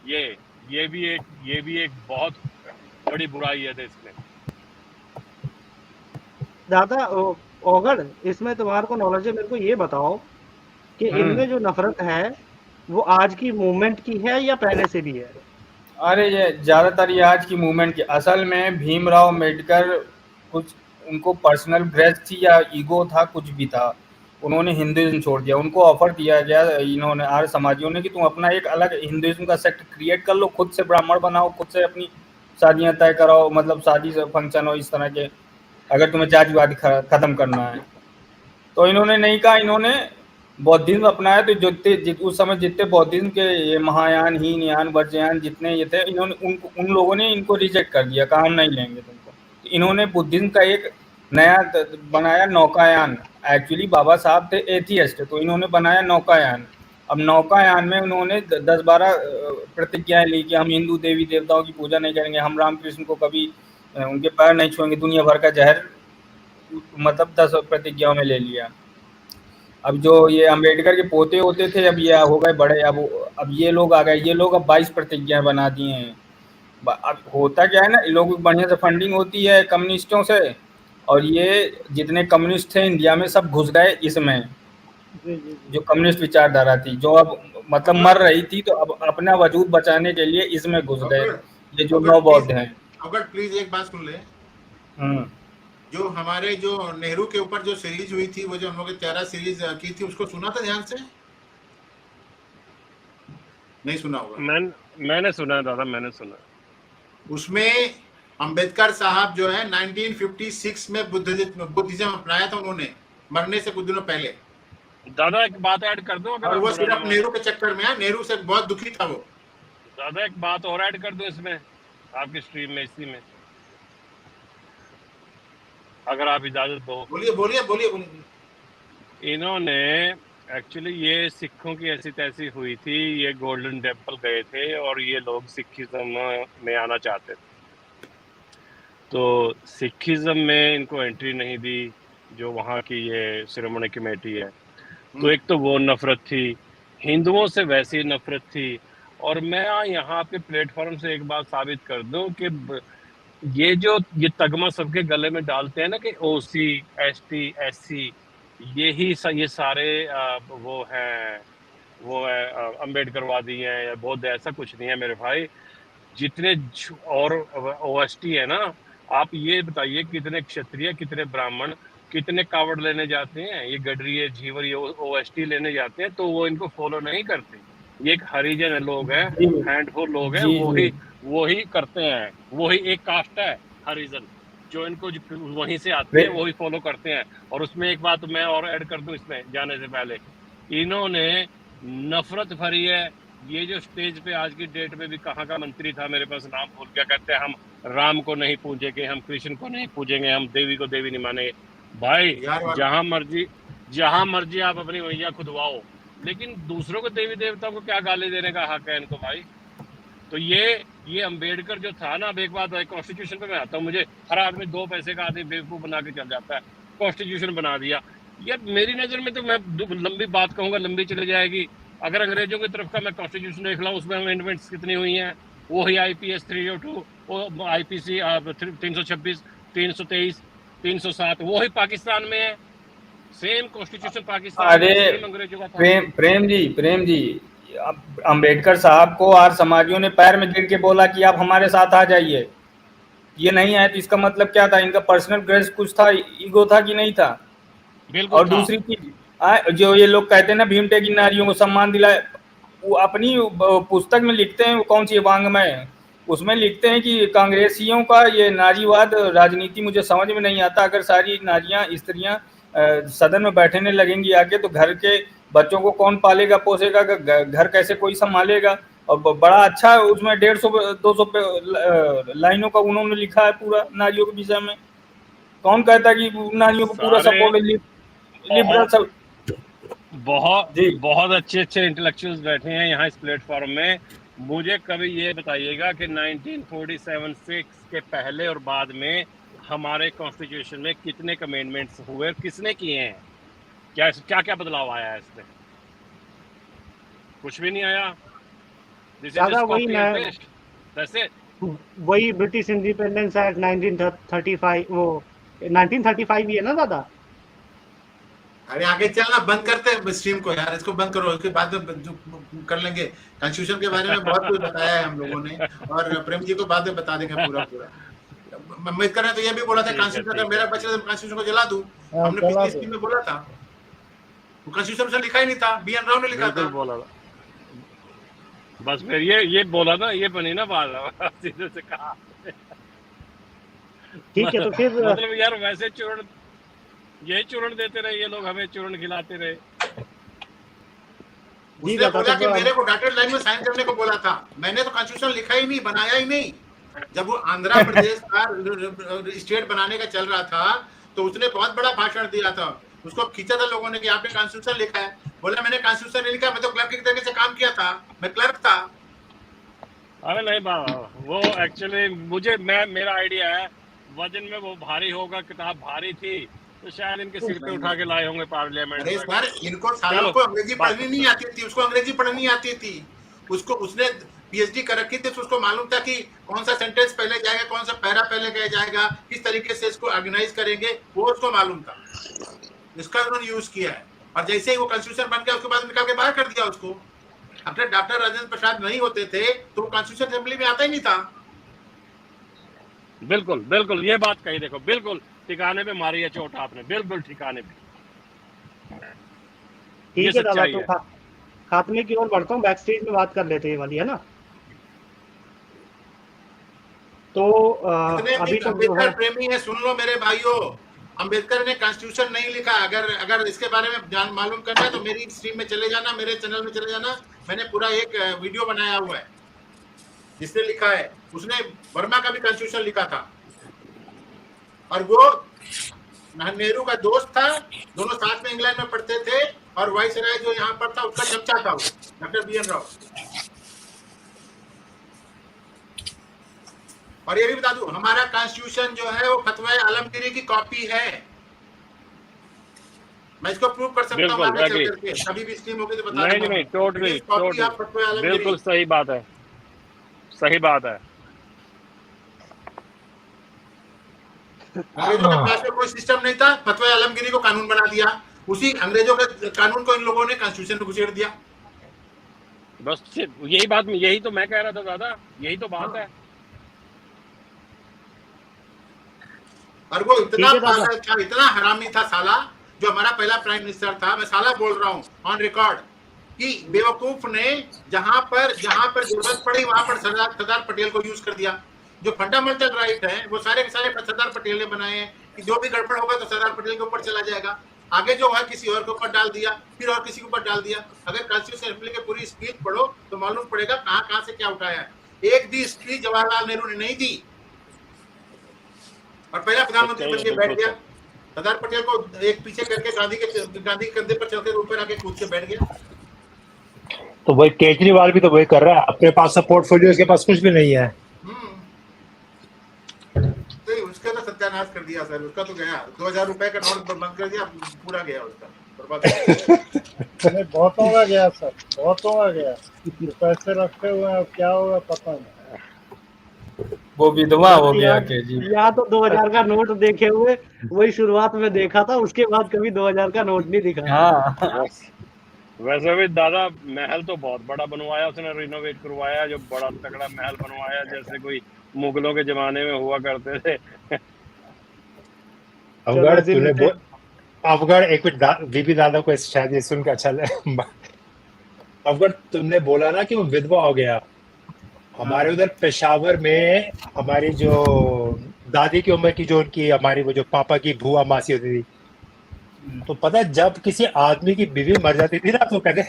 ये भी एक बहुत बड़ी बुराई है देश में। दादा अगर इसमें तुम्हारे को नॉलेज है, मेरे को ये बताओ कि इनमें जो नफरत है वो आज की मूवमेंट की है या पहले से भी है? अरे ये ज्यादातर ये आज की मूवमेंट की। असल में भीमराव अम्बेडकर, कुछ उनको पर्सनल ग्रज थी या ईगो था, कुछ भी था, उन्होंने हिंदुइज्म छोड़ दिया। उनको ऑफर दिया गया इन्होंने, आर्य समाजियों ने, कि तुम अपना एक अलग हिंदुइज्म का सेक्ट क्रिएट कर लो, खुद से ब्राह्मण बनाओ, खुद से अपनी शादियां तय कराओ, मतलब शादी से फंक्शन हो इस तरह के, अगर तुम्हें जातिवाद खत्म करना है। तो इन्होंने नहीं कहा, इन्होंने बौद्धिज्म अपनाया। तो उस समय जितने बौद्धिज्म के ये महायान, हीनयान, वज्रयान जितने ये थे, इन्होंने उन लोगों ने इनको रिजेक्ट कर दिया, कहा हम नहीं लेंगे तुमको। इन्होंने बुद्धिज्म का एक नया बनाया नौकायान। एक्चुअली बाबा साहब थे एथियस्ट, तो इन्होंने बनाया नौकायान। अब नौकायान में उन्होंने 10-12 प्रतिज्ञाएं ली कि हम हिंदू देवी देवताओं की पूजा नहीं करेंगे, हम रामकृष्ण को कभी उनके पैर नहीं छुएंगे, दुनिया भर का जहर मतलब 10 प्रतिज्ञाओं में ले लिया। अब जो ये अम्बेडकर के पोते होते थे, अब ये हो गए बड़े, अब ये लोग आ गए, ये लोग अब 22 प्रतिज्ञाएं बना दिए हैं। अब होता क्या है ना, लोगों की बढ़िया से फंडिंग होती है कम्युनिस्टों से, और ये जितने कम्युनिस्ट थे इंडिया में सब घुस गए इसमें, जो कम्युनिस्ट विचारधारा थी, जो अब मतलब मर रही थी, तो अब अपना वजूद बचाने के लिए इसमें घुस गए ये जो नौ बौद्ध हैं। अगर प्लीज एक बात सुन ले, जो हमारे जो नेहरू के ऊपर जो सीरीज हुई थी, वो जो हम लोग 13 सीरीज की थी, उसको सुना था ध्यान से? नहीं सुना होगा। मैंने सुना है दादा, मैंने सुना। उसमें अंबेडकर साहब जो है 1956 में बुद्धिज्म अपनाया था उन्होंने, मरने से कुछ दिनों पहले। दादा एक बात ऐड कर दो, और वो सिर्फ नेहरू के चक्कर में है, नेहरू से बहुत दुखी था वो। दादा एक बात और ऐड कर दो इसमें, आपकी स्ट्रीम में, इसी में, अगर आप इजाजत दो। बोलिए बोलिए बोलिए बोलिए। इन्होंने एक्चुअली ये सिखों की ऐसी तैसी हुई थी, ये गोल्डन टेम्पल गए थे और ये लोग सिखिज्म में आना चाहते थे, तो सिखिज्म में इनको एंट्री नहीं दी जो वहाँ की ये शिरोमणि कमेटी है। तो एक तो वो नफरत थी, हिंदुओं से वैसी नफरत थी। और मैं यहाँ आपके प्लेटफॉर्म से एक बात साबित कर दूं कि ये तगमा सबके गले में डालते हैं ना कि ओसी, एसटी, एससी, ये सारे वो है अम्बेडकरवादी हैं या बौद्ध, ऐसा कुछ नहीं है मेरे भाई। जितने और ओएसटी है ना, आप ये बताइए कितने क्षत्रिय, कितने ब्राह्मण, कितने कावड़ लेने जाते हैं, ये गडरिये, झीवर, ये ओएसटी लेने जाते हैं, तो वो इनको फॉलो नहीं करते। ये एक हरिजन लोग हैं, हैंडफुल लोग हैं, वही करते हैं, वही एक कास्ट है हरिजन, जो इनको वहीं से आते हैं वही फॉलो करते हैं। और उसमें एक बात मैं और ऐड कर दूं इसमें जाने से पहले, इन्होंने नफरत भरी है। ये जो स्टेज पे आज की डेट में भी कहाँ का मंत्री था, मेरे पास नाम भूल गया, कहते हैं हम राम को नहीं पूजेंगे, हम कृष्ण को नहीं पूजेंगे, हम देवी को देवी नहीं मानेंगे। भाई जहां मर्जी आप अपनी मैया खुदवाओ, लेकिन दूसरों को देवी देवता को क्या गाली देने का हक है इनको भाई? तो ये अम्बेडकर जो था ना, अब एक बात है, कॉन्स्टिट्यूशन पे मैं आता हूँ, मुझे हर आदमी 2 पैसे का आदमी बेवकूफ बना के चल जाता है। कॉन्स्टिट्यूशन बना दिया यार, मेरी नजर में तो, मैं लंबी बात कहूंगा, लंबी चली जाएगी। अगर अंग्रेजों की तरफ का मैं कॉन्स्टिट्यूशन देख रहा हूँ, उसमें अमेंडमेंट्स कितनी हुई हैं, वही IPS 302, IPC 326, 323, 307, वही पाकिस्तान में है, सेम कॉन्स्टिट्यूशन पाकिस्तान में, सेम अंग्रेजों का था। प्रेम जी अम्बेडकर साहब को आर समाजियों ने पैर में गिर के बोला कि आप हमारे साथ आ जाइए, ये नहीं आए तो इसका मतलब क्या था? इनका पर्सनल ग्रेस कुछ था, ईगो था कि नहीं था? और दूसरी चीज, जो ये लोग कहते हैं ना भीम टेकी नारियों को सम्मान दिलाए, वो अपनी पुस्तक में लिखते हैं, कौन सी वांग्मय, उसमें लिखते हैं कि कांग्रेसियों का ये नारीवाद राजनीति मुझे समझ में नहीं आता। अगर सारी नारियां, स्त्रियां सदन में बैठने लगेंगी आके, तो घर के बच्चों को कौन पालेगा पोसेगा, घर कैसे कोई संभालेगा? और बड़ा अच्छा उसमें 150-200 लाइनों का उन्होंने लिखा है पूरा नारियों के विषय में। कौन कहता कि नारियों को पूरा सपोर्ट, लिबरल सब। बहुत अच्छे इंटेलेक्चुअल्स बैठे हैं यहाँ इस प्लेटफॉर्म में। मुझे कभी ये बताइएगा कि 1947 के पहले और बाद में हमारे कॉन्स्टिट्यूशन में कितने अमेंडमेंट्स हुए, किसने किए हैं, क्या क्या बदलाव आया है इसमें? कुछ भी नहीं आया। वही ब्रिटिश इंडिपेंडेंस एक्ट 1935, वो 1935 ही है ना दादा? अरे आगे चलना, बंद करते हैं स्ट्रीम को यार, इसको बंद करो, इसके बाद में कर लेंगे। कॉन्स्टिट्यूशन के बारे में बहुत कुछ बताया है हम लोगों ने, और प्रेम जी को बाद में बता देंगे पूरा। मैं कर रहा तो ये भी बोला था कॉन्स्टिट्यूशन अगर मेरा बच्चा, कॉन्स्टिट्यूशन को जला दूं, हमने पिछली स्कीम में बोला था। वो कॉन्स्टिट्यूशन से लिखा ही नहीं था, BN राव ने लिखा था। बोला था बस, फिर ये बोला ना, ये बनी ना बात, सीधे से कहा। ठीक है, तो फिर मतलब यार वैसे चूर्ण देते रहे ये लोग, हमें चूर्ण खिलाते रहे। उसने बोला कि मेरे को डॉटेड लाइन में साइन करने को बोला था, मैंने तो कॉन्स्टिट्यूशन लिखा ही नहीं, बनाया ही नहीं, जब वो आंध्र प्रदेश का स्टेट बनाने का चल रहा था तो उसने बहुत बड़ा भाषण दिया था, उसको खींचा था लोगों ने कि आपने कॉन्स्टिट्यूशन लिखा है। बोला मैंने कॉन्स्टिट्यूशन नहीं लिखा, मैं तो क्लर्क की तरीके से काम किया था, मैं क्लर्क था। अरे नहीं वो एक्चुअली मेरा आइडिया है वजन में वो भारी होगा, किताब भारी थी तो शायद इनके सिर पे उठा के लाए होंगे पार्लियामेंट अरे में। सर, इनको सालों को अंग्रेजी पढ़नी नहीं आती थी, उसको अंग्रेजी पढ़नी आती थी, उसको उसने पीएचडी कर रखी थी, तो उसको मालूम था कि कौन सा सेंटेंस पहले जाएगा, कौन सा पैरा पहले गया जाएगा, किस तरीके से इसको ऑर्गेनाइज करेंगे, वो उसको मालूम था, इसका उन्होंने यूज किया है। और जैसे ही वो कॉन्स्टिट्यूशन बन गया उसके बाद निकाल के बाहर कर दिया उसको। अपने डॉक्टर राजेंद्र प्रसाद नहीं होते थे तो वो कॉन्स्टिट्यूशन असेंबली में आता ही नहीं था। बिल्कुल बिल्कुल ये बात कही, देखो बिल्कुल ठिकाने पे मारी है चोट आपने, बिल्कुल ठिकाने पे। ठीक है दादा, तो खात्मे की ओर बढ़ता हूँ, बैक स्टेज में बात कर लेते हैं वाली, है ना। तो अभी तक अम्बेडकर प्रेमी है, सुन लो मेरे भाइयों, अम्बेडकर ने कॉन्स्टिट्यूशन नहीं लिखा। अगर इसके बारे में जान मालूम करना है तो मेरी स्ट्रीम में चले जाना, मेरे चैनल में चले जाना, मैंने पूरा एक वीडियो बनाया हुआ है जिसने लिखा है। उसने वर्मा का भी कॉन्स्टिट्यूशन लिखा था और वो नेहरू का दोस्त था, दोनों साथ में इंग्लैंड में पढ़ते थे, और वाइसराय जो यहाँ पर था उसका चमचा था वो, डॉक्टर बी एन राव। और ये भी बता दूं, हमारा कॉन्स्टिट्यूशन जो है वो फतवा आलमगीरी की कॉपी है, मैं इसको प्रूव कर सकता हूँ आगे चल करके, कभी भी स्ट्रीम होगी तो बता दूंगा। नहीं टोटली बिल्कुल सही बात है, सही बात है। अंग्रेजों के पास में कोई सिस्टम नहीं था, फतवा आलमगीरी को कानून बना दिया, उसी अंग्रेजों के कानून को इन लोगों ने कॉन्स्टिट्यूशन में घुसेड़ दिया। बस यही बात, यही तो मैं कह रहा था दादा, यही तो बात है। और वो इतना पागल था, इतना हरामी था साला, जो हमारा पहला प्राइम मिनिस्टर था, मैं साला बोल रहा हूँ ऑन रिकॉर्ड, कि बेवकूफ ने जहां पर जरूरत पड़ी वहां पर सरदार पटेल को यूज कर दिया। जो फंडामेंटल राइट है वो सारे के सारे सरदार पटेल ने बनाए हैं, कि जो भी गड़बड़ होगा तो सरदार पटेल के ऊपर चला जाएगा, आगे जो है किसी और के ऊपर डाल दिया, फिर और किसी के ऊपर डाल दिया। अगर कॉन्स्टिट्यूशन असेंबली की पूरी स्पीच पढ़ो तो मालूम पड़ेगा कहाँ से क्या उठाया है। एक भी स्पीच जवाहरलाल नेहरू ने नहीं दी, और पहला प्रधानमंत्री बन के बैठ गया। सरदार पटेल को एक पीछे करके गांधी के कंधे पर चलकर ऊपर आके कूद के बैठ गया। तो वही केजरीवाल भी तो वही कर रहा है, अपने पास पोर्टफोलियो, इसके पास कुछ भी नहीं है। तो उसका तो सत्यानाश कर दिया सर, उसका तो गया, 2000 रुपए का नोट बंद कर दिया, पूरा गया उसका, बर्बाद। बहुतों का गया सर, बहुतों का गया, पैसे रखे हुए हैं, क्या होगा पता नहीं। वो विधवा हो गया के जी। या तो 2000 का नोट देखे हुए, वही शुरुआत में देखा था, उसके बाद कभी 2000 का नोट नहीं दिखा। हाँ वैसे भी दादा महल तो बहुत बड़ा बनवाया उसने, रिनोवेट करवाया, जो बड़ा तगड़ा महल बनवाया जैसे कोई मुगलों के जमाने में हुआ करते थे। अवगढ़ एक मिनट, बीबी दादा को शायद ये सुनकर अच्छा लगे। अवगढ़ तुमने बोला ना कि वो विधवा हो गया, हमारे उधर पेशावर में हमारी जो दादी की उम्र की, जो उनकी हमारी वो जो पापा की भूआ मासी होती थी, तो पता है जब किसी आदमी की बीवी मर जाती थी ना तो कहते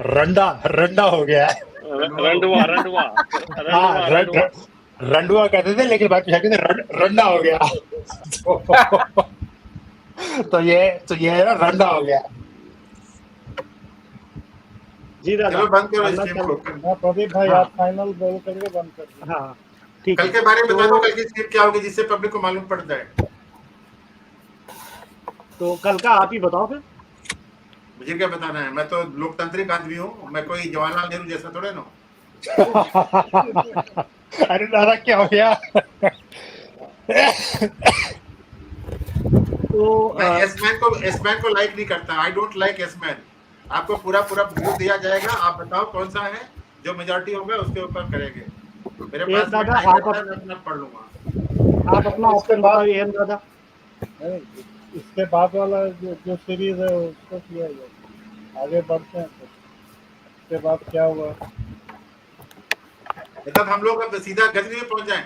रंडा हो गया है। रंडुआ कहते थे, लेकिन बाद में कहते रंडा हो गया। तो ये ना रंडा हो गया। जी दादा, चलो बंद करो स्ट्रीम को। प्रदीप भाई आप फाइनल बोल करके बंद कर दो। हाँ ठीक है। कल के बारे में बता दो, कल की स्ट्रीम क्या होगी जिससे पब्लिक को मालूम पड़ जाए। तो कल का आप ही बताओ फिर। मुझे क्या बताना है, मैं तो लोकतांत्रिक आदमी हूँ, मैं कोई जवाहरलाल नेहरू जैसा थोड़े ना। अरे दादा क्या हो गया? तो एसमैन को लाइक नहीं करता, आई डोंट लाइक एसमैन। आपको पूरा व्यू दिया जाएगा, आप बताओ कौन सा है, जो मेजॉरिटी होगा उसके ऊपर करेंगे। मेरे पास दादा आप अपना पढ़ लूंगा, आप अपना ऑप्शन बताइए दादा। इसके बाद वाला जो सीरीज है उसको किया जाए, आगे बढ़ते हैं। तो इसके बाद क्या हुआ, मतलब हम लोग अब सीधा गजनी में पहुंच जाएं।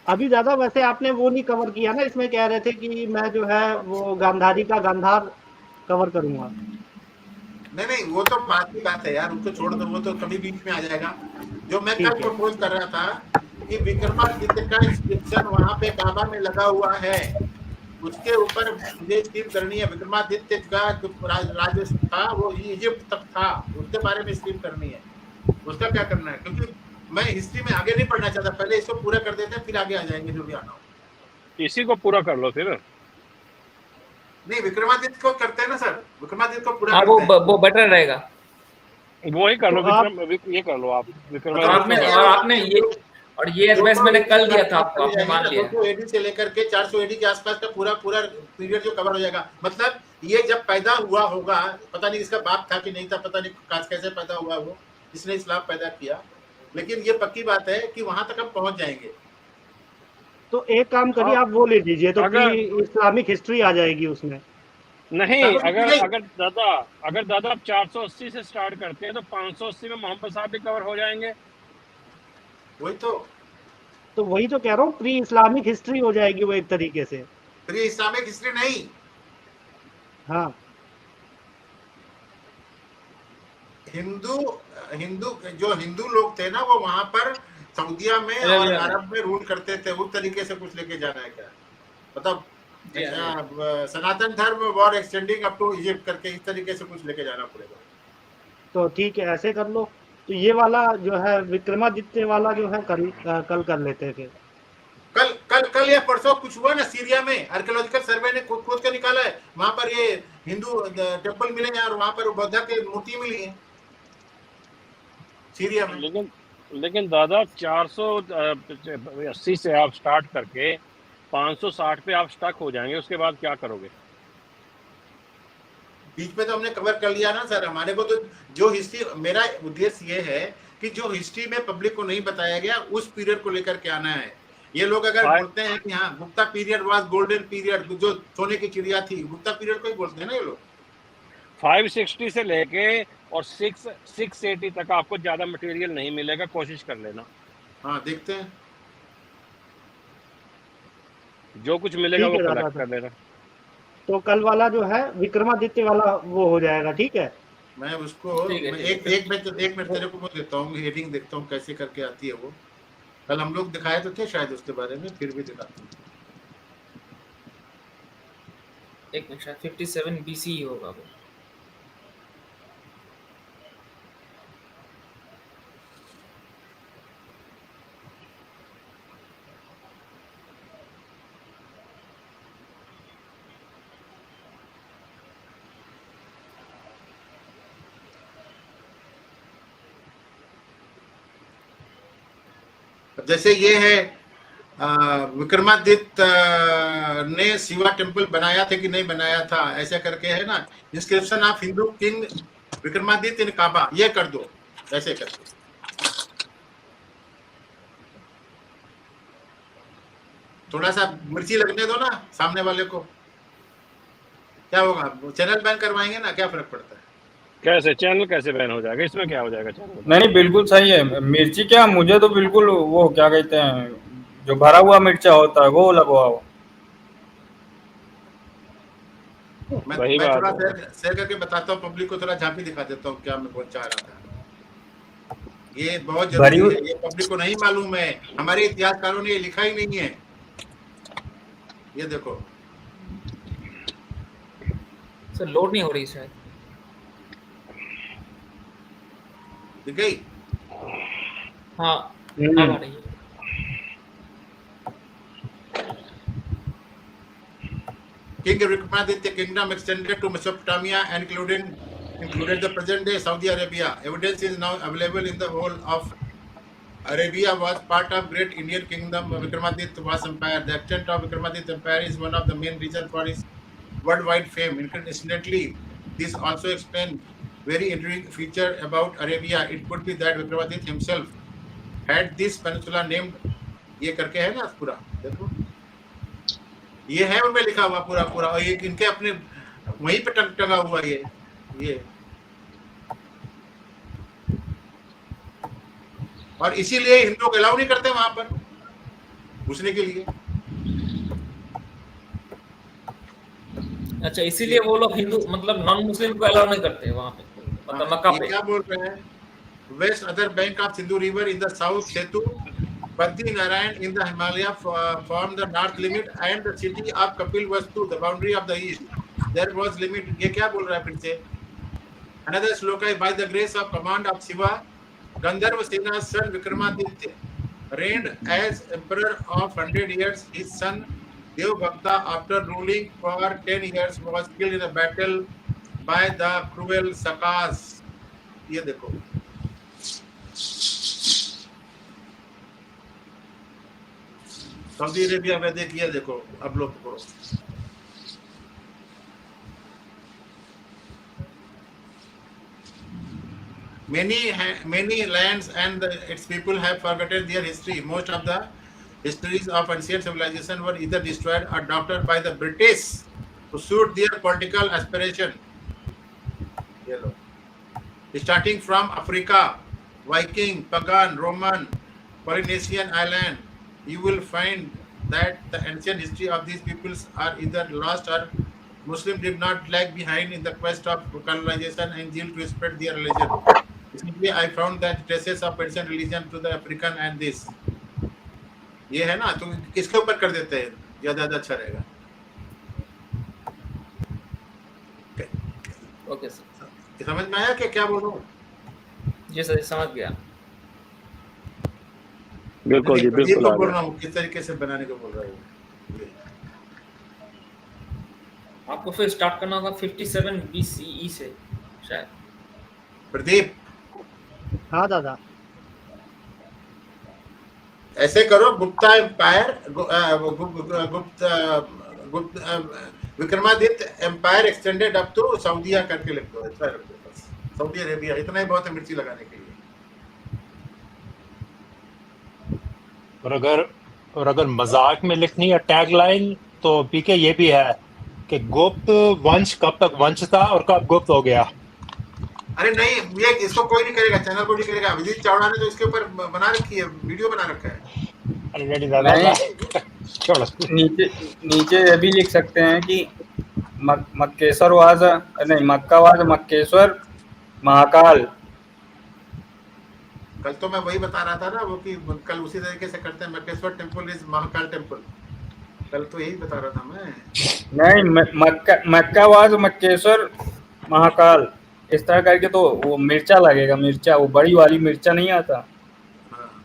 अभी ज्यादा वैसे आपने वो नहीं कवर किया ना, इसमें कह रहे थे कि मैं जो है वो गांधारी का गांधार कवर करूंगा। नहीं वो तो बात की बात है यार, उसको छोड़ दो, वो तो कभी बीच में आ जाएगा। जो मैं कल प्रपोज कर रहा था कि विक्रमादित्य का इंस्क्रिप्शन वहां पे काबा में लगा हुआ है, उसके ऊपर मुझे स्कीम करनी है। विक्रमादित्य का जो राज्य था वो इजिप्ट तक था, उसके बारे में स्कीम करनी है। उसका क्या करना है, क्योंकि मैं हिस्ट्री में आगे नहीं पढ़ना चाहता, पहले इसको पूरा कर देते हैं फिर आगे आ जाएंगे जो भी आना हो। इसी को पूरा कर लो फिर। नहीं विक्रमादित्य को करते हैं ना सर, विक्रमादित्य को पूरा हाँ करते हैं। वो बेटर रहेगा। वो ही कर लो, तो ये कर लो आप और विक्रमादित्य। आपने ये और ये एडवाइस मैंने कल दिया था आपको, आपने मान लिया। 200 एडी से लेकर के 400 एडी के आसपास का पूरा पीरियड जो कवर हो जाएगा। मतलब ये जब पैदा हुआ होगा, पता नहीं इसका बाप था कि नहीं था, पता नहीं कैसे पैदा हुआ वो, इसने इस्लाम पैदा किया, लेकिन ये पक्की बात है कि वहां तक हम पहुंच जाएंगे। तो एक काम करिए, आप वो ले लीजिए, तो इस्लामिक हिस्ट्री आ जाएगी उसमें। नहीं, अगर दादा आप 480 से स्टार्ट करते हैं तो 580 में मोहम्मद साहब भी कवर हो जाएंगे। वही तो कह रहा हूँ, प्री इस्लामिक हिस्ट्री हो जाएगी वो एक तरीके से। प्री इस्लामिक हिस्ट्री नहीं, हाँ हिंदू जो हिंदू लोग थे ना, वो वहां पर सऊदिया में और अरब में रूल करते थे, उस तरीके से कुछ लेके जाना है क्या, मतलब Sanatan Dharma was extending up to Egypt करके इस तरीके से कुछ लेके जाना पड़ेगा। तो ठीक है, ऐसे कर लो। तो ये वाला जो है विक्रमादित्य वाला जो है कल कर लेते हैं फिर। कल या परसों कुछ हुआ ना सीरिया में, आर्कियोलॉजिकल सर्वे ने खोद के निकाला है, वहां पर ये हिंदू टेम्पल मिले हैं और वहां पर बौद्ध की मूर्ति मिली है सीरिया में। लेकिन दादा 480 से आप स्टार्ट करके 560 पे आप स्टक हो जाएंगे, उसके बाद क्या करोगे? बीच में तो हमने कवर कर लिया ना सर। हमारे को तो जो हिस्ट्री, मेरा उद्देश्य ये है कि जो हिस्ट्री में पब्लिक को नहीं बताया गया उस पीरियड को लेकर के आना है। ये लोग अगर बोलते हैं कि हाँ Gupta period was golden period, जो सोने की चिड़िया थी, गुप्ता पीरियड को ही बोलते हैं ना ये लोग। 560 से लेके और 680 तक आपको ज्यादा मटेरियल नहीं मिलेगा, कोशिश कर लेना। हाँ देखते हैं, जो कुछ मिलेगा वो कलेक्ट कर लेना। तो कल वाला जो है विक्रमादित्य वाला वो हो जाएगा, ठीक है। मैं उसको एक मिनट तेरे को देता हूँ, हेडिंग देखता हूँ कैसे करके आती है वो। कल हम लोग दिखाए तो थे शायद उसके बारे में, फिर भी दिखाते हैं। एक मिनट, शायद 57 BC होगा वो। जैसे ये है विक्रमादित्य ने शिवा टेम्पल बनाया था कि नहीं बनाया था, ऐसा करके है ना, inscription of Hindu king Vikramaditya in Kaaba, ये कर दो ऐसे करके। थोड़ा सा मिर्ची लगने दो ना सामने वाले को, क्या होगा, चैनल बैन करवाएंगे ना, क्या फर्क पड़ता है? कैसे चैनल कैसे बैन हो जाएगा, इसमें क्या हो जाएगा चैनल? नहीं बिल्कुल सही है। मिर्ची क्या, मुझे तो बिल्कुल वो क्या कहते हैं जो भरा हुआ मिर्चा होता है वो लगवाओ। मैं थोड़ा शेयर करके बताता हूँ पब्लिक को, थोड़ा झांकी दिखा देता हूँ क्या मैं बोल चाह रहा था। ये बहुत जरूरी है, ये पब्लिक को नहीं मालूम है, हमारे इतिहासकारों ने ये लिखा ही नहीं है। ये देखो सर, लोड नहीं हो रही शायद, दिख गई? हाँ अब आ रही है। King Vikramaditya kingdom extended to Mesopotamia and included the present-day Saudi Arabia. Evidence is now available in the whole of Arabia was part of Great Indian Kingdom. Vikramaditya was empire. The extent of Vikramaditya empire is one of the main reasons for his worldwide fame. Incidentally, this also explains very intriguing feature about Arabia. It could be that Vikramaditya himself had this peninsula named, ये करके है ना पूरा, देखो ये है उनमें लिखा हुआ पूरा और ये इनके अपने वहीं पे टंगा हुआ ये और इसीलिए हिंदुओं को अलाउ नहीं करते वहां पर घुसने के लिए। अच्छा, इसीलिए वो लोग हिंदू मतलब नॉन मुस्लिम को अलाउ नहीं करते वहां पे। मतलब मक्का ये पे। क्या बोल रहे हैं? West other bank of Sindhu river in the south सेतु Badi Narayan in the Himalaya form the north limit and the city of Kapil Vastu, the boundary of the east. There was limit. ये क्या बोल रहा है फिर से? Another shloka is by the grace of command of Shiva, Gandharva Sena's son Vikramaditya reigned as emperor of 100 years. His son Devbhakta, after ruling for 10 years, was killed in a battle by the cruel Sakas. ये देखो. Saudi Arabia में देखिए, देखो अब लोग करो. Many lands and its people have forgotten their history. Most of the histories of ancient civilization were either destroyed or adopted by the British to suit their political aspiration. Starting from Africa, Viking, Pagan, Roman, Polynesian island, you will find that the ancient history of these peoples are either lost or Muslims did not lag behind in the quest of colonization and zeal to spread their religion. Simply, I found that traces of ancient religion to the African and this. ये है ना, तो इसके ऊपर कर देते हैं, ज्यादा अच्छा रहेगा. ओके सर, समझ में आया क्या बोल रहा हूँ? जी सर, समझ गया. बिल्कुल जी, बिल्कुल बोल रहा हूँ किस तरीके से बनाने को बोल रहा हूँ. आपको फिर स्टार्ट करना होगा 57 BCE से शायद. प्रदीप. हाँ दादा. ऐसे करो, Gupta empire, Vikramaditya empire extended up to सऊदिया करके लिख दो. ऐसा रख दो बस. सऊदी अरेबिया इतना ही बहुत है मिर्ची लगाने के लिए. और अगर मजाक में लिखनी है टैगलाइन, तो पीके ये भी है कि गुप्त वंश कब तक वंश था और कब गुप्त हो गया. अरे नहीं, ये इसको कोई नहीं करेगा, चैनल को नहीं करेगा. विजित चावड़ा ने तो इसके ऊपर बना रखी है, वीडियो बना रखा है. अरे दादा छोड़ो. नीचे ये भी लिख सकते हैं कि मक्केश्वर वाज नहीं, मक्का वाज मक्केश्वर महाकाल. कल तो मैं वही बता रहा था ना, वो कि कल उसी तरीके से करते हैं. Makkeshwar temple is Mahakal temple. कल तो यही बता रहा था मैं. नहीं, मक्का वाज मक्केश्वर महाकाल इस तरह करके तो वो मिर्चा लगेगा. मिर्चा, वो बड़ी वाली मिर्चा नहीं आता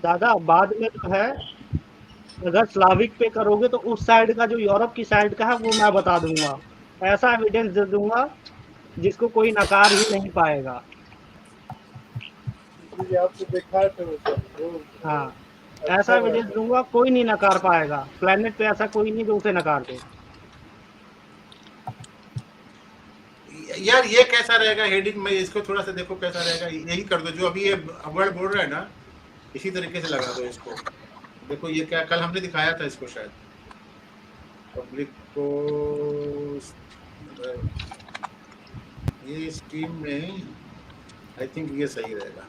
दादा. बाद में तो है, अगर स्लाविक पे करोगे तो उस साइड का जो यूरोप की साइड का है वो मैं बता दूंगा. ऐसा एविडेंस दे दूंगा जिसको कोई नकार ही नहीं पाएगा. आपको देखा है तो हाँ, ऐसा एविडेंस दूंगा, कोई नहीं नकार पाएगा. प्लेनेट पे ऐसा कोई नहीं जो उसे नकार दे. यार ये कैसा रहेगा हेडिंग में? इसको थोड़ा सा देखो कैसा रहेगा. यही कर दो जो अभी ये वर्ड बोल रहा है ना, इसी तरीके से लगा दो इसको. देखो ये क्या, कल हमने दिखाया था इसको शायद. पब्लिक को ये स्ट्रीम में आई थिंक ये सही रहेगा.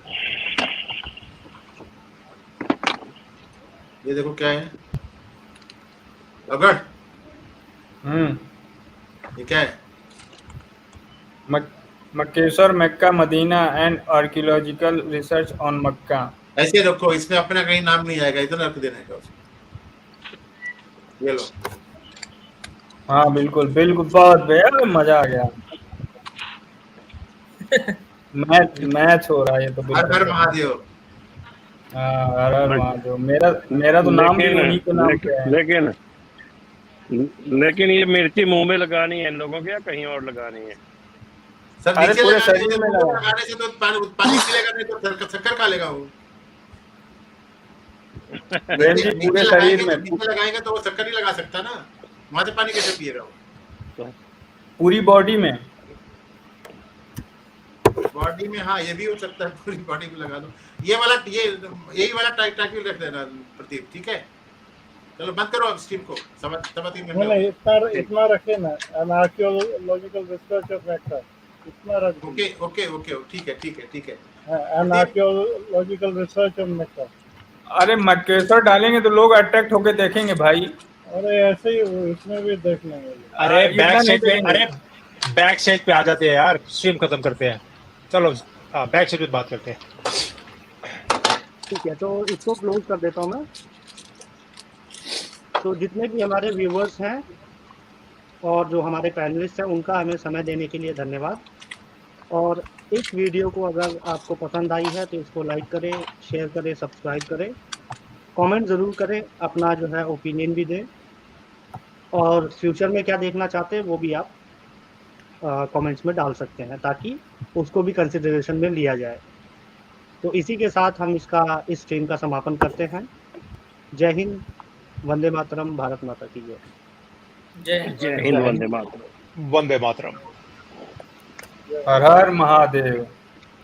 ये देखो क्या है, अगर ये क्या है? Makkeshwar Mecca Medina and archaeological research on Mecca. ऐसे रखो, इसमें अपना कहीं नाम नहीं आएगा, इतना रख देना है उसको. ये लो. हाँ बिल्कुल बिल्कुल, बहुत बेहद मजा आ गया. मैच हो रहा है ये तो. हर हर महादेव. हाँ, हर हर महादेव. मेरा तो नाम भी उन्हीं के नाम पे है. लेकिन ये मिर्ची मुंह में लगानी है इन लोगों के या कहीं और लगानी है? सर नीचे लगाने से तो पानी पिलेगा, नहीं तो शक्कर खा लेगा वो. पूरे शरीर में लगाएंगे तो वो शक्कर नहीं लगा सकता ना, वहां से पानी कैसे पिएगा वो? पूरी बॉडी में. बॉडी में हाँ, ये भी हो सकता है, पूरी बॉडी में लगा दो. ये वाला यही वाला टाइटल रख देना प्रदीप, ठीक है? चलो बंद करो अब स्ट्रीम को. नहीं, इतना रखे ना, एन आर्कियोलॉजिकल रिसर्च ऑफ मक्का. इतना रख. ओके, ठीक है. एन आर्कियोलॉजिकल रिसर्च ऑफ मक्का. अरे मक्केश्वर डालेंगे तो लोग अट्रैक्ट होके देखेंगे भाई. अरे ऐसे ही इसमें भी देख लेंगे. अरे बैक साइड पे आ जाते हैं यार, स्ट्रीम खत्म करते हैं. चलो बैक से बात करते हैं। ठीक है, तो इसको क्लोज कर देता हूँ मैं। तो जितने भी हमारे व्यूवर्स हैं और जो हमारे पैनलिस्ट हैं, उनका हमें समय देने के लिए धन्यवाद। और इस वीडियो को अगर आपको पसंद आई है तो इसको लाइक करें, शेयर करें, सब्सक्राइब करें, कमेंट ज़रूर करें, अपना जो है ओपिनियन भी दें, और फ्यूचर में क्या देखना चाहते हैं वो भी आप कमेंट्स में डाल सकते हैं, ताकि उसको भी कंसिडरेशन में लिया जाए। तो इसी के साथ हम इस स्ट्रीम का समापन करते हैं। जय हिंद, वंदे मातरम, भारत माता की जय। जय हिंद। हिंद, वंदे मातरम। वंदे मातरम। हर हर महादेव।